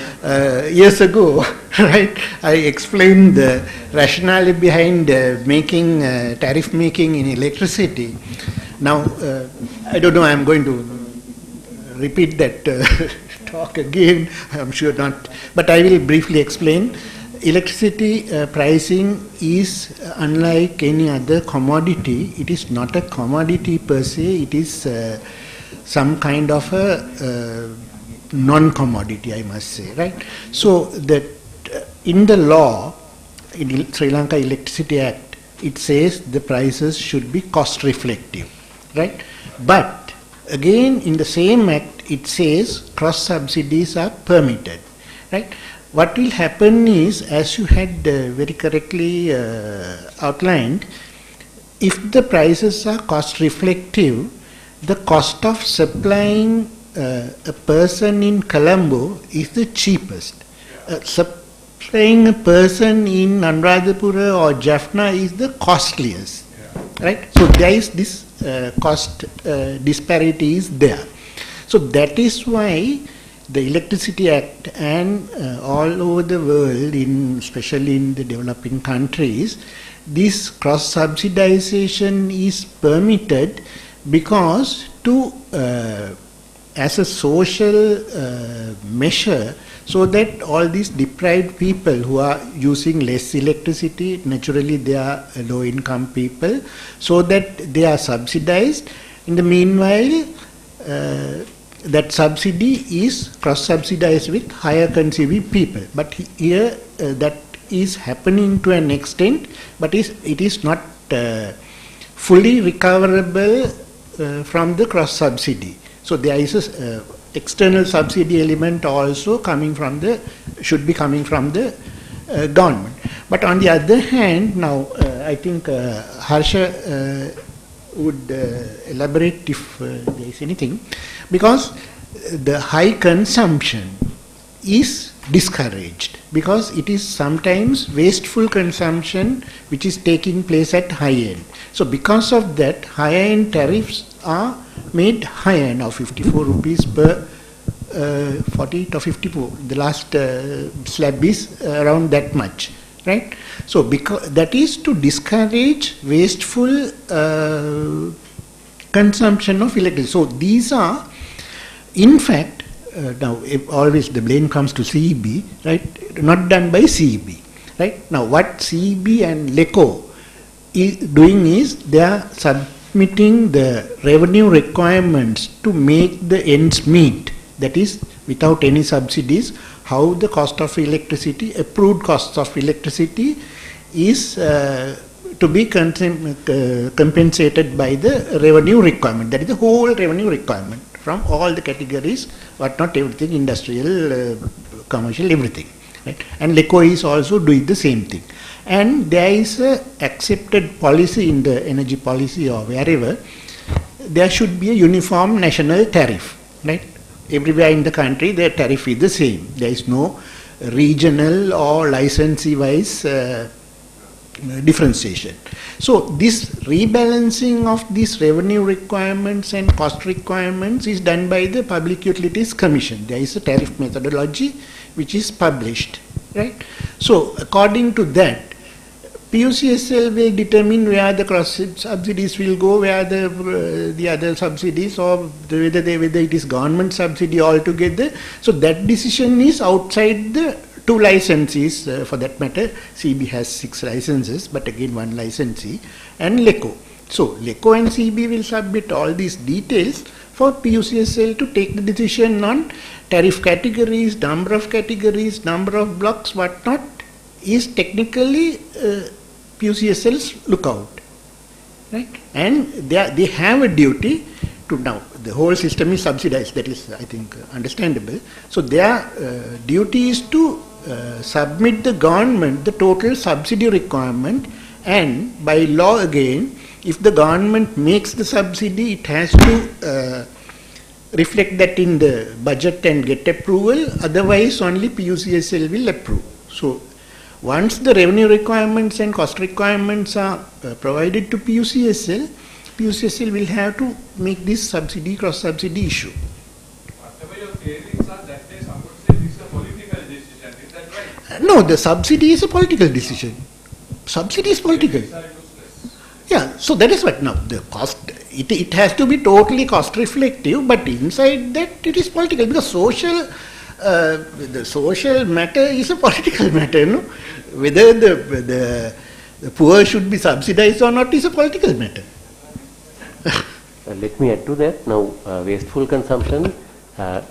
years ago, right? I explained the rationale behind making tariff making in electricity. Now, I don't know, I'm going to repeat that talk again, I'm sure not, but I will briefly explain. Electricity pricing is unlike any other commodity. It is not a commodity per se, it is some kind of a non-commodity, I must say, right? So that in the law, in Sri Lanka Electricity Act, it says the prices should be cost reflective, right? But again, in the same act, it says cross subsidies are permitted, right? What will happen is, as you had very correctly outlined, if the prices are cost reflective, the cost of supplying a person in Colombo is the cheapest. Supplying a person in Anuradhapura or Jaffna is the costliest, right? So there is this cost disparity is there. So that is why the Electricity Act and all over the world, especially in the developing countries, this cross subsidization is permitted because as a social measure, so that all these deprived people who are using less electricity, naturally they are low income people, so that they are subsidized. In the meanwhile, that subsidy is cross-subsidized with higher consuming people. But here that is happening to an extent, but it is not fully recoverable from the cross-subsidy. So there is a external subsidy element also should be coming from the government. But on the other hand, now I think Harsha would elaborate if there is anything, because the high consumption is discouraged, because it is sometimes wasteful consumption which is taking place at high end. So because of that, higher end tariffs are made higher, now 54 rupees per 40 or 54. The last slab is around that much, right? So because that is to discourage wasteful consumption of electricity. So these are, in fact, now always the blame comes to CEB, right? Not done by CEB, right? Now what CEB and LECO is doing is they are submitting the revenue requirements to make the ends meet. That is, without any subsidies, how the cost of electricity, approved cost of electricity, is to be compensated by the revenue requirement. That is the whole revenue requirement from all the categories, whatnot, everything, industrial, commercial, everything. Right? And LECO is also doing the same thing. And there is a accepted policy in the energy policy or wherever, there should be a uniform national tariff. Right? Everywhere in the country, the tariff is the same. There is no regional or licensee-wise differentiation. So this rebalancing of these revenue requirements and cost requirements is done by the Public Utilities Commission. There is a tariff methodology which is published, right? So according to that, PUCSL will determine where the cross subsidies will go, where the other subsidies, or whether it is government subsidy altogether. So that decision is outside the two licensees, for that matter. CB has 6 licenses, but again 1 licensee, and LECO. So LECO and CB will submit all these details for PUCSL to take the decision on tariff categories, number of blocks, whatnot, is technically PUCSL's lookout, right? And they have a duty to, now the whole system is subsidized, that is, I think, understandable. So their duty is to submit the government the total subsidy requirement, and by law again, if the government makes the subsidy, it has to reflect that in the budget and get approval, otherwise only PUCSL will approve. So once the revenue requirements and cost requirements are provided to PUCSL, PUCSL will have to make this subsidy, cross-subsidy issue. Whatever your theories are, that day some would say this is a political decision. Is that right? No, the subsidy is a political decision. Subsidy is political. Yeah, so that is what now the cost, it has to be totally cost reflective, but inside that it is political, because social, the social matter is a political matter, no? Whether the poor should be subsidized or not is a political matter. Let me add to that. Now, wasteful consumption,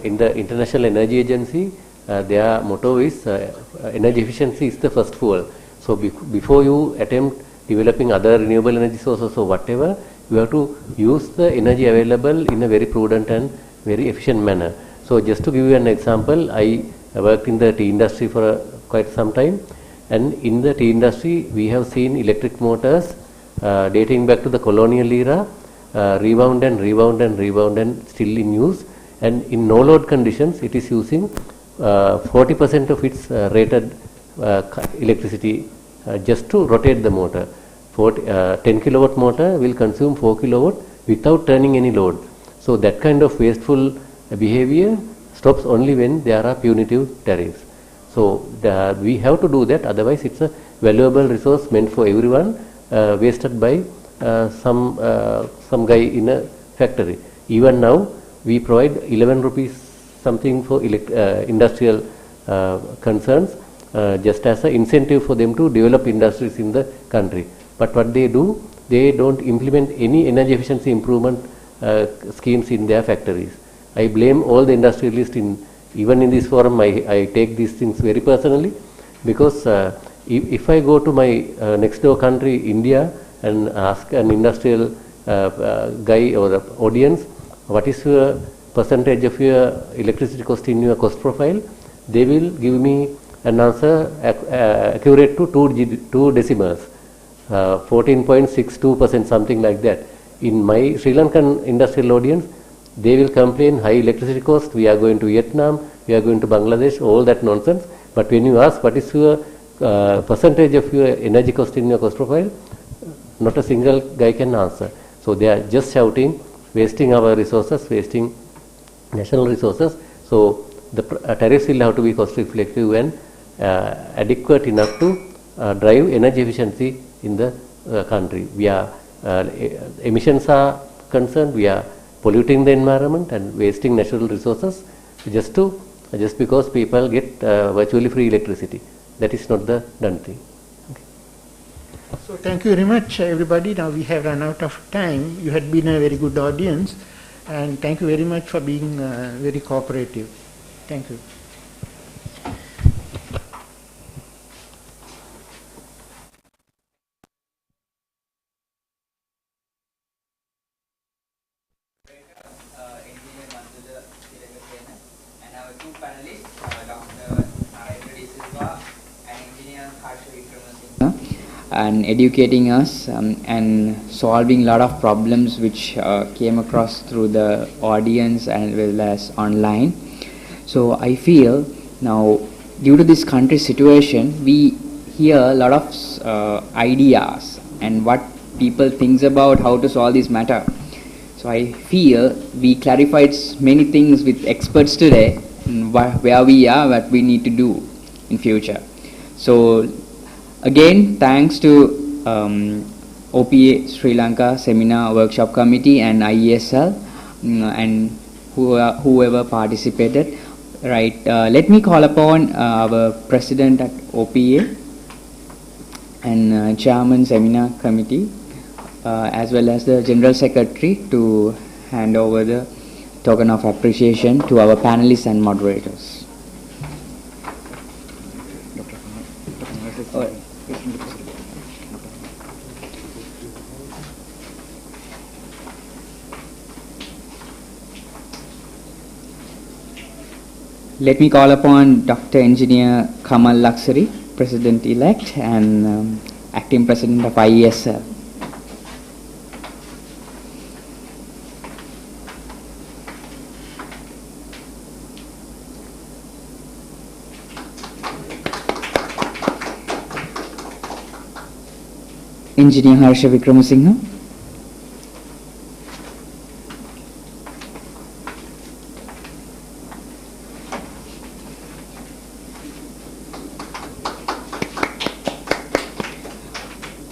in the International Energy Agency, their motto is energy efficiency is the first fuel. So before you attempt developing other renewable energy sources or whatever, you have to use the energy available in a very prudent and very efficient manner. So just to give you an example, I worked in the tea industry for quite some time, and in the tea industry we have seen electric motors dating back to the colonial era, rebound and still in use, and in no load conditions it is using 40% of its rated electricity just to rotate the motor. 10 kilowatt motor will consume 4 kilowatt without turning any load. So that kind of wasteful behavior stops only when there are punitive tariffs. So we have to do that, otherwise it's a valuable resource meant for everyone, wasted by some guy in a factory. Even now we provide 11 rupees something for industrial concerns, just as an incentive for them to develop industries in the country. But what they do, they don't implement any energy efficiency improvement schemes in their factories. I blame all the industrialists even in this forum. I take these things very personally, because if I go to my next door country, India, and ask an industrial guy or the audience, what is your percentage of your electricity cost in your cost profile, they will give me an answer accurate to 2 decimals, 14.62%, something like that. In my Sri Lankan industrial audience, they will complain high electricity cost, we are going to Vietnam, we are going to Bangladesh, all that nonsense. But when you ask what is your percentage of your energy cost in your cost profile, not a single guy can answer. So they are just shouting, wasting our resources, wasting national resources. So the tariffs will have to be cost reflective and adequate enough to drive energy efficiency in the country. We are emissions are concerned, we are polluting the environment and wasting natural resources just because people get virtually free electricity. That is not the done thing. Okay. So thank you very much, everybody. Now we have run out of time. You had been a very good audience, and thank you very much for being very cooperative. Thank you. And our two panelists, Dr. Narendra D. Silva and Engineer Harsha Vikramasinghe, and educating us and solving a lot of problems which came across through the audience as well as online. So I feel now, due to this country situation, we hear a lot of ideas and what people thinks about how to solve this matter. So I feel we clarified many things with experts today, where we are, what we need to do in future. So again, thanks to OPA Sri Lanka Seminar Workshop Committee and IESL and whoever participated. Right, let me call upon our President at OPA and Chairman Seminar Committee, as well as the General Secretary, to hand over the token of appreciation to our panelists and moderators. Let me call upon Dr. Engineer Kamal Laksari, President-elect and Acting President of IESL. Engineer Harsha Vikramasinghe.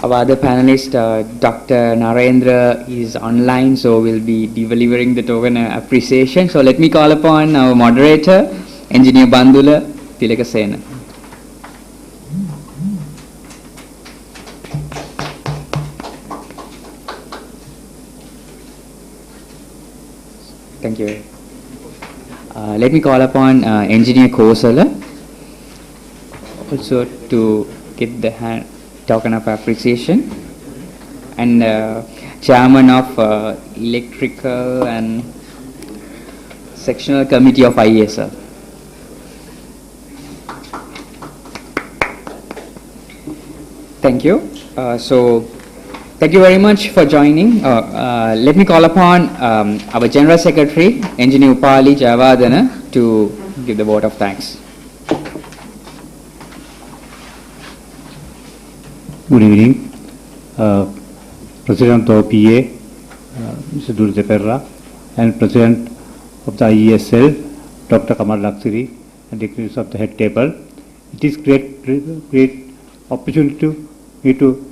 Our other panelist, Dr. Narendra, is online, so we'll be delivering the token appreciation. So let me call upon our moderator, Engineer Bandula Tilakasena. Thank you. Let me call upon Engineer Kosala also to get the token of appreciation, and Chairman of Electrical and Sectional Committee of IESL. Thank you. Thank you very much for joining. Let me call upon our General Secretary, Engineer Upali Javadana, to give the vote of thanks. Good evening. President of OPA, Mr. Durdeperra, and President of the IESL, Dr. Kamal Laksari, and dignitaries of the head table. It is great opportunity to me to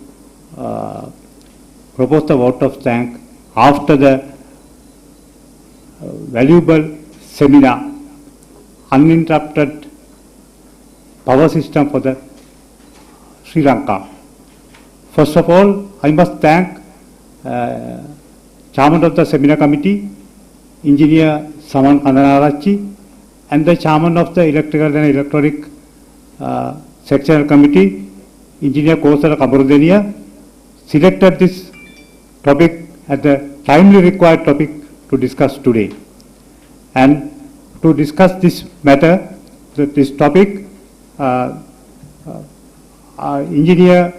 propose the vote of thanks after the valuable seminar, Uninterrupted Power System for the Sri Lanka. First of all, I must thank Chairman of the Seminar Committee, Engineer Saman Kandanarachi, and the Chairman of the Electrical and Electronic Sectional Committee, Engineer Kosala Kamarudeniya, selected this topic as the timely required topic to discuss today. And to discuss this matter, this topic, Engineer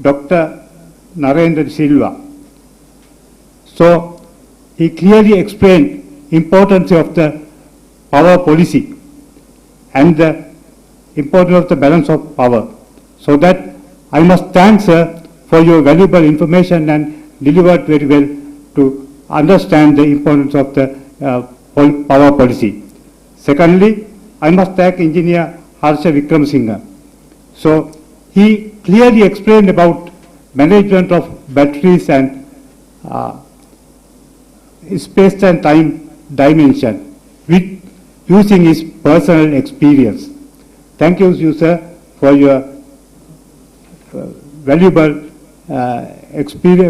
Dr. Narendra Silva. So he clearly explained importance of the power policy and the importance of the balance of power. So that I must thank sir for your valuable information and delivered very well to understand the importance of the power policy. Secondly, I must thank Engineer Harsha Vikramasinghe. So he clearly explained about management of batteries and space and time dimension with using his personal experience. Thank you, sir, for your valuable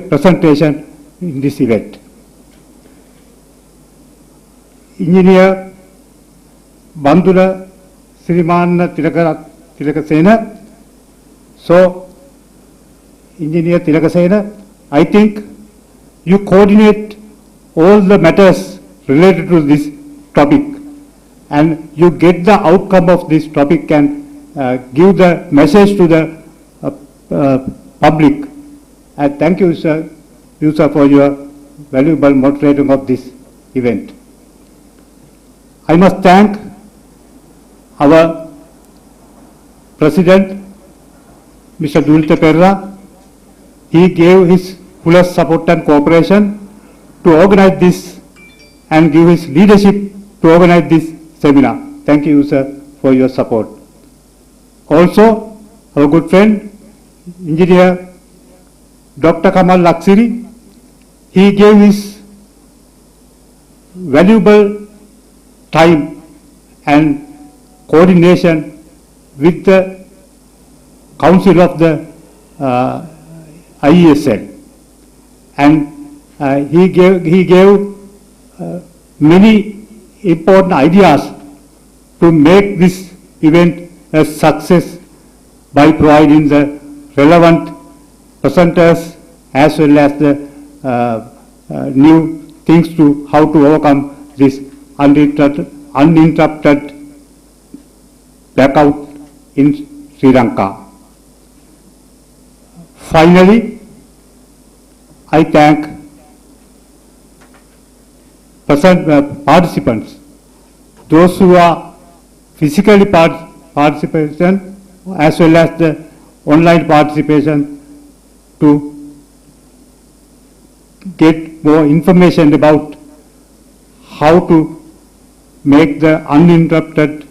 presentation in this event. Engineer Bandula Srimanna Tilakasena. So, Engineer Tilakasena, I think you coordinate all the matters related to this topic and you get the outcome of this topic and give the message to the public. And thank you, sir, for your valuable moderating of this event. I must thank our President, Mr. Dulce Perra. He gave his fullest support and cooperation to organize this and give his leadership to organize this seminar. Thank you, sir, for your support. Also, our good friend, Engineer Dr. Kamal Laksiri, he gave his valuable time and coordination with the Council of the IESL, and he gave many important ideas to make this event a success by providing the relevant presenters as well as the new things to how to overcome this uninterrupted blackout in Sri Lanka. Finally, I thank participants, those who are physically participation as well as the online participation to get more information about how to make the uninterrupted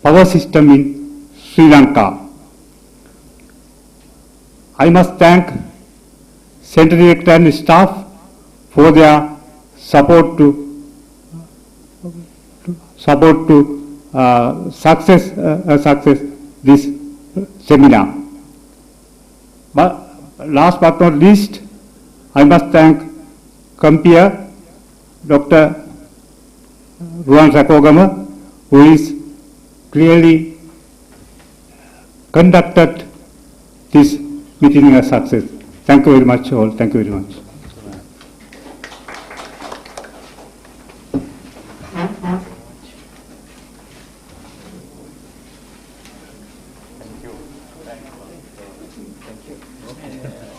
power system in Sri Lanka. I must thank Central Director and staff for their support to success this seminar. But last but not least, I must thank Kampia, Dr. Ruan Sakogama, who is clearly conducted this meeting a success. Thank you very much all. Thank you very much. Thank you.